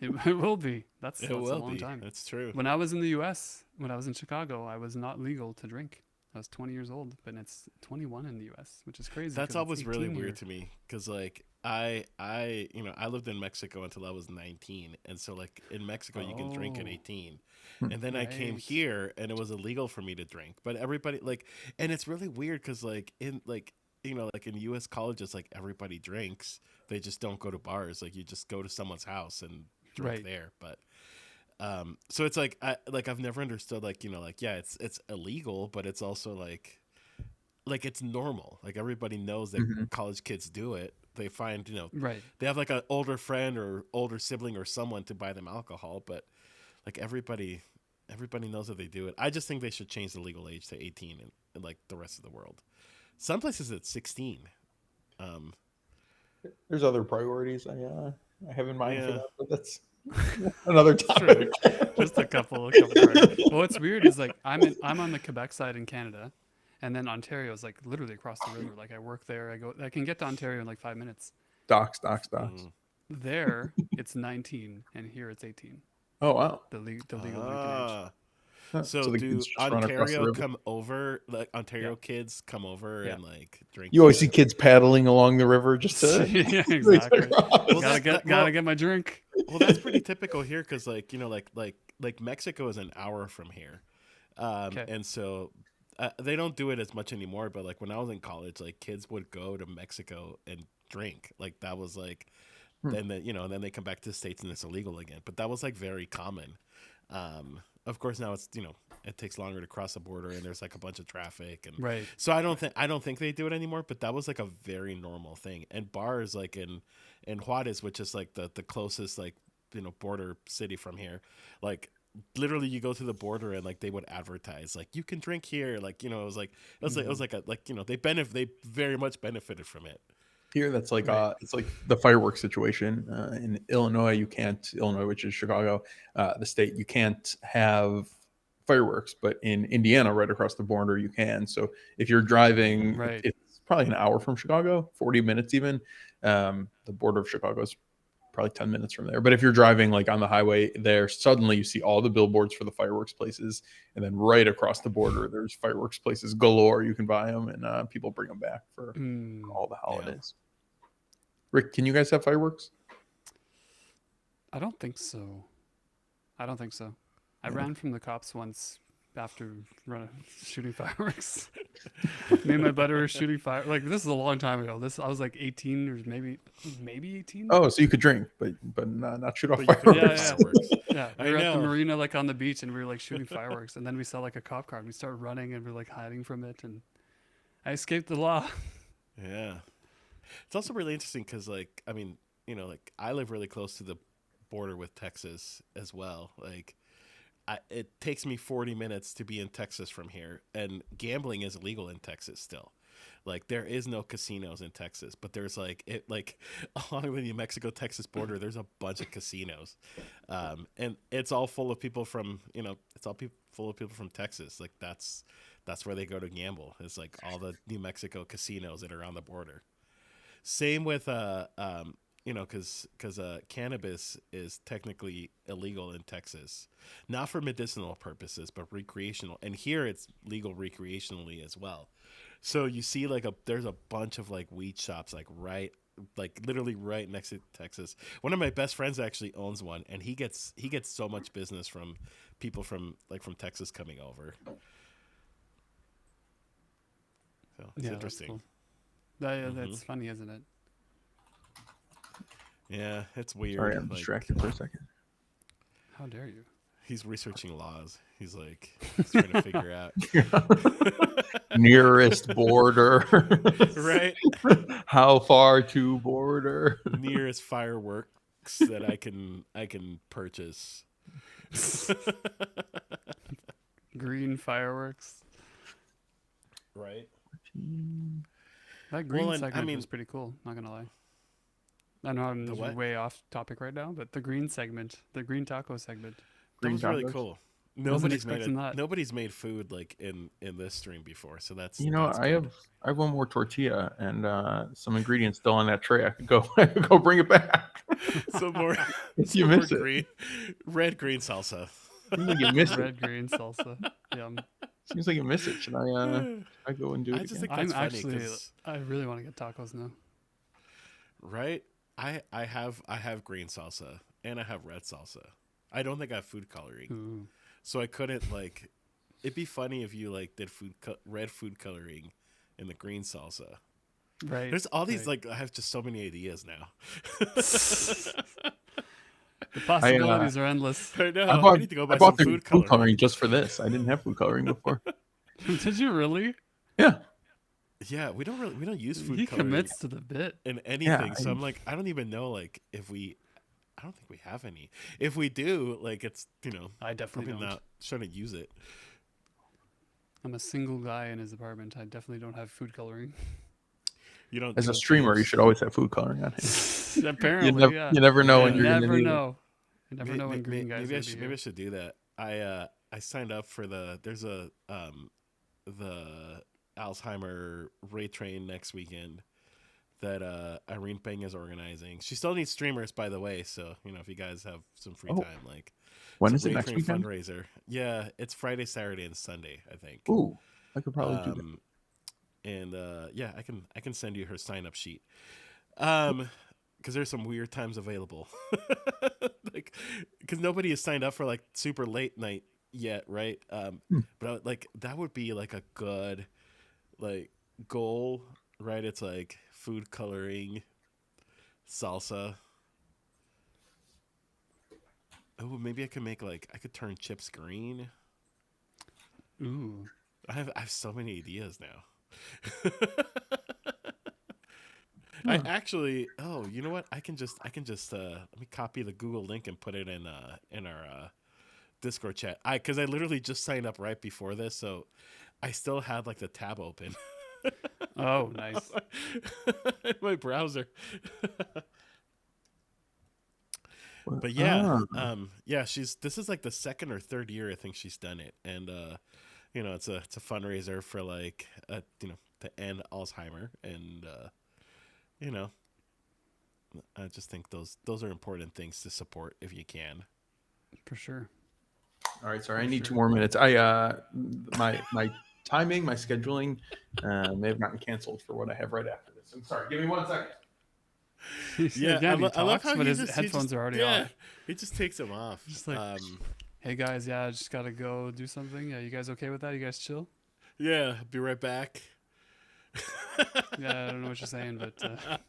It will be. That's It a will long be. time. That's true. When I was in the U.S., when I was in Chicago, I was not legal to drink. I was 20 years old, but it's 21 in the U.S., which is crazy. That's 'cause it's always really 18 weird here. to me because like I lived in Mexico until I was 19, and so like in Mexico you can drink at Oh. 18, and then I came Right. here and it was illegal for me to drink. But everybody like, and it's really weird because like in like like in U.S. colleges like everybody drinks, they just don't go to bars. Like you just go to someone's house and drink Right. there. But so it's like I've never understood like like yeah it's illegal, but it's also like it's normal. Like everybody knows that Mhm. college kids do it. They find, Right. they have like an older friend or older sibling or someone to buy them alcohol, but like everybody knows that they do it. I just think they should change the legal age to 18 and like the rest of the world. Some places it's 16. There's other priorities I have in mind for Yeah. that, but that's another topic. Just a couple. Right. Well, what's weird is like I'm on the Quebec side in Canada, And then Ontario is like literally across the river. Like I work there. I can get to Ontario in like 5 minutes. Docs. Mm. There it's 19, and here it's 18. Oh wow. The legal drinking age. Ah. Huh. So The kids do just run across the Ontario river. come over, like Yeah. Ontario kids come over Yeah. and like drink You always see here? kids paddling along the river just to Yeah, race exactly. across. Well, Gotta get my drink. well, that's pretty typical here because, like, like Mexico is an hour from here, Okay. and so they don't do it as much anymore. But like when I was in college, like kids would go to Mexico and drink. Like that was like, Hmm. then and then they come back to the States and it's illegal again. But that was like very common. Of course, now it's it takes longer to cross the border and there's like a bunch of traffic and Right. so I don't think they do it anymore. But that was like a very normal thing. And bars like in Juarez, which is like the closest like border city from here, like literally you go to the border and like they would advertise like you can drink here, like it was like a like they very much benefited from it. Here, that's like Right. it's like the fireworks situation in Illinois. You can't Illinois, which is Chicago, the state. You can't have fireworks, but in Indiana, right across the border, you can. So if you're driving, Right. it's probably an hour from Chicago, 40 minutes even. The border of Chicago is probably 10 minutes from there. But if you're driving like on the highway there, suddenly you see all the billboards for the fireworks places. And then right across the border, there's fireworks places galore. You can buy them and people bring them back for all the holidays. Rick, can you guys have fireworks? I don't think so. I Yeah. ran from the cops once after shooting fireworks. Me and my buddy were shooting fire. Like this is a long time ago. I was like 18 or maybe 18. Oh, so you could drink, but not shoot off But you could Yeah, fireworks. yeah. fireworks. Yeah, I we were at the know. marina, like on the beach, and we were like shooting fireworks. And then we saw like a cop car, and we started running, and we are like hiding from it. And I escaped the law. Yeah. It's also really interesting because, like, I mean, like I live really close to the border with Texas as well. Like, it takes me 40 minutes to be in Texas from here, and gambling is illegal in Texas still. Like, there is no casinos in Texas, but there's like along the New Mexico Texas border, there's a bunch of casinos, and it's all full of people from full of people from Texas. Like that's where they go to gamble. It's like all the New Mexico casinos that are on the border. Same with because cannabis is technically illegal in Texas, not for medicinal purposes, but recreational. And here it's legal recreationally as well. So you see there's a bunch of like weed shops like literally right next to Texas. One of my best friends actually owns one, and he gets so much business from people from Texas coming over. So it's Yeah, interesting. That's cool. That's funny, isn't it? Yeah, it's weird. Sorry, I'm distracted for a second. How dare you? He's researching laws. He's trying to figure out Nearest border. right How far to border? nearest fireworks that I can purchase. Green fireworks. Right. That green Well, and, segment was pretty cool. Not gonna lie. I know I'm The what? way off topic right now, but the green segment, the green taco segment. That Green was really tacos? cool. Wasn't expecting that. Nobody's made food like in this stream before, so that's I good. have one more tortilla and some ingredients still on that tray. I could go bring it back. Some more, If you some more miss it. green, green salsa. Seems like you missed it. Red green salsa. Yum. Seems like you miss it. Should I go and do it I just again? think I'm that's funny actually. 'cause- I really want to get tacos now. right. I have green salsa and I have red salsa. I don't think I have food coloring. Ooh. So I couldn't like. It'd be funny if you like did red food coloring in the green salsa. Right. There's all these right. like I have just so many ideas now. The possibilities are endless. I know. I need to go buy bought some the food coloring. just for this. I didn't have food coloring before. Did you really? Yeah. Yeah, we don't use food He coloring commits to the bit. in anything. Yeah, So I'm like, I don't even know like if we. I don't think we have any. If we do, like it's I definitely probably don't. not trying to use it. I'm a single guy in his apartment. I definitely don't have food coloring. You don't. As you a don't streamer, you use- should always have food coloring on hand. Apparently, yeah. You never know when Yeah. you're going to Never need it. know. You never know when green guys maybe I gonna should be maybe I here. should do that. I signed up for there's a the Alzheimer Ray Train next weekend that Irene Peng is organizing. She still needs streamers, by the way. So if you guys have some free Oh, time, like it's when a is it Ray next Train weekend? fundraiser. Yeah, it's Friday, Saturday, and Sunday, I think. Ooh, I could probably do that. And yeah, I can send you her sign up sheet. Because there's some weird times available. Like, because nobody has signed up for like super late night yet, right? Hmm. But like that would be like a good like goal, right? It's like food coloring, salsa. Oh, maybe I could turn chips green. Ooh. I have so many ideas now. I Huh. actually, oh, you know what? I can just let me copy the Google link and put it in our Discord chat. Because I literally just signed up right before this, so I still had like the tab open Oh, nice. in my browser. But yeah, Ah, yeah, this is like the second or third year I think she's done it, and it's a fundraiser for like to end Alzheimer, and you know I just think those are important things to support if you can. For sure. all right. Sorry, I For need two sure. more minutes. My timing, my scheduling may have gotten canceled for what I have right after this. I'm sorry. Give me 1 second. Yeah, Again, he I love talks, how but he his just he just headphones are already yeah off. he just takes them off. Just like, hey guys, yeah, I just gotta go do something. Yeah, you guys okay with that? You guys chill? Yeah, be right back. Yeah, I don't know what you're saying, but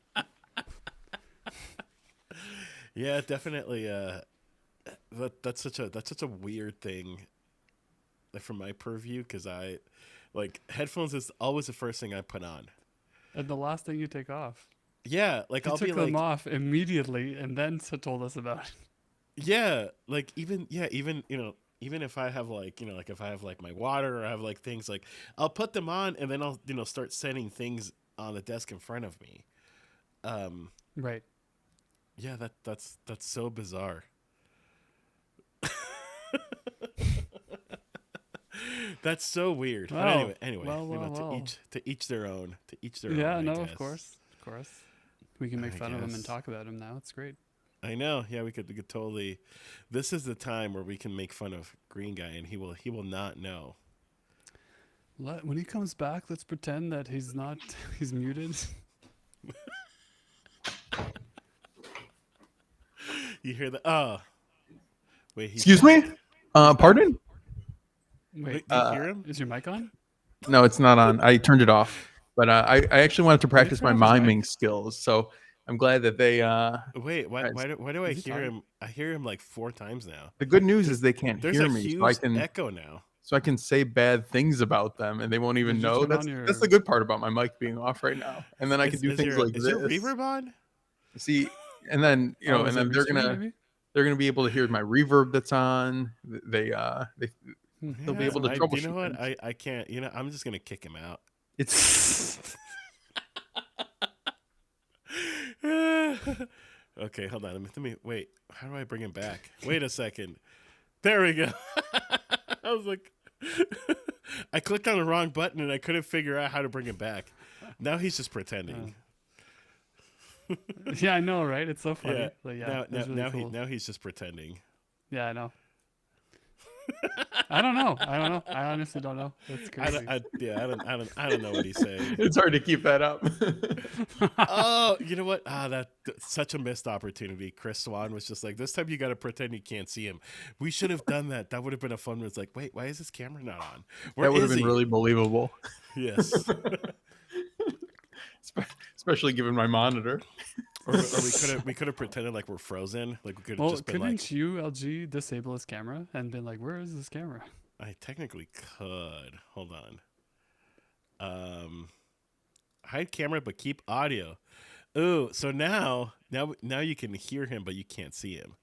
Yeah, definitely. That's such a weird thing, like from my purview, because I like headphones is always the first thing I put on. and the last thing you take off. Yeah, like He I'll be took them like, off immediately and then told us about it. yeah, like even if I have like if I have like my water or I have like things like I'll put them on and then I'll start setting things on the desk in front of me. Um, Right. yeah, that's so bizarre. That's so weird. But Well, anyway, well, well, well. to each their own. To each their own, Yeah, I no, of guess. course. Of course. We can make I fun of him and guess. talk about him now. It's great. I know. Yeah, we could totally. This is the time where we can make fun of Green Guy, and he will not know. When he comes back, let's pretend that he's not, he's muted. You hear that? Oh, wait, he's Excuse back. me. He's back. Pardon? Wait, Wait, do you hear him? is your mic on? No, it's not on. I turned it off. But I actually wanted to Did he practice turn my off his mic? miming skills. So I'm glad that they. Wait, why do I Is he hear talking? him? I hear him like 4 times now. The good news is There's they can't there's hear a me, huge echo now. so I can say bad things about them, and they won't even Did you know. turn on That's the your? good part about my mic being off right now. And then I can Is do is things your like is your this. reverb on? See, and then Oh, and is it then restream maybe? they're gonna be able to hear my reverb that's on. They'll be Yeah, able to do you know troubleshoot what? things. I can't. I'm just gonna kick him out. It's Okay, hold on. Let me wait. How do I bring him back? Wait a second. There we go. I was like, I clicked on the wrong button and I couldn't figure out how to bring him back. Now he's just pretending. Yeah, I know, right? It's so funny. Yeah. But yeah, Now, now, it's really now he cool. now he's just pretending. Yeah, I know. I don't know. I don't know. I honestly don't know. That's crazy. I don't know what he's saying. it's hard to keep that up. Oh, you know what? That's such a missed opportunity. Chris Swan was just like, this time you got to pretend you can't see him. We should have done that. That would have been a fun one. It's like, wait, why is his camera not on? Where That would have is been he? really believable, Yes. especially given my monitor. Or we could have pretended like we're frozen. Like we could have Well, just been couldn't like, you, LG, disable his camera and been like, "Where is this camera?" I technically could. Hold on. Hide camera but keep audio. Ooh, so now you can hear him but you can't see him.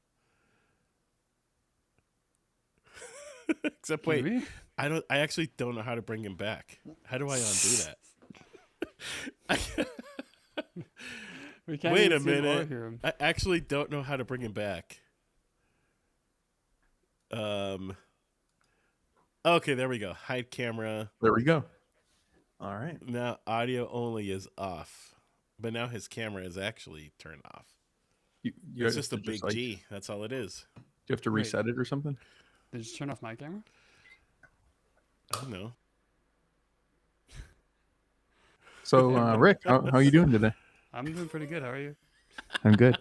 Except wait, Maybe? I actually don't know how to bring him back. How do I undo that? We can't Wait even a see him or minute. hear him. I actually don't know how to bring him back. Okay, there we go. Hide camera. There we go. All right. Now audio only is off, but now his camera is actually turned off. You It's have just a to just big like, do G. That's all it is. you have to Wait, reset it or something? did you just turn off my camera? I don't know. So, Rick, how you doing today? I'm doing pretty good. How are you? I'm good.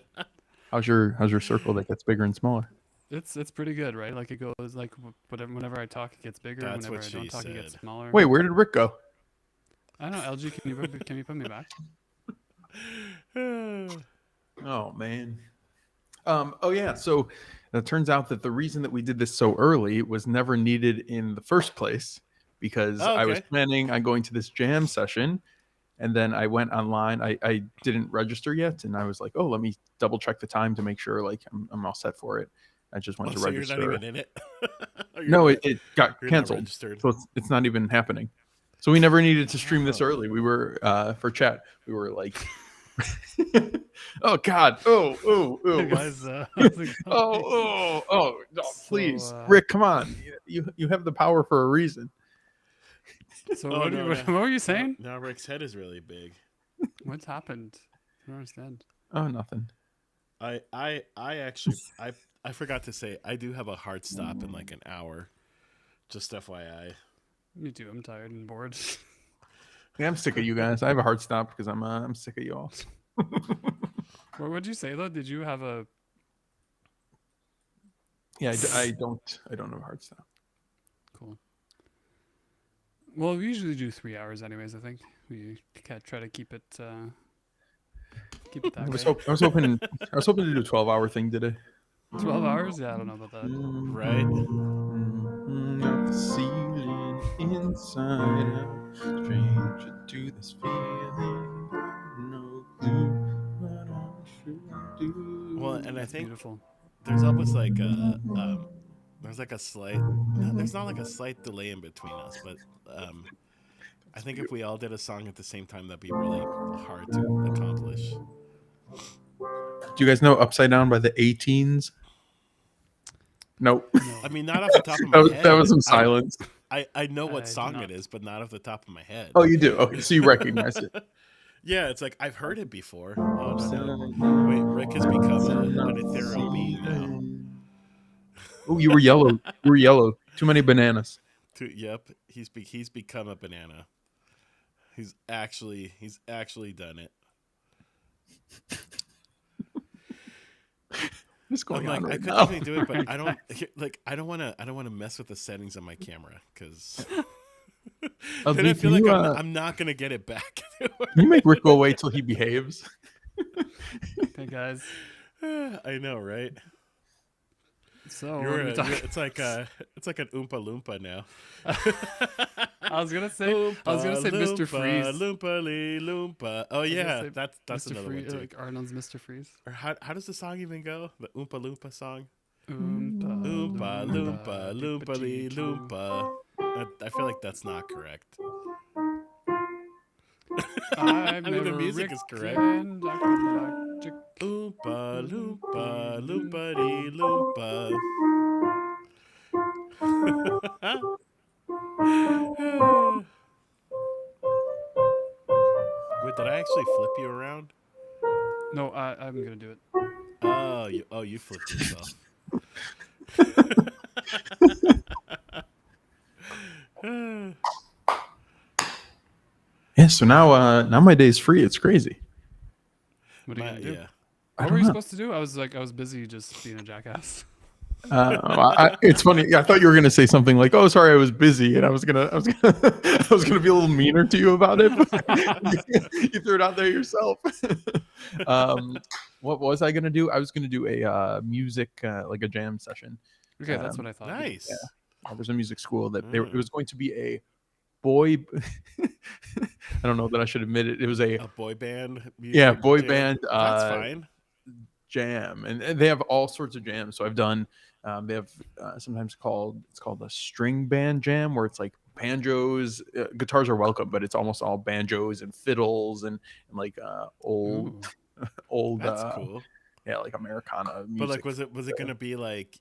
How's your circle that gets bigger and smaller? It's pretty good, right? Like it goes like whenever I talk, it gets bigger. That's Whenever what I she don't talk, it gets said. smaller. Wait, where did Rick go? I don't know. LG, can you put me back? Oh man. Oh yeah. So it turns out that the reason that we did this so early was never needed in the first place because Oh, I was okay. planning on going to this jam session, and then I went online. I didn't register yet, and I was like, oh, let me double check the time to make sure like I'm all set for it. I just went Oh, to so you're not register. even in it? Or No, it got you're not canceled, registered. so it's not even happening. So we never needed to stream this Oh. early. We were for chat. We were like, oh God, oh. Hey guys, how's it going? No, So, please, Rick, come on. You have the power for a reason. so Oh no, what were you saying? Now Rick's head is really big. What's happened? I don't understand. Oh, nothing. I actually I forgot to say I do have a hard stop in like an hour. Just FYI. Me too. I'm tired and bored. Yeah, I'm sick of you guys. I have a hard stop because I'm sick of you all. What would you say though? Did you have a Yeah, I don't have a hard stop. cool? Well, we usually do 3 hours, anyways. I think we try to keep it that I was, way. I was hoping to do a 12-hour thing today. 12 hours? Yeah, I don't know about that. Right? Of the ceiling inside out, stranger to this feeling, no clue what I should do. Well, and I That's think beautiful. there's almost like a there's like a slight there's not like a slight delay in between us, but I think if we all did a song at the same time, that'd be really hard to accomplish. Do you guys know Upside Down by the A-Teens? Nope. I No, mean, not off the top of my That head. was some silence. I know what I do song it not. is, but not off the top of my head. Oh, you do? Okay, so you recognize it. Yeah, it's like I've heard it before. Oh no. Wait, Rick has become an ethereal being now. Oh, you were yellow. You were yellow. Too many bananas. Yep, he's become a banana. He's actually done it. What's going I'm like on I right could now? definitely do it, but I don't like. I don't want to mess with the settings on my camera because then I Can feel like you, I'm not gonna get it back. can you make Rick go away till he behaves? hey guys. I know, right? So You're, what are we a, talking? you're it's like an Oompa Loompa now. I was gonna say Mr. Freeze. Loompa Lee Loompa. Oh I was gonna yeah, say that's Mr. another Freeze, one too. like Arnold's Mr. Freeze. Or how does the song even go? The Oompa Loompa song. Oompa Oompa Loompa Loompa Lee Loompa. Loompa. I feel like that's not correct. I I'm mean, the never music Rick is correct. and Dr. Electric. Oompa Loompa Loompa Dee Loompa. Wait, did I actually flip you around? No, I'm gonna do it. You flipped yourself. Yeah. So now my day's free. It's crazy. What are you gonna do? Yeah. What were you supposed to do? I was busy just being a jackass. It's funny. I thought you were gonna say something like, "Oh, sorry, I was busy," and I was gonna I was gonna be a little meaner to you about it. But you threw it out there yourself. What was I gonna do? I was gonna do a music like a jam session. Okay, that's what I thought. Nice. There's a music school that it Mm. was going to be a boy. I don't know that I should admit it. It was a A boy band. yeah Music boy jam. band. That's fine. Jam, and they have all sorts of jams. So I've done. They have sometimes called a string band jam, where it's like banjos, guitars are welcome, but it's almost all banjos and fiddles and like old Ooh. old That's cool. yeah, like Americana music. But like, was it gonna be like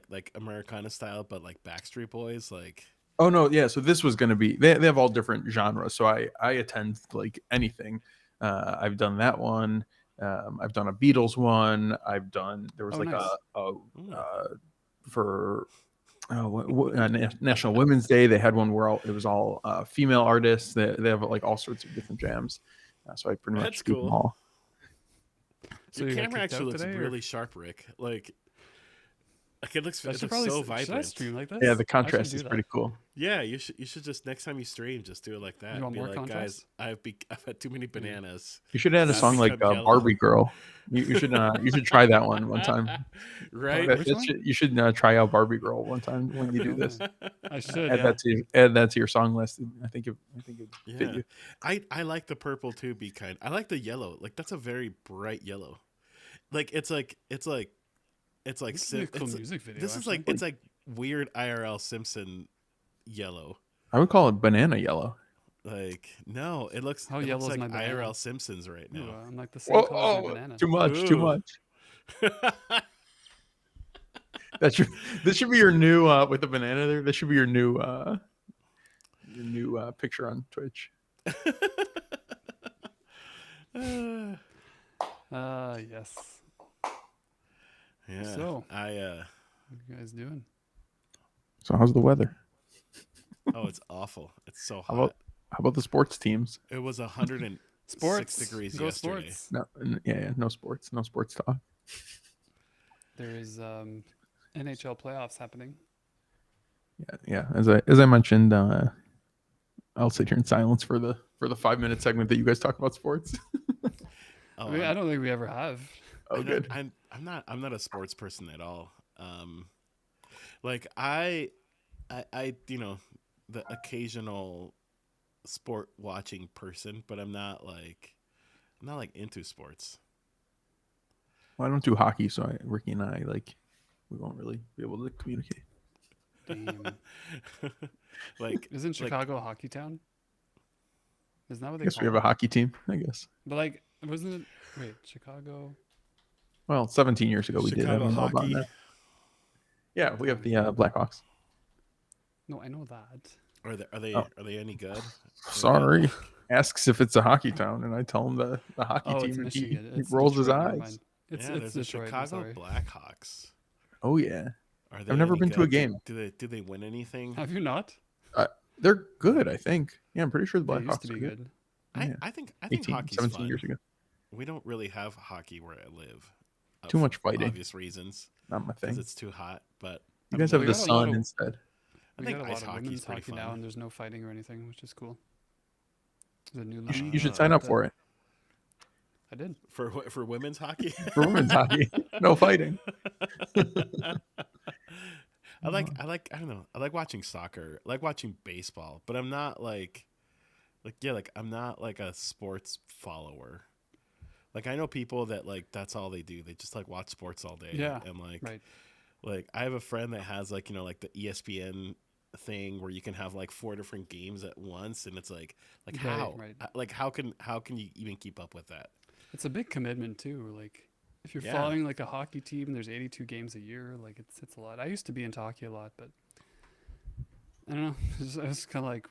like Americana style, but like Backstreet Boys, like? Oh no, yeah. So this was going to be. They have all different genres. So I attend like anything. I've done that one. I've done a Beatles one. I've done. There was Oh, like nice. a Mm. for National Women's Day. They had one where it was all female artists. They have like all sorts of different jams. So I pretty That's much do them cool. all. So Your you got camera kicked actually out looks today, or really sharp, Rick. Like it looks I should so probably should I vibrant. stream like this? Yeah, the I should contrast do is that. pretty cool. Yeah, you should just next time you stream, just do it like that. You want Be more like, guys, contrast? I've had too many bananas. You should add a And I've song like become yellow. Barbie Girl. You should try that one time. Right? Which one? You should try out Barbie Girl one time when you do this. I should. Add Yeah. that to your song list. I think it fit Yeah. you. I like the purple too, be kind. I like the yellow. Like that's a very bright yellow. Like it's like This would be a cool music video. this is actually. like it's like weird IRL Simpson yellow. I would call it banana yellow. Like no, it looks How it yellow looks is like my banana? IRL Simpsons right Ooh, now. I'm like the same color as my banana. Too much, too Ooh. much. This should be your new with the banana there. This should be your new picture on Twitch. Yes. Yeah. So- I What are you guys doing? So how's the weather? oh, it's awful. It's so How hot. about the sports teams? It was 106 Sports. degrees Go yesterday. sports. No, no sports talk. There is NHL playoffs happening. Yeah. As I mentioned, I'll sit here in silence for the 5-minute segment that you guys talk about sports. Oh, I mean, I don't think we ever have. Oh, good. I'm not a sports person at all. Like I you know the occasional sport watching person, but I'm not like into sports. Well, I don't do hockey, so Ricky and I we won't really be able to communicate. Damn. Like Isn't Chicago a hockey town? Isn't that what I they guess call we have it? a hockey team. I guess. But like, wasn't it? Wait, Chicago. Well, 17 years ago we did. I Chicago don't know about hockey. that. Yeah, we have the Blackhawks. No, I know that. Are they any good? Sorry. Asks if it's a hockey town, and I tell him the hockey Oh, team, it's and Michigan. he It's rolls his Detroit, never eyes. mind. It's Yeah, there's the Detroit. I'm Chicago sorry. Blackhawks. Oh yeah, Are they I've never any been to a good? game. Do they win anything? Have you not? They're good. I think. Yeah, I'm pretty sure the They Blackhawks used to are be good. good. Yeah. I think 18, hockey's 17 fun. years ago. We don't really have hockey where I live. Too for much fighting. obvious reasons. Not my Because thing. it's too hot. But You guys I have mean, the got a lot sun of- instead. I We think got a ice lot of hockey's women's pretty hockey fun. now, and there's no fighting or anything, which is cool. There's a new You should Ah. sign up for it. I did. For women's hockey. For women's hockey, no fighting. I don't know. I like watching soccer. I like watching baseball, but I'm not I'm not like a sports follower. Like I know people that like that's all they do. They just like watch sports all day. Yeah, And Right. like I have a friend that has like, like the ESPN thing where you can have like 4 different games at once, and it's like Right, how? right. Like how can you even keep up with that? It's a big commitment too. Like, if you're Yeah. following like a hockey team, there's 82 games a year. Like, it's a lot. I used to be into hockey a lot, but I don't know. I was kind of like,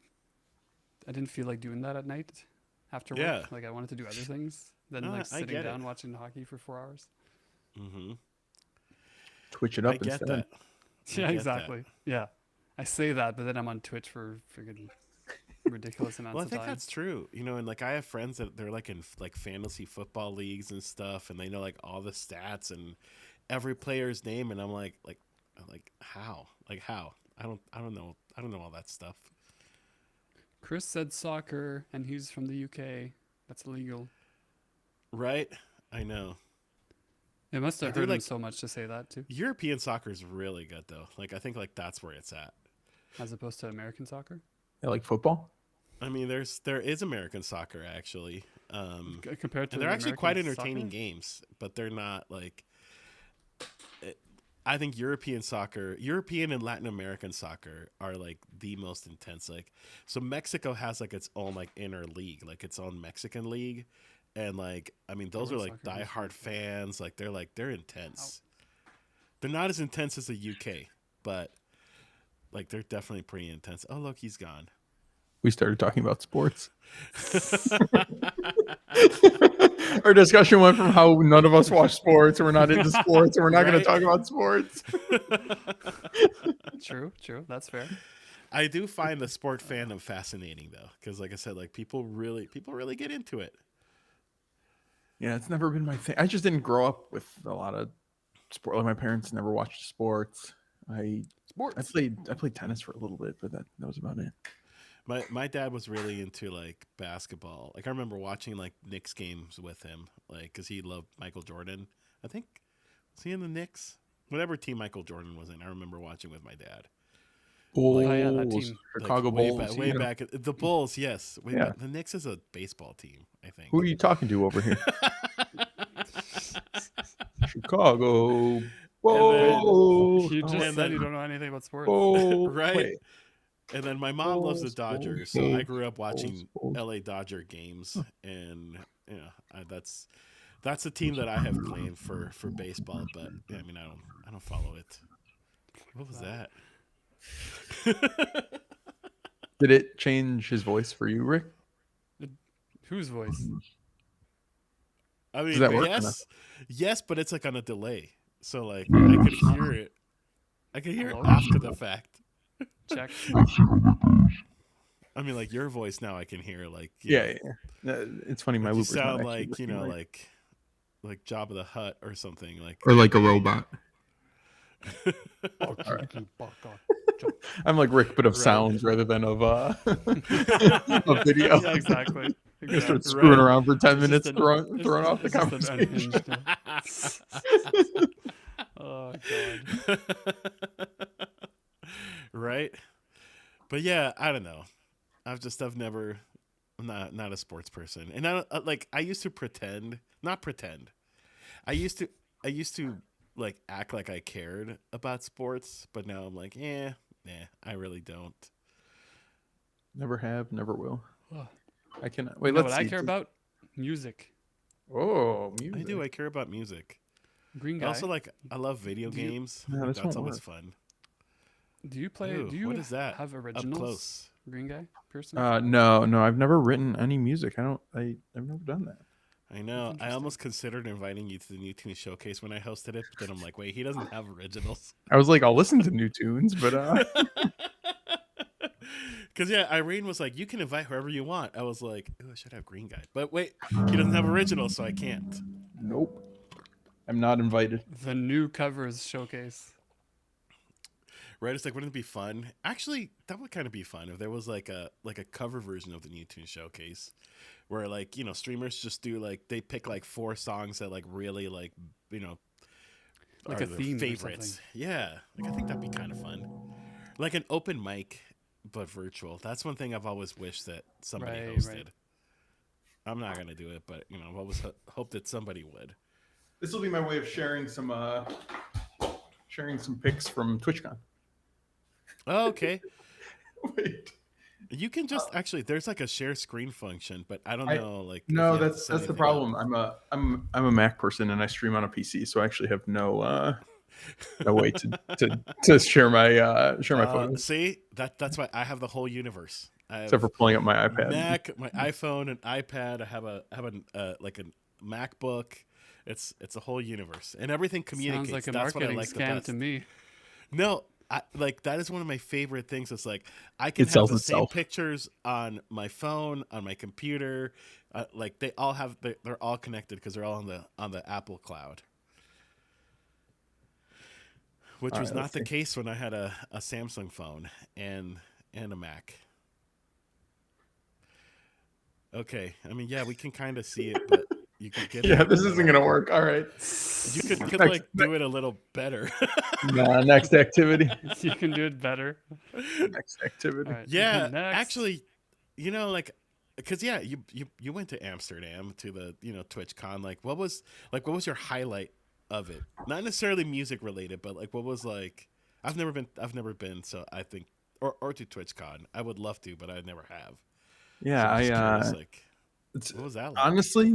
I didn't feel like doing that at night after work. Yeah. Like, I wanted to do other things than No, like I sitting get it. down watching hockey for 4 hours. Mm-hmm. Twitch it I up get instead. that. I Yeah, get exactly. Yeah, I say that, but then I'm on Twitch for freaking ridiculous amounts Well, I of think time. that's true. And like I have friends that they're like in like fantasy football leagues and stuff, and they know like all the stats and every player's name, and I'm like how? Like how? I don't know all that stuff. Chris said soccer, and he's from the UK. That's illegal. Right? I know. It must have I do hurt him like- so much to say that too, European soccer is really good though. Like I think like that's where it's at. as opposed to American soccer. Yeah, like football. I mean, there is American soccer actually. Compared to And they're actually American quite entertaining soccer? games, but they're not like. I think European and Latin American soccer are like the most intense. Like, so Mexico has like its own like inner league, like its own Mexican league, and like I mean those are Foreign like soccer diehard fans. Like they're intense. They're not as intense as the UK, but like they're definitely pretty intense. Oh look, he's gone. We started talking about sports. Our discussion went from how none of us watch sports, and we're not into sports, and we're not going to Right? talk about sports. True. That's fair. I do find the sport fandom fascinating though, because like I said, like people really get into it. Yeah, it's never been my thing. I just didn't grow up with a lot of sport. Like my parents never watched sports. I Sports. played tennis for a little bit, but that was about it. My dad was really into like basketball. Like I remember watching like Knicks games with him, like because he loved Michael Jordan. I think was he in the Knicks? Whatever team Michael Jordan was in, I remember watching with my dad. Bulls, Oh, yeah, that team. Chicago Like, Bulls. way back, the Bulls, yes. Way Yeah. back. The Knicks is a baseball team, I think. Who are you talking to over here? Chicago Bulls. You just and said then- you don't know anything about sports. Bulls. Right? Wait. And then my mom loves the Bulls, Dodgers, Bulls, so I grew up watching Bulls. LA Dodger games, and that's the team that I have claimed for baseball. But yeah, I mean, I don't follow it. What was that? Did it change his voice for you, Rick? Whose voice? I mean, Does that work or yes, but it's like on a delay, so like I could hear it. I could hear it Hello? after the fact. Check. I mean, like your voice now, I can hear like Yeah. It's funny. My you Looper's not sound actually like listening right. like Jabba the Hutt or something like. Or like a robot. I'm like Rick, but of Right. sounds rather than of of video. Yeah, exactly. You start Exactly. screwing Right. around for 10 It's minutes, just throwing off the it's just an conversation. unhinged, oh god. Right, but yeah, I don't know. I've never. I'm not a sports person, and I used to not pretend. I used to like act like I cared about sports, but now I'm like, I really don't. Never have, never will. Oh. I can You wait. know Let's what see. I care about? Music. Oh, music. I do. I care about music. Green I Guy. also I love video Do you- games. No, this That's won't always work. fun. Do you play? Ooh, Do you what is that? have Up originals? close. Green Guy person. No, I've never written any music. I've never done that. I know. I interesting. almost considered inviting you to the New Tunes Showcase when I hosted it, but then I'm like, wait, he doesn't have originals. I was like, I'll listen to new tunes, but Because yeah, Irene was like, you can invite whoever you want. I was like, ooh, I should have Green Guy, but wait, he doesn't have originals, so I can't. nope. I'm not invited. The new covers showcase. Right? It's like, wouldn't it be fun? Actually, that would kind of be fun if there was like a cover version of the New Tunes Showcase, where like streamers just do like they pick like 4 songs that like really like Like are a their theme or favorites. something. Yeah, like I think that'd be kind of fun, like an open mic but virtual. That's one thing I've always wished that somebody Right, hosted. right. I'm not gonna do it, but I've always hoped that somebody would. This will be my way of sharing some pics from TwitchCon. Oh, okay. Wait. You can just actually. There's like a share screen function, but I don't know. Like, if No, you have to that's set the anything problem. up. I'm a Mac person and I stream on a PC, so I actually have no way to share my photos. See, that's why I have the whole universe. I have Except for pulling up my iPad. Mac, my iPhone, an iPad. I have like a MacBook. It's a whole universe, and everything communicates. Sounds like a That's what I marketing like the scam best. to me. No, like that is one of my favorite things. It's like I can It have sells the same itself. pictures on my phone, on my computer. Like they all have, they're all connected because they're all on the Apple Cloud. Which All was right, not let's the see. case when I had a Samsung phone and a Mac. Okay, I mean, yeah, we can kind of see it, but you could get Yeah, it. this isn't gonna work. All right. You could Next- like do it a little better. Nah, next activity. You can do it better. Next activity. All right. Yeah, Next. actually, like, because yeah, you went to Amsterdam to the TwitchCon. Like, what was your highlight of it? Not necessarily music related, but like, what was like? I've never been, so I think or to TwitchCon. I would love to, but I never have. Yeah, So I'm just curious, I like, it's what was that like? honestly,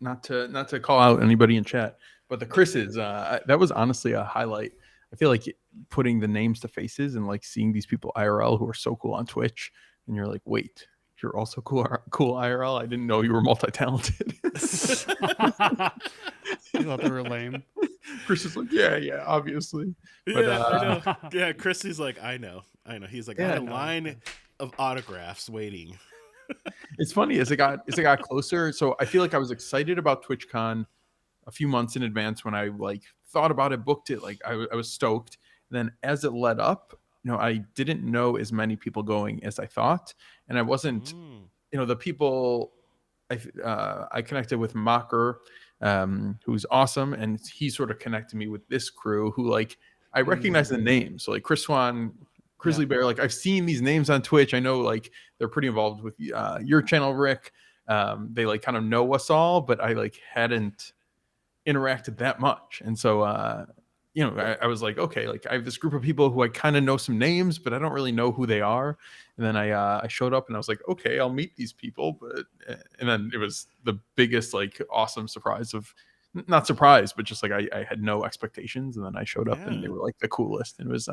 not to call out anybody in chat, but the Chris's that was honestly a highlight. I feel like putting the names to faces and like seeing these people IRL who are so cool on Twitch, and you're like, wait, you're also cool IRL. I didn't know you were multi-talented. You thought they were lame. Chris is like, yeah, obviously. But Yeah, I know. Yeah, Chrissy's like, I know. He's like, I had a no. line of autographs waiting. it's funny as it got closer. So I feel like I was excited about TwitchCon a few months in advance when I like thought about it, booked it. Like I was stoked. And then as it led up, I didn't know as many people going as I thought, and I wasn't. The people I connected with Mocker, who's awesome, and he sort of connected me with this crew who like I recognize the names. So like Chris Swan, Grizzly Bear, like I've seen these names on Twitch. I know like they're pretty involved with your channel, Rick. They like kind of know us all, but I like hadn't interacted that much. And so I was like, okay, like I have this group of people who I kind of know some names, but I don't really know who they are. And then I showed up and I was like, okay, I'll meet these people. But and then it was the biggest like awesome surprise of not surprise, but just like I had no expectations. And then I showed up and they were like the coolest. And it was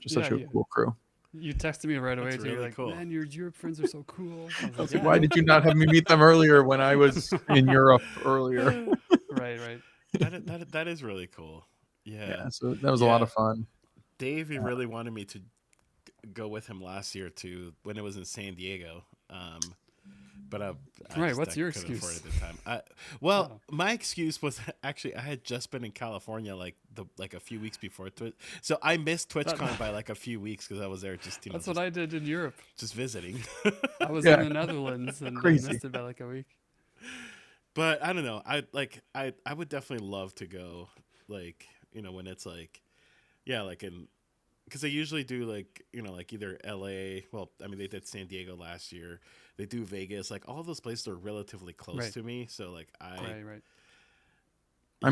just such a cool crew. You texted me right away. That's You're really like, cool. Man, your Europe friends are so cool. I was like, why did you not have me meet them earlier when I was in Europe earlier? Right. That is really cool. Yeah. So that was a lot of fun. Dave, he really wanted me to go with him last year to when it was in San Diego. But what's your excuse? Afford it at the time. My excuse was actually I had just been in California like a few weeks before Twitch, so I missed TwitchCon by like a few weeks because I was there just That's what I did in Europe, just visiting. I was in the Netherlands and I missed it by like a week. But I don't know. I would definitely love to go. Like when it's like, like because they usually do like like either LA. Well, I mean they did San Diego last year. They do Vegas. Like all those places are relatively close to me. So like I'm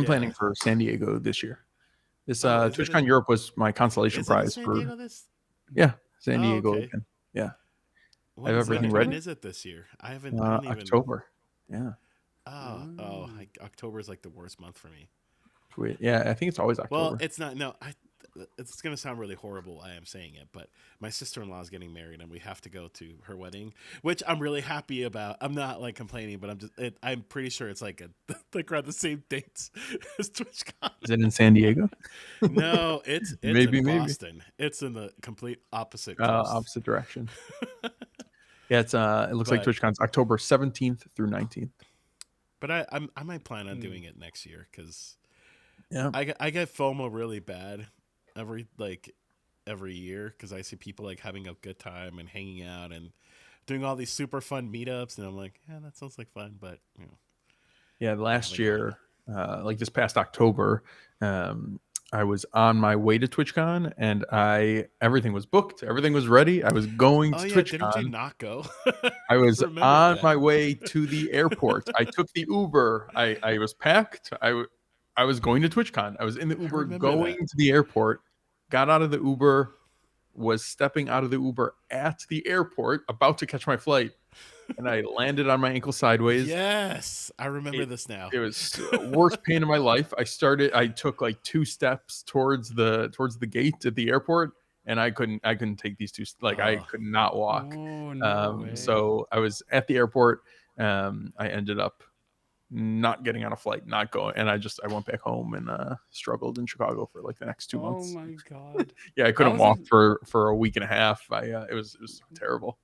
planning for San Diego this year. This TwitchCon Europe was my consolation prize San for Diego San Diego. Okay. Yeah. I have everything ready. When is it this year? I haven't. October. Yeah. October is like the worst month for me. Yeah, I think it's always October. Well, it's not. No, it's going to sound really horrible. I am saying it, but my sister-in-law is getting married, and we have to go to her wedding, which I'm really happy about. I'm not like complaining, but I'm pretty sure it's like like around the same dates as TwitchCon. Is it in San Diego? No, it's maybe in Boston. It's in the complete opposite direction. Yeah, it looks like TwitchCon's October 17th through 19th. But I might plan on doing it next year because I get FOMO really bad every year because I see people like having a good time and hanging out and doing all these super fun meetups, and I'm like, yeah, that sounds like fun, but last year, like this past October, I was on my way to TwitchCon and everything was booked, everything was ready. I was going to TwitchCon. Didn't you not go? I was on my way to the airport. I took the Uber. I was packed. I was going to TwitchCon. I was in the Uber going to the airport, got out of the Uber, was stepping out of the Uber at the airport, about to catch my flight, and I landed on my ankle sideways. Yes, I remember this now. It was the worst pain of my life. I took like 2 steps towards the gate at the airport, and I couldn't take these 2. I could not walk. Oh, no way. So I was at the airport. I ended up not getting on a flight, not going, and I went back home and struggled in Chicago for like the next 2 months. Oh my god. Yeah, I couldn't walk for a week and a half. It was terrible.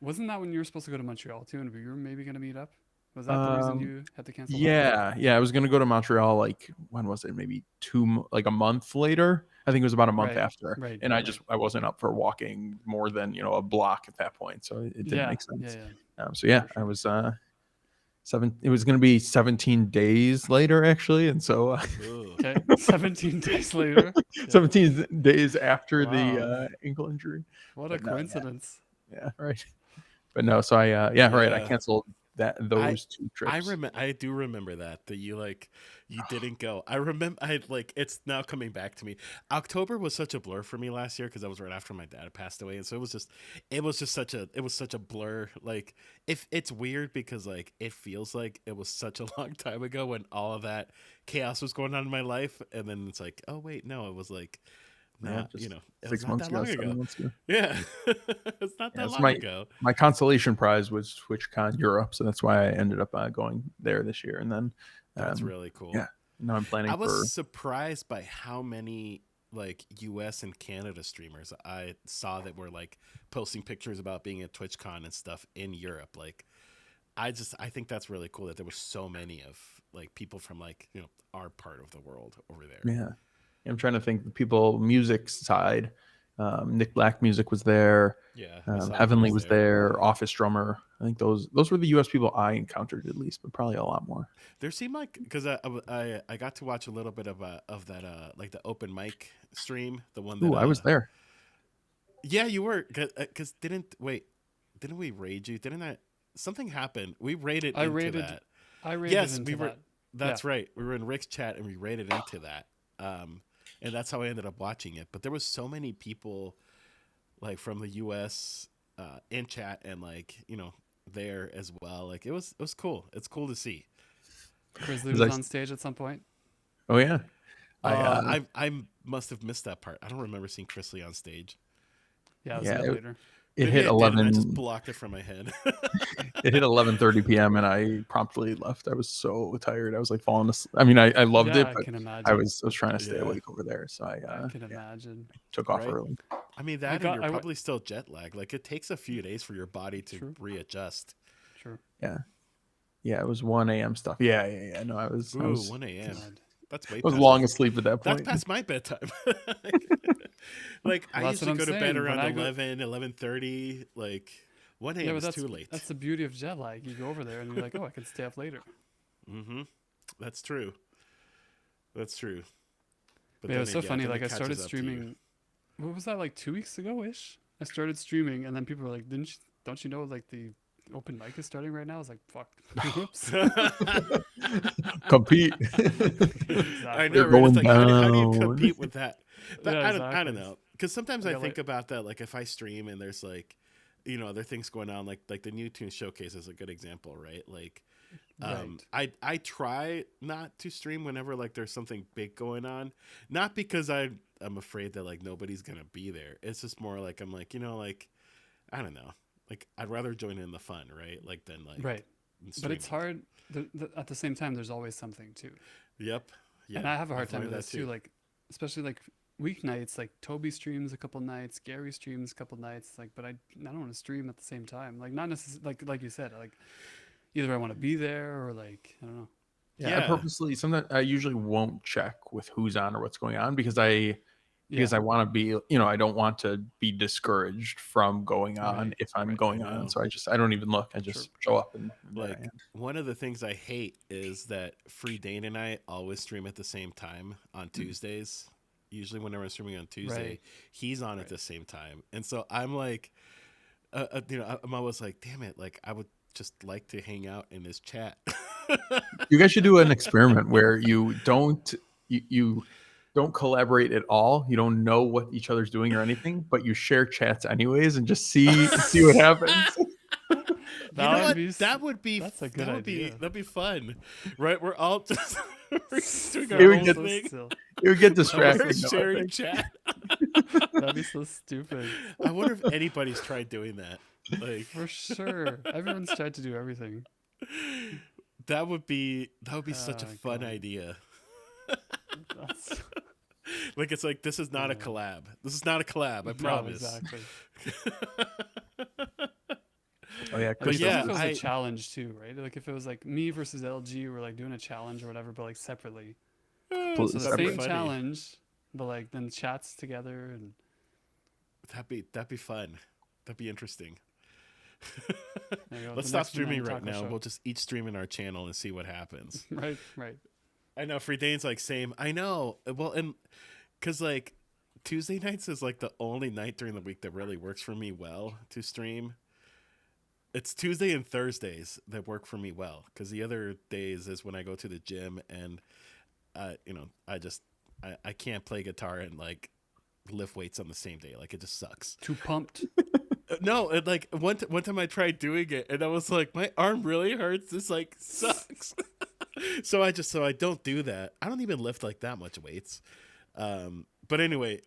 Wasn't that when you were supposed to go to Montreal too, and you were maybe going to meet up? Was that the reason you had to cancel? Yeah, I was going to go to Montreal. Like when was it? Maybe a month later. I think it was about a month after. Right. And I wasn't up for walking more than a block at that point, so it didn't make sense. I was. It was going to be 17 days later, actually, and so 17 days later, 17 days after the ankle injury. What a coincidence! Yeah, right. But no, so I canceled I those two trips. I do remember that you didn't go. I remember I like it's now coming back to me. October was such a blur for me last year because I was right after my dad passed away, and so it was such a blur. Like if it's weird because like it feels like it was such a long time ago when all of that chaos was going on in my life, and then it's like, oh wait, no, it was like Yeah, not, just it was 6 not months that ago, long 7 ago. months ago. Yeah, it's not Yeah, that so long ago. my consolation prize was TwitchCon Europe, so that's why I ended up going there this year. And then, That's um, really cool. yeah, now I'm I planning was for. surprised by how many like US and Canada streamers I saw that were like posting pictures about being at TwitchCon and stuff in Europe. Like I think that's really cool that there were so many of like people from like, our part of the world over there. Yeah, I'm trying to think the people music side. Nick Black Music was there. Yeah, I saw he Heavenly was was there. there. Office Drummer. I think those were the U.S. people I encountered at least, but probably a lot more. There seemed like because I got to watch a little bit of that like the open mic stream, the one that Ooh, I was there. yeah, you were because didn't we raid you? Didn't I something happened? We raided I into rated that. I rated Yes, into we were. that. Yeah. That's right. We were in Rick's chat and we raided into that. And that's how I ended up watching it. But there was so many people like from the U.S. In chat and like there as well. Like it was cool. It's cool to see. Grizzly 'Cause was on stage at some point. Oh yeah, I I must have missed that part. I don't remember seeing Chrisley on stage. Yeah, it was a yeah bit later. it Maybe hit I did, and I just 11. blocked it from my head. It hit 11:30 p.m. and I promptly left. I was so tired. I was like falling asleep. I mean, I loved Yeah, it, I but can I imagine. was trying to stay Yeah, awake over there, so I can yeah, imagine. took off right. early. I mean I that, and got you're I went probably still jet lagged. Like it takes a few days for your body to true. readjust. True. Yeah, yeah, it was 1 a.m. stuff. Yeah. No, I Ooh, was 1 a.m. God. That's way I was past long my. asleep at that That's point. past my bedtime. Like I Well, that's what usually I'm go to bed saying. When around I go 11:30. Like 1 Yeah, a.m. but is too late. that's the beauty of jet lag. You go over there and you're like, "Oh, I can stay up later." Mm-hmm. That's true. That's true. But But yeah, it then was so funny. then Like it I started catches up to you. streaming. What was that, like 2 weeks ago ish? I started streaming and then people were like, don't you know like the open mic is starting right now? I was like, fuck. Whoops. Compete. I Exactly. know, They're right? It's going like how do you down. compete with that? But Yeah, I don't exactly. know. Because sometimes I I got think like about that. Like if I stream and there's like, other things going on. Like the New Tune Showcase is a good example, right? Like, right. I try not to stream whenever like there's something big going on, not because I'm afraid that like nobody's gonna be there. It's just more like I'm like like I don't know. Like I'd rather join in the fun, right? Like than like Right. But it's streaming. hard. At the same time, there's always something too. Yep. And Yeah. I have a hard I've time learned with that this too. too. Like, especially like weeknights, like Toby streams a couple nights, Gary streams a couple nights. Like, but I don't want to stream at the same time. Like, not necessarily like you said. Like, either I want to be there or like I don't know. Yeah, I Yeah. purposely sometimes I usually won't check with who's on or what's going on because Yeah. I want to be, I don't want to be discouraged from going on Right. if I'm Right. I going on. know. So I don't even look. I True. just show up and there I Like am. one of the things I hate is that Free Dane and I always stream at the same time on Tuesdays. Usually, whenever I'm streaming on Tuesday, Right. he's on at Right. the same time, and so I'm like, I'm always like, damn it, like I would just like to hang out in his chat. You guys should do an experiment where you don't collaborate at all. You don't know what each other's doing or anything, but you share chats anyways and just see what happens. You know That would what? be. That's a good idea. That'd be fun, right? We're all just we're just doing It our would own get So thing. still. it would get That'd be so distracting though, I Sharing think. chat. That'd be so stupid. I wonder if anybody's tried doing that. Like For sure. Everyone's tried to do everything. that would be such a Oh fun god. idea. That's Like it's like this is not a uh, collab. This is not a collab. I no, promise. exactly. Oh yeah, But But especially Crystal. yeah, if it was a I challenge too, right? Like if it was like me versus LG, we're like doing a challenge or whatever, but like separately. Completely So the that'd be same separate. funny. challenge, but like then chats together and That'd be fun. That'd be interesting. there you go. Let's The stop next streaming Banana right Taco now. Show. We'll just each stream in our channel and see what happens. Right, right. I know Free Dane's like same. I know. Well, and because like Tuesday nights is like the only night during the week that really works for me well to stream. it's Tuesday and Thursdays that work for me well, because the other days is when I go to the gym and I can't play guitar and like lift weights on the same day. Like it just sucks. Too pumped. No, it, like one time I tried doing it and I was like, my arm really hurts. This like sucks. So I don't do that. I don't even lift like that much weights. But anyway,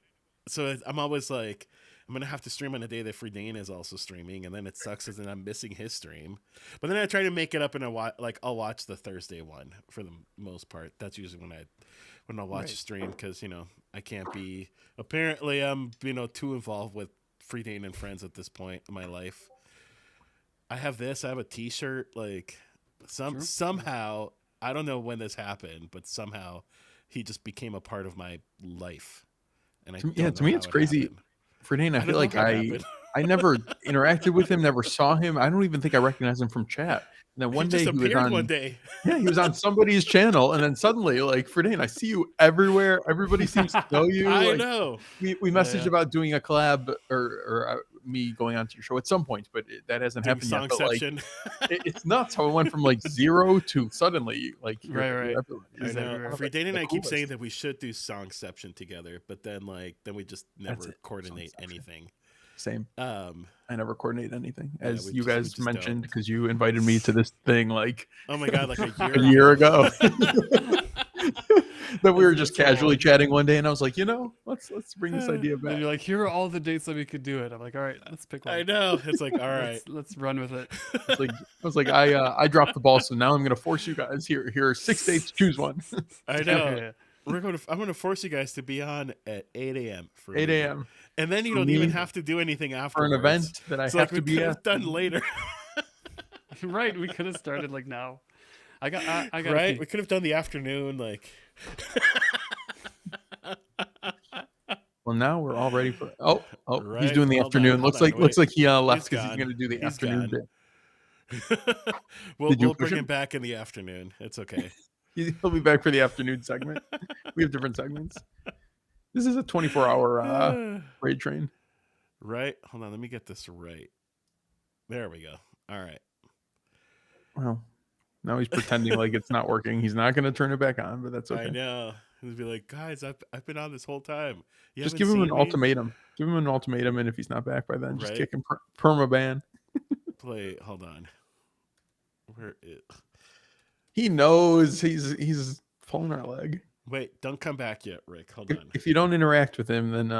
so I'm always like, I'm gonna have to stream on a day that Free Dane is also streaming, and then it sucks as in I'm missing his stream. But then I try to make it up and I'll watch the Thursday one for the most part. That's usually when I'll watch a stream, because I can't be. Apparently, I'm too involved with Free Dane and friends at this point in my life. I have a T-shirt. Like somehow, I don't know when this happened, but somehow he just became a part of my life. And to me, it's crazy. Happened. Free Dane, I feel like I never interacted with him, never saw him. I don't even think I recognized him from chat. And then one day he was on. One day. Yeah, he was on somebody's channel, and then suddenly, like, Free Dane, I see you everywhere. Everybody seems to know you. I like, know. We messaged about doing a collab or me going on to your show at some point, but that hasn't happened yet. But, like, it's nuts how it went from like 0 to suddenly like right. I know. Free Dane and I keep saying that we should do Songception together, but then we just never coordinate anything. Same. I never coordinate anything, as you we guys mentioned, because you invited me to this thing like, oh my god, like a year ago. That we were just casually chatting one day, and I was like, let's bring this idea back. And you're like, here are all the dates that we could do it. I'm like, all right, let's pick one. I know. It's like, all right, let's run with it. I was like, I dropped the ball, so now I'm gonna force you guys. Here are 6 dates. Choose one. I know. I'm going to force you guys to be on at 8 a.m. for 8 a.m. And then you don't even have to do anything after for an event that I have to be at. Done later. Right, we could have started like now. I got right. We could have done the afternoon, like. Well, now we're all ready for. Oh, right. He's doing the afternoon. Looks like he left because he's going to do the afternoon bit. We'll bring him back in the afternoon. It's okay. He'll be back for the afternoon segment. We have different segments. This is a 24-hour raid train. Right. Hold on. Let me get this right. There we go. All right. Well, now he's pretending like it's not working. He's not going to turn it back on, but that's okay. I know. He'll be like, guys, I've been on this whole time. Just give him an ultimatum. Give him an ultimatum, and if he's not back by then, just kick him permaban. Hold on. Where is? He knows he's pulling our leg. Wait, don't come back yet, Rick. Hold on. If you don't interact with him, then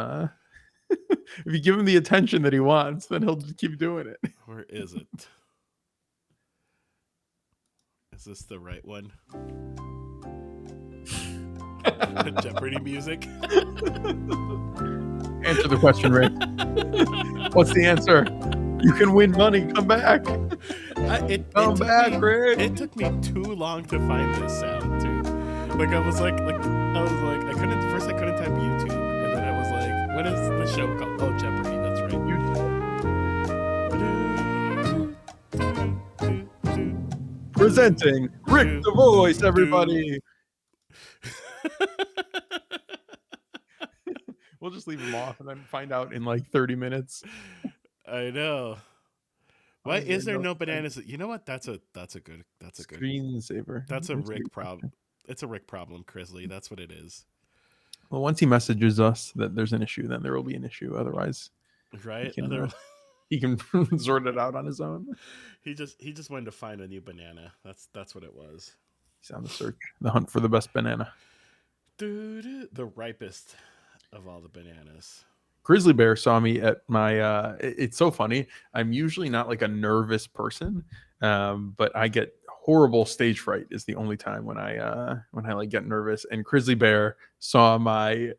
if you give him the attention that he wants, then he'll just keep doing it. Where is it? Is this the right one? Jeopardy music. Answer the question, Rick. What's the answer? You can win money. Come back. Come back, Rick. It took me too long to find this sound too. Like I couldn't type YouTube, and then I was like, what is the show called? Oh, Jeopardy. That's right. YouTube. Presenting Rick the Voice, everybody. We'll just leave him off and then find out in like 30 minutes. I know. Why is there no bananas? You know what? That's a good screensaver. That's a Rick problem. It's a Rick problem, Crisley. That's what it is. Well, once he messages us that there's an issue, then there will be an issue. Otherwise, right? He can sort it out on his own. He just wanted to find a new banana. That's what it was. He's on the search, the hunt for the best banana. The ripest of all the bananas. Grizzly Bear saw me at my it's so funny. I'm usually not like a nervous person, but I get horrible stage fright is the only time when I like get nervous. And Grizzly Bear saw my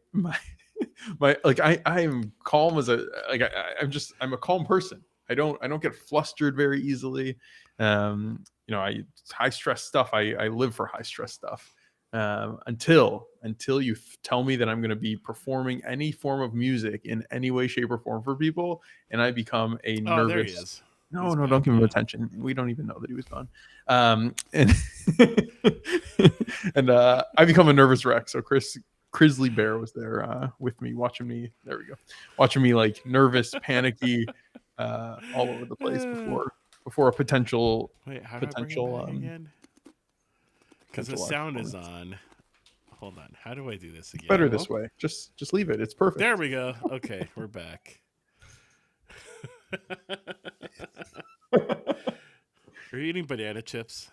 like I am calm as I'm a calm person. I don't get flustered very easily. I high stress stuff. I live for high stress stuff. Until you tell me that I'm going to be performing any form of music in any way, shape, or form for people, and I become a nervous. There he is. No, don't give him attention. We don't even know that he was gone. And I become a nervous wreck. So Grizzly Bear was there with me, watching me. There we go, watching me like nervous, panicky, all over the place before a potential Wait, how do I bring it back again? Because the potential sound is performance. on. Hold on. How do I do this It's again? better Hello? this way. Just leave it. It's perfect. There we go. Okay, we're back. Are you eating banana chips?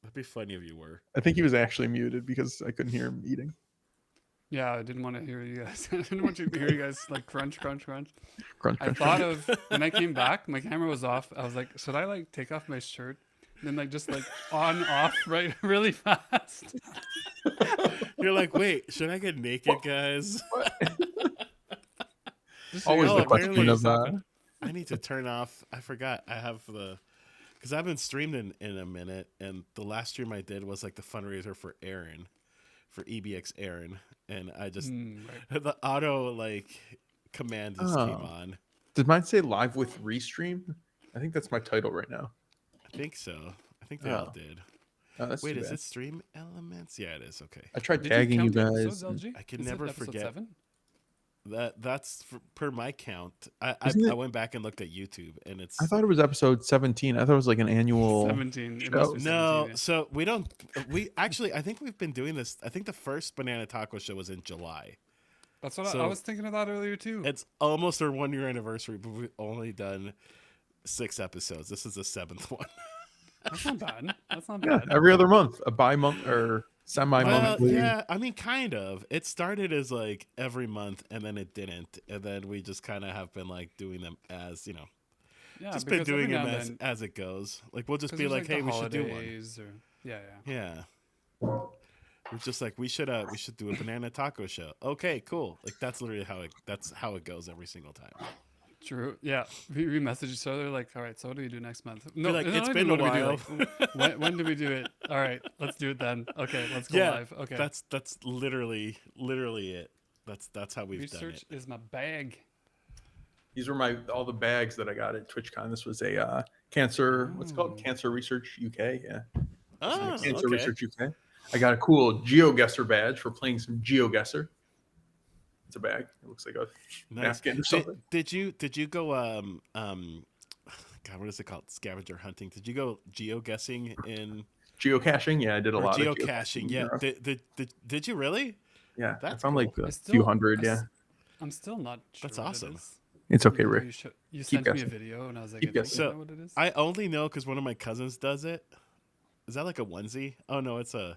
That'd be funny if you were. I think he was actually muted because I couldn't hear him eating. Yeah, I didn't want to hear you guys. I didn't want you to hear you guys like crunch, crunch, crunch. Crunch, I crunch, thought crunch. of when I came back, my camera was off. I was like, should I like take off my shirt? And then like just like on off right really fast. You're like, wait, should I get naked, guys? Just so you Always guys Oh, the know what the question apparently fuck of is happening. I need to turn off. I forgot. I have the because I haven't streamed in a minute, and the last stream I did was like the fundraiser for Aaron, for EBX Aaron, and I just Right. the auto like command just came Oh. on. Did mine say live with restream? I think that's my title right now. I think so. I think they all Oh. did. Oh, that's Wait, too is bad. it stream elements? Yeah, it is. Okay. I tried Did tagging you count the episodes, guys. LG? I can Is it never episode forget 7? that's per my count. Isn't I it? went back and looked at YouTube, and it's I thought it was episode 17. I thought it was like an annual 17. It show. must be 17. no. Yeah. So we don't. We actually, I think we've been doing this. I think the first Banana Taco show was in July. That's what I So- was thinking of that earlier too. It's almost our 1 year anniversary, but we've only done 6 episodes. This is the 7th one. That's not bad. That's not Yeah, bad. every other month, a bi-month or semi-monthly. Yeah, I mean, kind of. It started as like every month, and then it didn't, and then we just kind of have been like doing them as Yeah, just been because every doing them now and then- as it goes. Like we'll just 'cause be there's, like, hey, the we should do one. holidays or yeah. Yeah. We're just like we should do a banana taco show. Okay, cool. Like that's literally how it goes every single time. True. Yeah. We message each other like, all right, so what do we do next month? No, like, not it's even been a what do we while. do, like, when do we do it? All right, let's do it then. Okay, let's go Yeah, live. Okay. That's literally it. That's how we've done Research it. is my bag. These were all the bags that I got at TwitchCon. This was a cancer. What's it called? Cancer Research UK. Yeah. Oh, Cancer okay. Research UK. I got a cool GeoGuessr badge for playing some GeoGuessr. It's a bag. It looks like a Nice. napkin or something. Did you go God, what is it called? Scavenger hunting. Did you go geoguessing in Geocaching. Yeah, I did a or lot of geocaching? in Yeah. Europe. Did you really? Yeah, I That's found like cool. a I few still- hundred. I Yeah, s- I'm still not sure. That's what it awesome. is. it's okay, You know, Rick. you Keep sent me a guessing. video and I was like, Keep I think guessing. I So, know what it is. I only know because one of my cousins does it. Is that like a onesie? Oh no, it's a.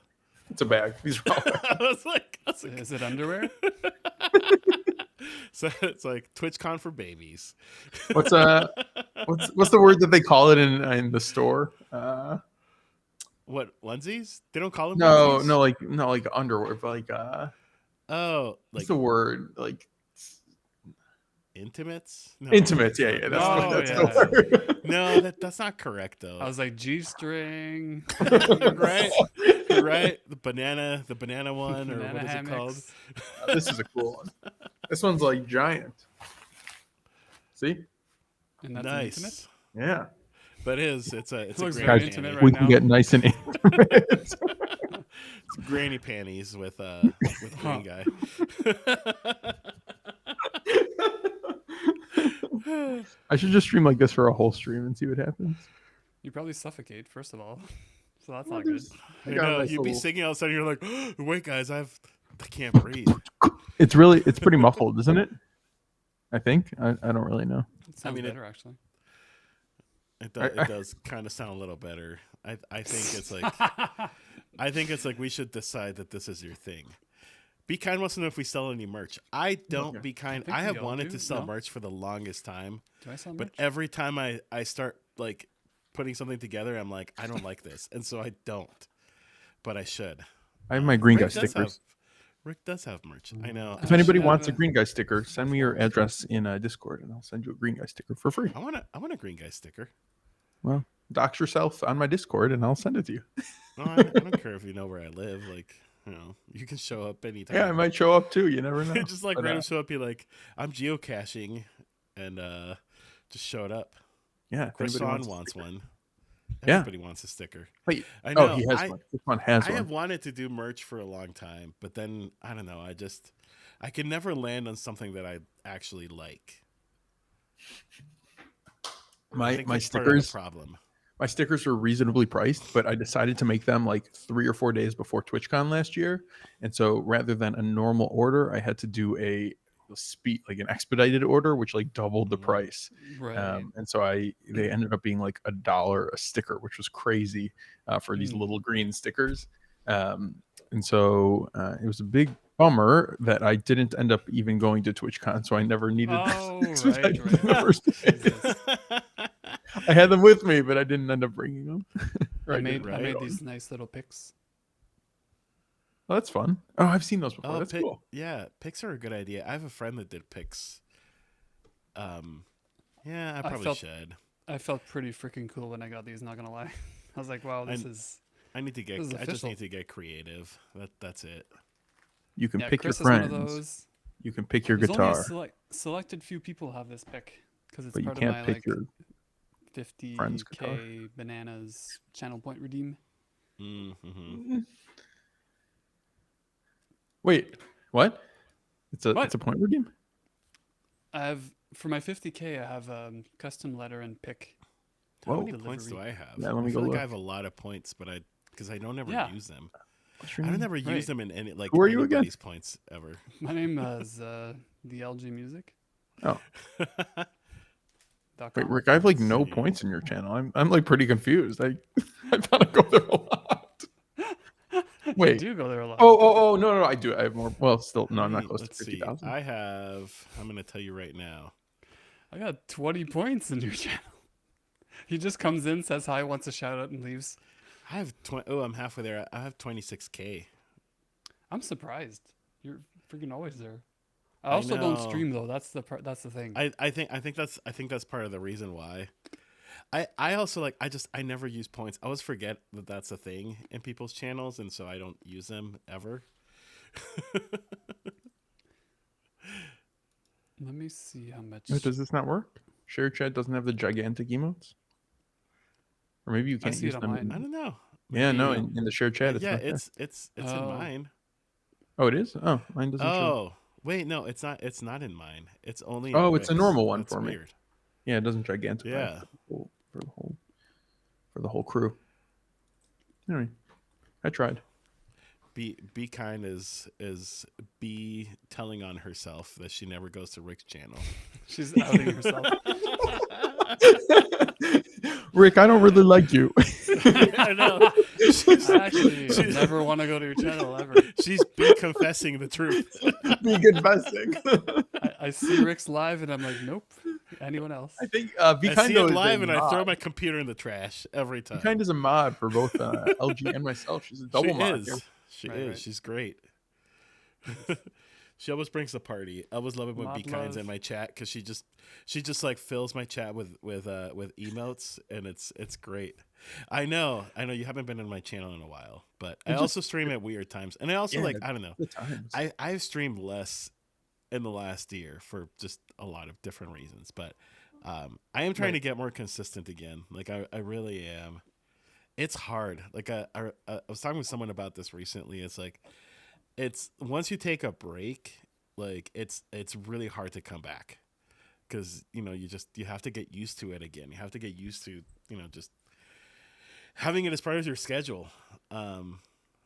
It's a bag. These are all. I was like, Is it underwear? so it's like TwitchCon for babies. what's what's the word that they call it in the store? What onesies? They don't call them No, onesies? no, like underwear, but like Oh, like what's the word? Like intimates? No, intimates. that's Yeah, not- yeah. That's Oh, the word. No, that's not correct though. I was like, G-string. right, right. The banana one, or Banana what is it called? hammocks. This is a cool one. This one's like giant. See? And that's Nice. intimate. Yeah. But it's a Looks granny very panty. intimate right We can now. get nice and intimate. It's granny panties with green guy. I should just stream like this for a whole stream and see what happens. You probably suffocate, first of all. So that's not good. I You got a know, nice you'd be little- singing all of a sudden. You're like, wait, guys, I can't breathe. It's pretty muffled, isn't it? I think. I don't really know. It sounds mean, it- better, actually. It does kind of sound a little better. I think it's like we should decide that this is your thing. Be Kind wants to know if we sell any merch. I don't. Okay. Be Kind. think I we have all wanted do, to sell no? merch for the longest time, Do I sound but merch? every time I start like putting something together, I'm like, I don't like this, and so I don't. But I should. I have my Green Guy Rick does stickers. Rick does have merch. I know. If anybody should wants a have a- Green Guy sticker, send me your address in Discord, and I'll send you a Green Guy sticker for free. I want a green guy sticker. Well, dox yourself on my Discord, and I'll send it to you. No, I don't care if you know where I live. Like, you can show up anytime. Yeah, I might show up too. You never know. Just like But, random show up, be like, I'm geocaching, and just showed up. yeah, if anybody Croissant a wants sticker. one. Yeah. Everybody wants a sticker. Wait, I know. oh, he has one. This one has I one. have wanted to do merch for a long time, but then I don't know. I can never land on something that I actually like. I My think my that's part of the stickers problem. my stickers are reasonably priced, but I decided to make them like 3 or 4 days before TwitchCon last year. And so rather than a normal order, I had to do a speed like an expedited order, which like doubled the Mm. price. Right. And so they ended up being like $1 a sticker, which was crazy for these Mm. little green stickers. And so it was a big bummer that I didn't end up even going to TwitchCon, so I never needed the Oh, sticks, which I right, did in right. the first place. Jesus. I had them with me, but I didn't end up bringing them. Or I I didn't. made I Right. made these nice little pics. Oh, that's fun. Oh, I've seen those before. Oh, That's cool. yeah, pics are a good idea. I have a friend that did pics. Yeah, I I probably felt should. I felt pretty freaking cool when I got these. Not gonna lie. I was like, wow, I this is I just official. need to get creative. That's it. You can Yeah, pick your Chris is one of friends. those. You can pick your There's only a guitar, selected few people have this pick because it's but you part of can't my pick like your friend's guitar. 50K bananas channel point redeem. Mm-hmm. Mm. Wait, what? It's What? a point redeem. I have for my 50K. I have custom letter and pick How Whoa. many points do delivery. I have? Yeah, let I me go feel like I look. have a lot of points, but because I don't ever Yeah, use them. What's your I don't name? ever use right. them in any like Who are you again? anybody's points ever. My name is the LG Oh, Music.com. wait, Rick. I have like Let's no see. points in your channel. I'm like pretty confused. I thought I go there a lot. You Wait. do go there a lot. Oh, no. I do. I have more. Well, still, no. I'm not close to Let's see. 50,000. I'm gonna tell you right now. I got 20 points in your channel. He just comes in, says hi, wants a shout out, and leaves. I have 20. Oh, I'm halfway there. I have 26K. I'm surprised. You're freaking always there. I I also don't know. stream though. That's the thing. I think that's part of the reason why. I also like I never use points. I always forget that that's a thing in people's channels, and so I don't use them ever. Let me see how much. Wait, does this not work? Share chat doesn't have the gigantic emotes, or maybe you I can't see it use on them. mine. I don't know. Yeah, no, Maybe. in the share chat, it's Yeah, not there. it's in Oh, mine. Oh, it is. Oh, mine doesn't show. Oh, wait, no, it's not. It's not in mine. It's only in Oh, it's a Rick's. normal one That's for me. weird. Yeah, it doesn't gigantify Yeah. for the whole crew. Anyway, I tried. Be kind is be telling on herself that she never goes to Rick's channel. she's outing herself. Rick, I don't really like you. I know. I actually never want to go to your channel ever. She's be confessing the truth. Be confessing. I see Rick's live and I'm like, nope. Anyone else? I think I see it live and I throw my computer in the trash every time. Kind is a mod for both LG and myself. She's a double mod. Here. She Right, is. right. She's great. She always brings the party. I always love it when Mod Be Kind's love. in my chat because she just like fills my chat with emotes and it's great. I know you haven't been in my channel in a while, but I also stream at weird times, and I also Yeah, I don't know. The times. I've streamed less in the last year for just a lot of different reasons, but I am trying to get more consistent again. Like I really am. It's hard. Like I was talking with someone about this recently. It's like it's once you take a break, like it's really hard to come back because you have to get used to it again. You have to get used to just having it as part of your schedule.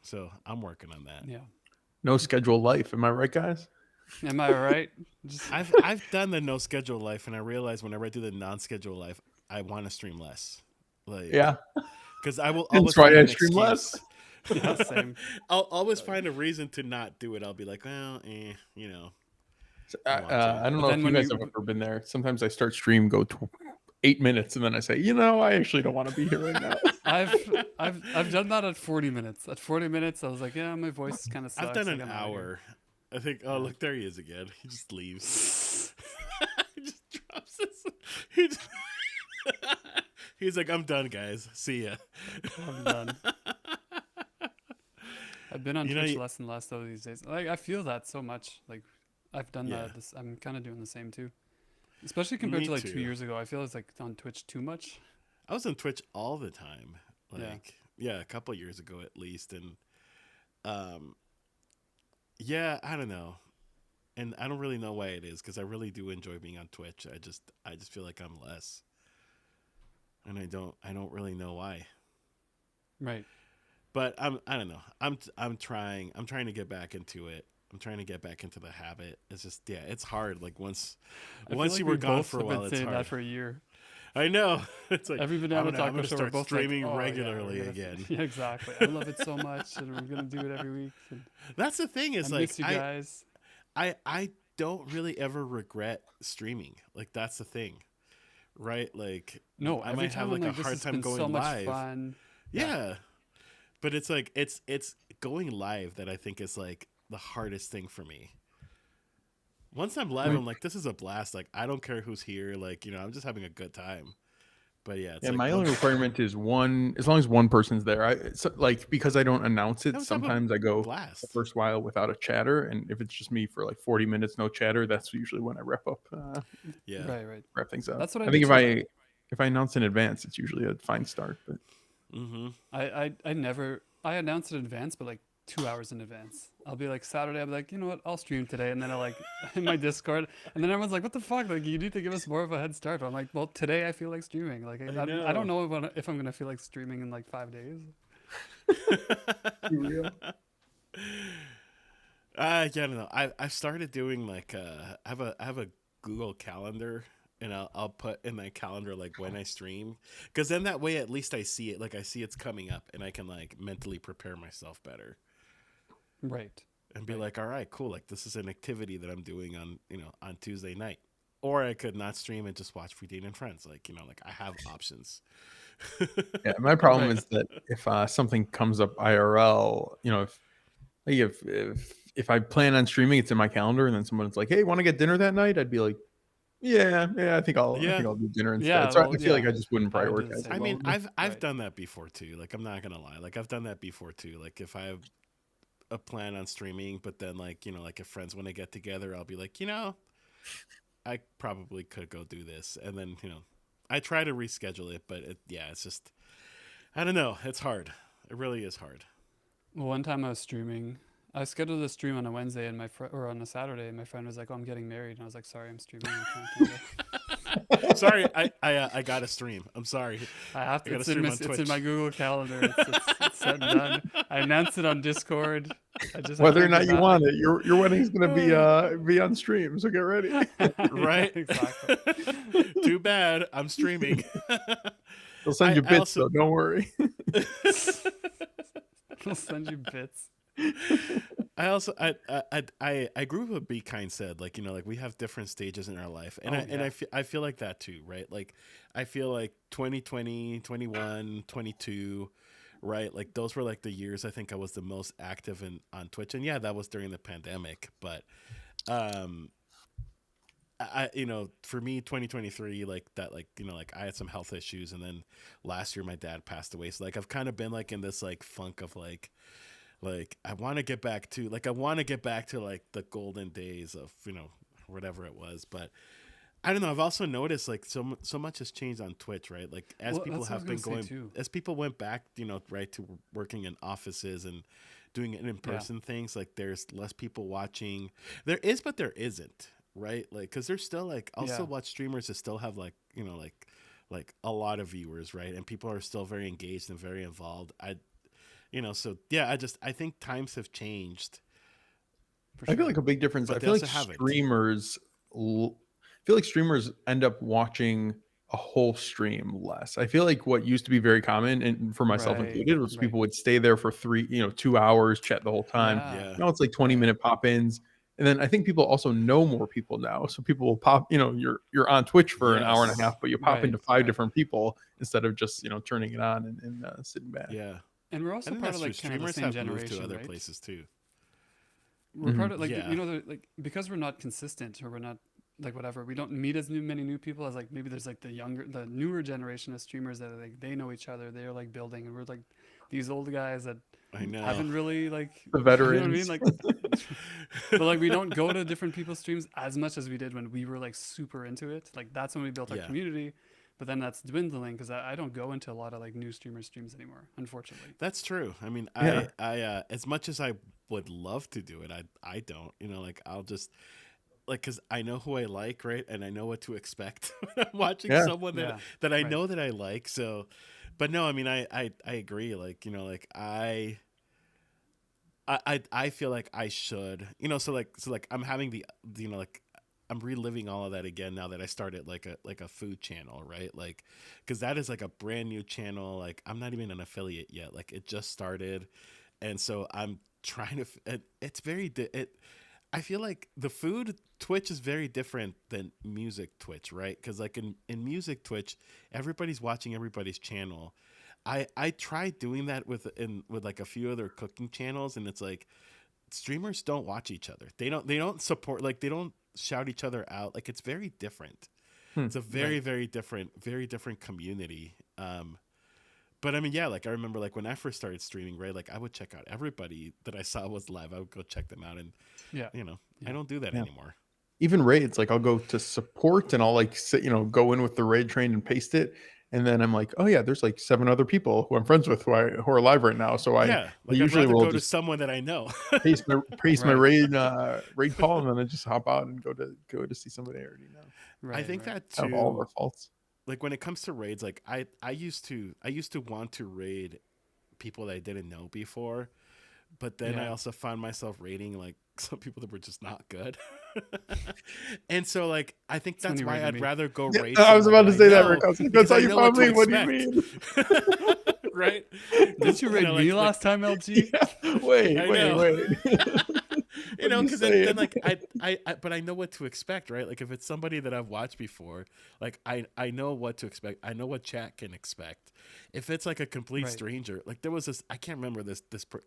So I'm working on that. Yeah. No schedule life. Am I right, guys? Am I right? Just, I've done the no schedule life, and I realize whenever I do the non-schedule life, I want to stream less. Like Yeah. because I will That's always why find I an stream excuse. less. yeah, same. I'll always find a reason to not do it. I'll be like, well, I want to. don't But know then if you when guys you- have ever been there. Sometimes I start stream, go 8 minutes, and then I say, I actually don't want to be here right now. I've done that at 40 minutes. At 40 minutes, I was like, yeah, my voice kind of sucks. I've done like, an I'm outta here. hour. I think. Oh, look, there he is again. He just leaves. He just drops this. He's like, I'm done, guys. See ya. I'm done. I've been on Twitch less and less though these days. Like I feel that so much. Like I've done Yeah. that. I'm kind of doing the same too. Especially compared Me to like too. 2 years ago. I feel it's like on Twitch too much. I was on Twitch all the time. Yeah. Like, yeah, a couple years ago at least, and yeah, I don't know, and I don't really know why it is because I really do enjoy being on Twitch. I just feel like I'm less. and I don't really know why. Right. But I don't know. I'm trying to get back into it. I'm trying to get back into the habit. It's just yeah, it's hard. Like I feel once like you we were gone both for a have been while, it's saying that hard. for a year. I know. It's like Every banana I'm taco gonna show, we're start both like, streaming oh yeah, we're regularly gonna. again. Yeah, exactly. I love it so much, and we're gonna do it every week. And That's the thing I is like miss you guys. I don't really ever regret streaming. Like that's the thing, right? Like No, I every might have time I'm like a like, this hard has time been so going much live. fun. Yeah. Yeah, but it's like it's going live that I think is like the hardest thing for me. Once I'm live, My, I'm like, this is a blast. Like I don't care who's here. Like I'm just having a good time. But yeah, it's yeah, like my only once requirement is one, as long as one person's there. Like because I don't announce I it. was having Sometimes I a go the blast. first while without a chatter, and if it's just me for like 40 minutes, no chatter, that's usually when I Yeah. Right. Right. wrap things up. That's what I I do think too. if I announce in advance, it's usually a fine start. But Mm-hmm. I never I announce in advance, but like 2 hours in advance. I'll be like Saturday. I'll be like, you know what? I'll stream today, and then I like in my Discord, and then everyone's like, what the fuck? Like you need to give us more of a head start. But I'm like, well, today I feel like streaming. Like I I don't know. know if I'm gonna feel like streaming in like 5 days. too real. Yeah, I don't know. I've started doing like I have a Google Calendar, and I'll put in my calendar like when I stream, because then that way at least I see it. Like I see it's coming up, and I can like mentally prepare myself better Right. and be Right. like, all right, cool. Like this is an activity that I'm doing on on Tuesday night, or I could not stream and just watch Free and Friends. Like like I have options. Yeah, my problem Right. is that if something comes up IRL, if I plan on streaming, it's in my calendar, and then someone's like, "Hey, want to get dinner that night?" I'd be like, "Yeah, I Yeah. think I'll do dinner instead." Yeah. So Well. I feel like Yeah. I just wouldn't I would do the prioritize it I same. well mean, enough. I've Right. done that before too. Like I'm not gonna lie. Like I've done that before too. Like if I have a plan on streaming, but then like like if friends want to get together, I'll be like, I probably could go do this, and then I try to reschedule it, but yeah, it's just I don't know. It's hard. It really is hard. Well, one time I was streaming. I scheduled a stream on a Wednesday and or on a Saturday, and my friend was like, "Oh, I'm getting married," and I was like, "Sorry, I'm streaming. I can't go." Sorry, I got to stream. I'm sorry. I have I to. got to stream on It's in Twitch. my Google Calendar. It's set and done. I announced it on Discord. I Whether or can't go not you back. want it, your wedding's gonna be on stream, so get ready. Yeah, Right? exactly. Too bad. I'm streaming. They'll send you I bits also though, don't worry. I'll send you bits. I also I grew up with Be Kind said like like we have different stages in our life, and Oh yeah, I feel like that too, right? Like I feel like 2020, 21, 22, right? Like those were like the years I think I was the most active in on Twitch, and yeah, that was during the pandemic, but um I for me 2023 like that, like like I had some health issues, and then last year my dad passed away, so like I've kind of been like in this like funk of like I want to get back to like the golden days of whatever it was. But I don't know, I've also noticed like so much has changed on Twitch, right? Like as well, people that's what I have was been gonna going say too. as people went back right to working in offices and doing it in Yeah, person things, like there's less people watching. There is, but there isn't, right? Like because there's still like I'll yeah, still watch streamers that still have like like a lot of viewers, right? And people are still very engaged and very involved. So yeah, I think times have changed, for I feel like sure. a big difference. but they also haven't. I feel like streamers end up watching a whole stream less. I feel like what used to be very common, and for myself Right, included, was right. people would stay there for 2 hours, chat the whole time. Yeah, Yeah. Now it's like 20 yeah, minute pop-ins. And then I think people also know more people now. So people will pop, you're on Twitch for an hour and a Yes. half, but you pop right, into five right. different people instead of just, turning it on and sitting back. Yeah. And we're I also think part that's of true. like kind of the Streamers same have moved to generation, other right? places too. We're Hmm. part of like Yeah. like because we're not consistent or we're not like whatever. We don't meet as many new people as like maybe there's like the newer generation of streamers that like they know each other. They're like building, and we're like these old guys that I know. haven't really like The you know what I mean veterans. like. But like we don't go to different people's streams as much as we did when we were like super into it. Like that's when we built our Yeah. community. But then that's dwindling because I don't go into a lot of like new streamers streams anymore, unfortunately. That's true. I mean, Yeah. I as much as I would love to do it, I don't. Like I'll just like because I know who I like, right, and I know what to expect when I'm watching Yeah. someone Yeah. that I Right. know that I like. So, but no, I mean, I agree. Like like I feel like I should, so like I'm having like I'm reliving all of that again now that I started like a food channel, right? Like, because that is like a brand new channel. Like, I'm not even an affiliate yet. Like, it just started, and so I'm trying to. It's very. I feel like the food Twitch is very different than music Twitch, right? Because like in music Twitch, everybody's watching everybody's channel. I tried doing that with like a few other cooking channels, and it's like streamers don't watch each other. They don't support, like they don't shout each other out. Like it's very different. Hmm. It's a very Right. very different community. But I mean, yeah, like I remember like when I first started streaming, right? Like I would check out everybody that I saw was live. I would go check them out, and Yeah. I Yeah. don't do that Yeah. anymore. Even raids, like I'll go to support and I'll like sit, go in with the raid train and paste it. And then I'm like, oh yeah, there's like 7 other people who I'm friends with who are live right now. So I Yeah, like I'd usually rather will go to just someone that I know. paste my Right. raid call, and then I just hop out and go to see somebody I already know. I Right. think Right. that Kind of all of our too. faults. Like when it comes to raids, like I used to want to raid people that I didn't know before, but then I Yeah. also found myself raiding like some people that were just not good. And so like I think It's when that's you why rated I'd me. rather go Yeah, raid I was someone about that to I say that, Rick. know I was like, that's because how I you know what found to me. What do you expect. mean? Right? Did you rate me last time, LG? Yeah. Wait, I wait, know. wait. What are you Because then saying? like but I know what to expect, right? Like if it's somebody that I've watched before, like I know what to expect. I know what chat can expect. If it's like a complete Right. stranger, like there was this, I can't remember this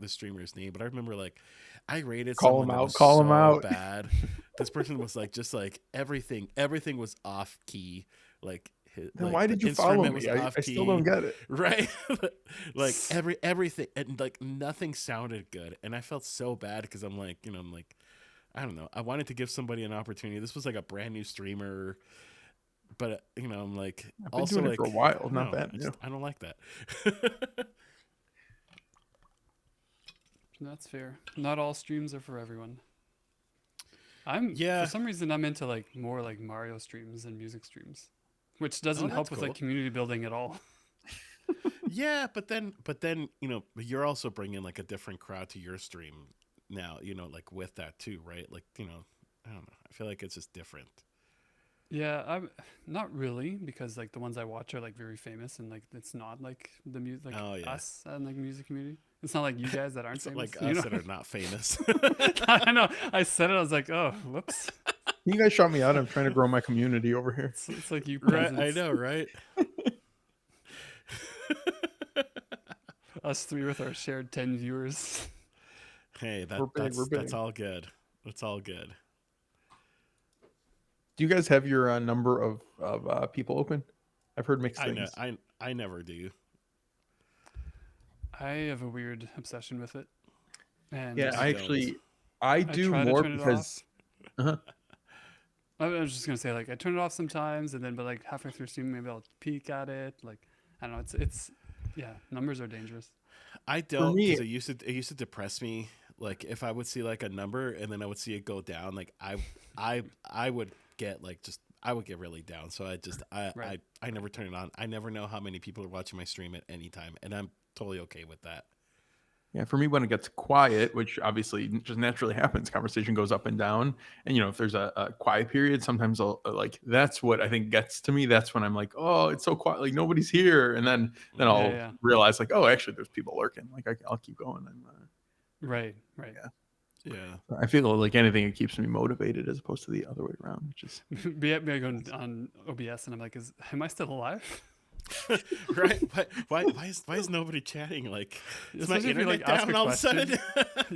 streamer's name, but I remember like I rated Call someone him that out. was Call him so out. bad. This person was like just like everything was off key, like Then like why the did you follow instrument was me? I off still don't key, get it. right? Like everything, and like nothing sounded good, and I felt so bad because I'm like, I'm like, I don't know. I wanted to give somebody an opportunity. This was like a brand new streamer, but I'm like I've been also doing it for a like while. Not no, that new. I don't like that. That's fair. Not all streams are for everyone. I'm for Yeah. some reason I'm into like more like Mario streams and music streams, which Oh, doesn't that's help with like cool. community building at all. Yeah, but then you're also bringing like a different crowd to your stream now. Like with that too, right? Like I don't know. I feel like it's just different. Yeah, I'm not really because like the ones I watch are like very famous and like it's not like the music like Oh yeah, us and like music community. It's not like you guys that aren't it's not famous, like you us know. that are not famous. I know. I said it. I was like, oh, whoops. You guys shot me out. I'm trying to grow my community over here. It's like you Right? I peasants, know, right? us three with our shared 10 viewers. Hey, We're big. We're that's big. all good. That's all good. Do you guys have your number of people open? I've heard mixed I know. things. I never do. I have a weird obsession with it, and Yeah, I don't. I I do try to more turn it because uh I was just gonna say like I turn it off sometimes, and then but like halfway through streaming, maybe I'll peek at it. Like I don't know. It's yeah. Numbers are dangerous. I for don't, me, because it used to depress me. Like if I would see like a number and then I would see it go down, like I would get like just I would get really down. So I just Right. I never turn it on. I never know how many people are watching my stream at any time, and I'm totally okay with that. yeah, for me when it gets quiet, which obviously just naturally happens, conversation goes up and down. And if there's a quiet period, sometimes I'll like that's what I think gets to me. That's when I'm like, oh, it's so quiet, like nobody's here, and then Yeah. I'll Yeah. realize like, oh, actually, there's people lurking. Like I'll keep going, and Right. Right. yeah. Yeah. I feel like anything it keeps me motivated as opposed to the other way around, which is be at me going on OBS, and I'm like, am I still alive? Right? Why is nobody chatting? Like is my Especially if you internet like ask down a all of a question. sudden?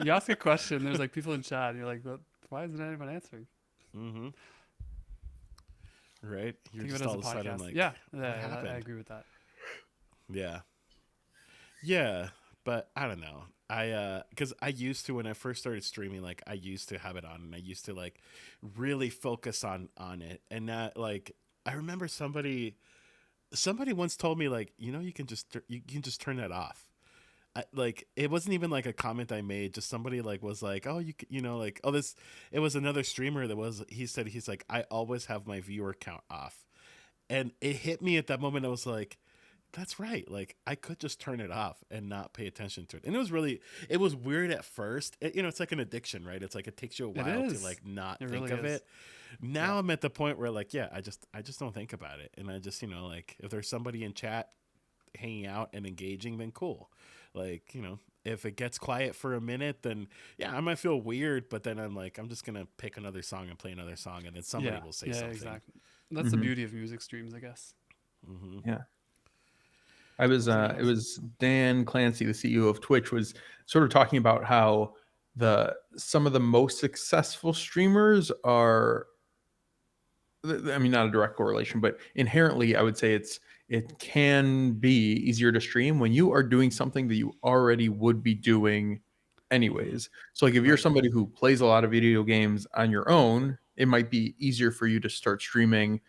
You ask a question. There's like people in chat. And you're like, well, why isn't anyone answering? Mm-hmm. Right? You're Think of just it as all a of a sudden podcast. like, Yeah. what I happened? agree with that. Yeah. Yeah, but I don't know. Because I used to, when I first started streaming, like I used to have it on, and I used to like really focus on it, and not like I remember somebody once told me like you can just turn that off. like it wasn't even like a comment I made. Just somebody like was like, oh, you know, like, oh, this. It was another streamer that was. He said he's like, I always have my viewer count off, and it hit me at that moment. I was like, that's right. Like I could just turn it off and not pay attention to it. And it was weird at first. You know, it's like an addiction, right? It's like it takes you a It while to is. like not It think really of is. it. Yeah. Now I'm at the point where like, yeah, I just don't think about it. And I just, like if there's somebody in chat hanging out and engaging, then cool. Like, if it gets quiet for a minute, then yeah, I might feel weird, but then I'm like, I'm just gonna pick another song and play another song, and then somebody Yeah. will say Yeah. something. Exactly. That's the Hmm. beauty of music streams, I guess. Hmm. Yeah. It Anyways. was Dan Clancy, the CEO of Twitch, was sort of talking about how some of the most successful streamers are, I mean, not a direct correlation, but inherently, I would say it can be easier to stream when you are doing something that you already would be doing Hmm. anyways. So, like, if you're Right. somebody who plays a lot of video games on your own, it might be easier for you to start streaming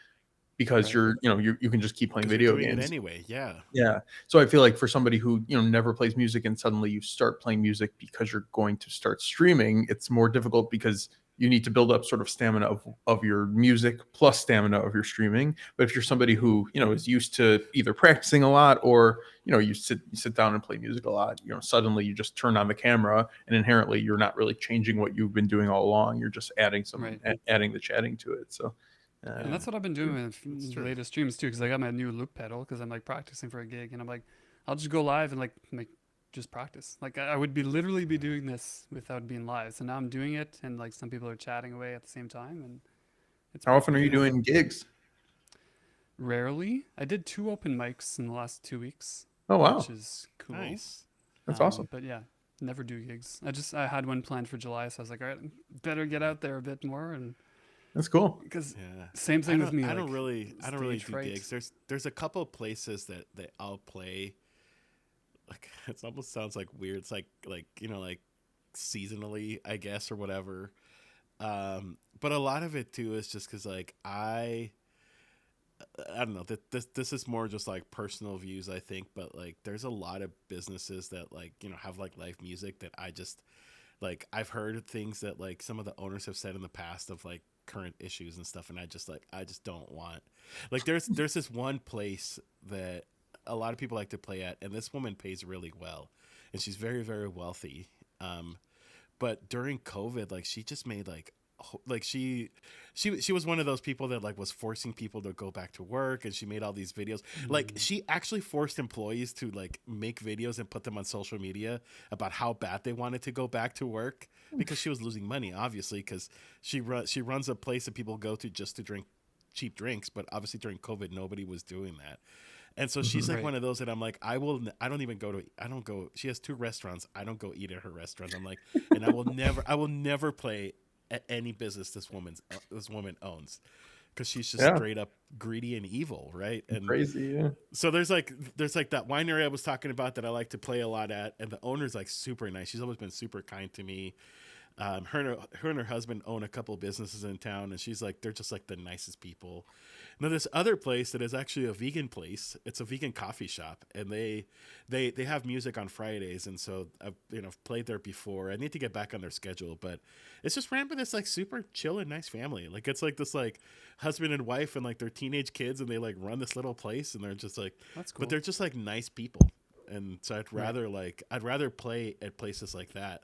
because Right. you can just keep playing Because you're video doing it games. anyway. Yeah. Yeah. So I feel like for somebody who, never plays music and suddenly you start playing music because you're going to start streaming, it's more difficult because you need to build up sort of stamina of your music plus stamina of your streaming. But if you're somebody who, is used to either practicing a lot or, you sit down and play music a lot, suddenly you just turn on the camera and inherently you're not really changing what you've been doing all along. You're just Right. adding the chatting to it. So And Yeah. that's what I've been doing with That's the true. latest streams too, because I got my new loop pedal because I'm like practicing for a gig, and I'm like, I'll just go live and like just practice. Like I would be literally be doing this without being live. So now I'm doing it, and like some people are chatting away at the same time, and it's how often are perfect. you doing gigs? Rarely, I did 2 open mics in the last 2 weeks, Oh, which wow. is cool. Nice. That's awesome. But yeah, never do gigs. I had one planned for July, so I was like, all right, better get out there a bit more, and That's cool. because Yeah. same thing with me, I don't like really stage do fright. gigs. There's a couple of places that I'll play. Like it almost sounds like weird. It's like like seasonally, I guess, or whatever. But a lot of it too is just because like I don't know that this is more just like personal views, I think. But like there's a lot of businesses that like have like live music that I just like. I've heard things that like some of the owners have said in the past of like current issues and stuff, and I just don't want. Like there's this one place that a lot of people like to play at, and this woman pays really well, and she's very very wealthy. Um, but during COVID, like she just made like she was one of those people that like was forcing people to go back to work, and she made all these videos. Like Mm, she actually forced employees to like make videos and put them on social media about how bad they wanted to go back to work because she was losing money, obviously, because she runs a place that people go to just to drink cheap drinks, but obviously during COVID nobody was doing that. And so she's Mhm. like right. one of those that I'm like, I don't even go to, I don't go, she has two restaurants. I don't go eat at her restaurants. I'm like, and I will never play at any business this woman owns because she's just Yeah. straight up greedy and evil. Right. And Crazy. Yeah. so there's like that winery I was talking about that I like to play a lot at. And the owner's like super nice. She's always been super kind to me. Her and her husband own a couple businesses in town, and she's like, they're just like the nicest people. Now, this other place that is actually a vegan place. It's a vegan coffee shop, and they have music on Fridays, and so I've played there before. I need to get back on their schedule, but it's just ran by this like super chill and nice family. Like it's like this like husband and wife and like their teenage kids, and they like run this little place, and they're just like, That's but cool. they're just like nice people. And so Right. I'd rather play at places like that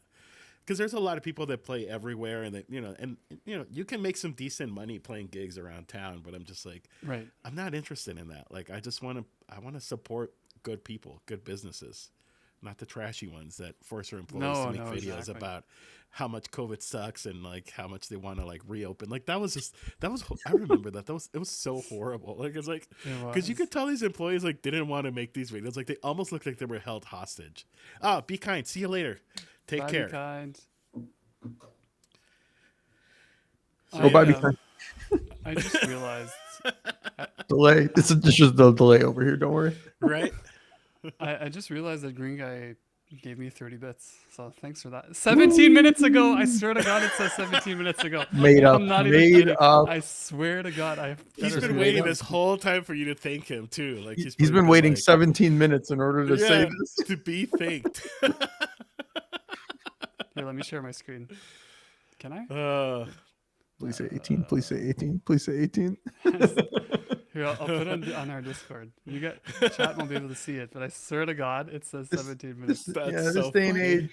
because there's a lot of people that play everywhere, and that you can make some decent money playing gigs around town, but I'm just like, Right. I'm not interested in that. Like I want to support good people, good businesses, not the trashy ones that force their employees to No, make no, videos exactly. about how much COVID sucks and like how much they want to like reopen. Like that was I remember that was it was so horrible. Like it's like It because you was. could tell these employees like didn't want to make these videos. Like they almost looked like they were held hostage. Ah, be kind. See you later. Take Bye, be care. kind. Oh, I bye. Be um, kind. I just realized. I, Delay. This is just the delay over here. Don't worry. Right? I just realized that Green Guy gave me 30 bits. So thanks for that. 17 minutes ago. I swear to God, it says 17 minutes ago. Made up. I'm not even Made kidding. up. I swear to God, I He's better been made waiting up. this whole time for you to thank him too. Like He's probably been waiting like, 17 minutes in order to say this. to be thanked. Here, let me share my screen. Can I? Please say 18. Please say 18. Please say 18. Here, I'll put it on our Discord. You got chat won't be able to see it, but I swear to God, it says 17 minutes. That's this so day and funny. age.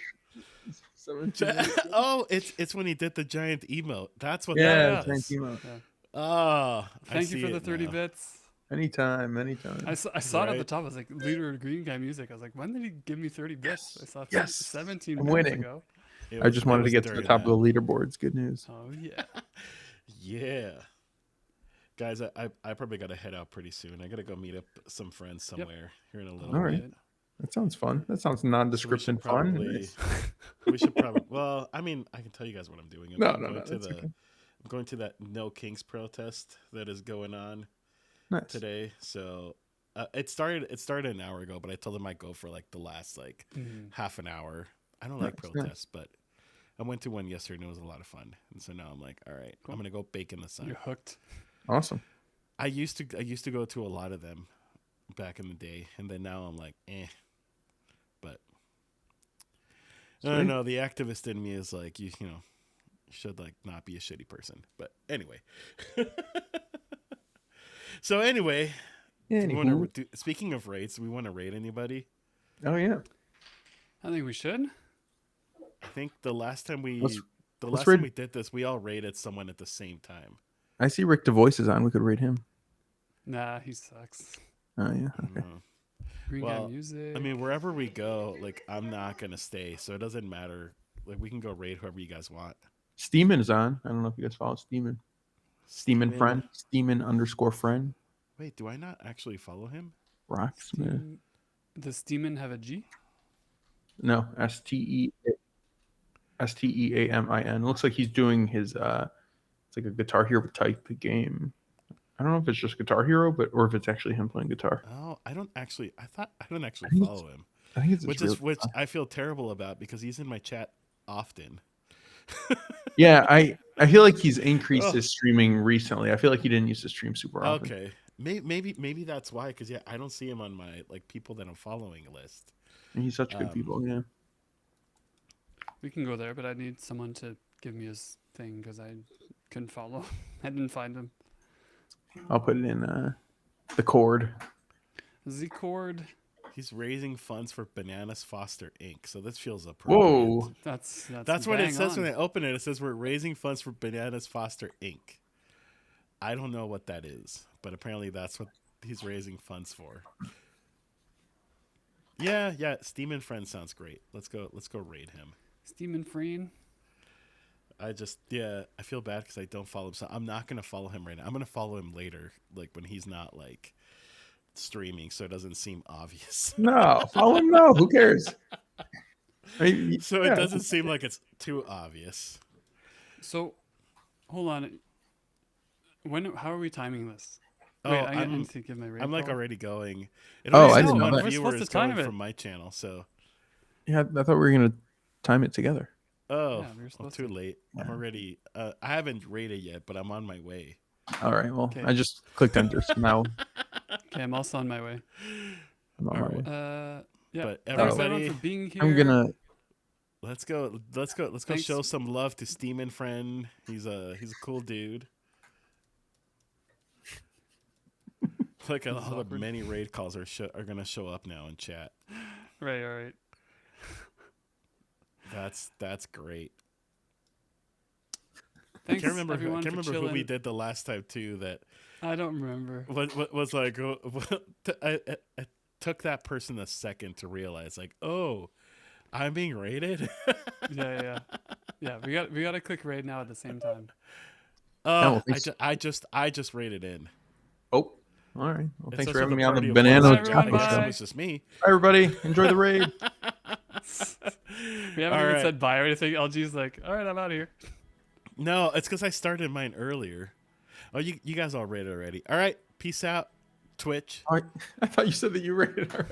17 minutes. Oh, it's when he did the giant emote. That's what Yeah, that was. 19 months. Yeah. Oh, Thank you for the 30 bits. Anytime. I saw it at the Right. top. I was like, leader of Green Guy Music. I was like, when did he give me 30 bits? I saw Yes. 17 I'm minutes winning. ago. I just wanted to get to the top of the leaderboards. Good news. Oh, yeah. Yeah. Guys, I probably got to head out pretty soon. I got to go meet up some friends somewhere here in a little All right. bit. That sounds fun. That sounds nondescript and fun. Nice. We should probably. Well, I mean, I can tell you guys what I'm doing. I'm No, going to that's okay. I'm going to that No Kings protest that is going on Nice. today. So it started an hour ago, but I told them I'd go for like the last like half an hour. I don't like protests, but I went to one yesterday and it was a lot of fun. And so now I'm like, all right, Cool. I'm gonna go bake in the sun. You're hooked. Awesome. I used to go to a lot of them back in the day, and then now I'm like, eh. But I don't know. The activist in me is like, you know, should like not be a shitty person. But anyway. So anyway, speaking of raids, we want to raid anybody? Oh yeah. I think we should. I think the last time we did this, we all raided someone at the same time. I see Rick DeVoice is on. We could raid him. Nah, he sucks. Oh yeah. Okay. Green Guy Music. I mean, wherever we go, like I'm not gonna stay, so it doesn't matter. Like we can go raid whoever you guys want. Steeman is on. I don't know if you guys follow Steeman. Steeman friend. Steeman_friend. Wait, do I not actually follow him? Rocksmith. Does Steeman have a G? No, STEAMIN. Looks like he's doing his it's like a Guitar Hero type game. I don't know if it's just Guitar Hero, or if it's actually him playing guitar. Oh, I don't actually follow him. I think it's which I feel terrible about because he's in my chat often. Yeah, I feel like he's increased his streaming recently. I feel like he didn't used to stream super often. Okay, maybe that's why. Because yeah, I don't see him on my like people that I'm following list. And he's such good people. Yeah. We can go there, but I need someone to give me his thing because I couldn't follow. I didn't find him. I'll put it in the cord. Z-Cord. He's raising funds for Bananas Foster Inc. So this feels appropriate. Whoa. That's what it says on. when I open it. It says we're raising funds for Bananas Foster Inc. I don't know what that is, but apparently that's what he's raising funds for. Yeah. Steam and Friends sounds great. Let's go raid him. Steam and Friend. I feel bad because I don't follow him, so I'm not gonna follow him right now. I'm gonna follow him later, like when he's not like streaming, so it doesn't seem obvious. No, follow him. No, who cares? It doesn't seem like it's too obvious. So, hold on. How are we timing this? Oh, Wait, I need to give my raid. I'm like call. already going. I didn't know that. We're supposed to time it from my channel, so. Yeah, I thought we were gonna time it together. Oh, yeah, we were supposed too to. late. I'm already. I haven't rated yet, but I'm on my way. All right. Well, Okay. I just clicked enter. So now Okay, I'm also on my way. I'm on my way. Yeah. But Thanks everyone everybody, for being here. I'm gonna. let's go Thanks. show some love to Steam and Friend. He's a cool dude. Like all the awkward. many raid calls are gonna show up now in chat. Right. All right. That's great. Thanks, I can't remember everyone, who we chilling. did the last time too. That I don't remember. what was like. I took that person a second to realize, like, oh, I'm being raided. Yeah. We got to click raid now at the same time. Oh, thanks. I just raided in. Oh, all right. Well, It thanks says for having with me a on the party of banana one. Everyone, chopping bye. show. It was just me. Bye, everybody. Enjoy the raid. We haven't All even right. said bye or anything. LG's like, all right, I'm out of here. No, it's because I started mine earlier. Oh, you guys all raided already. All right, peace out. Twitch. All right. I thought you said that you rated. All right.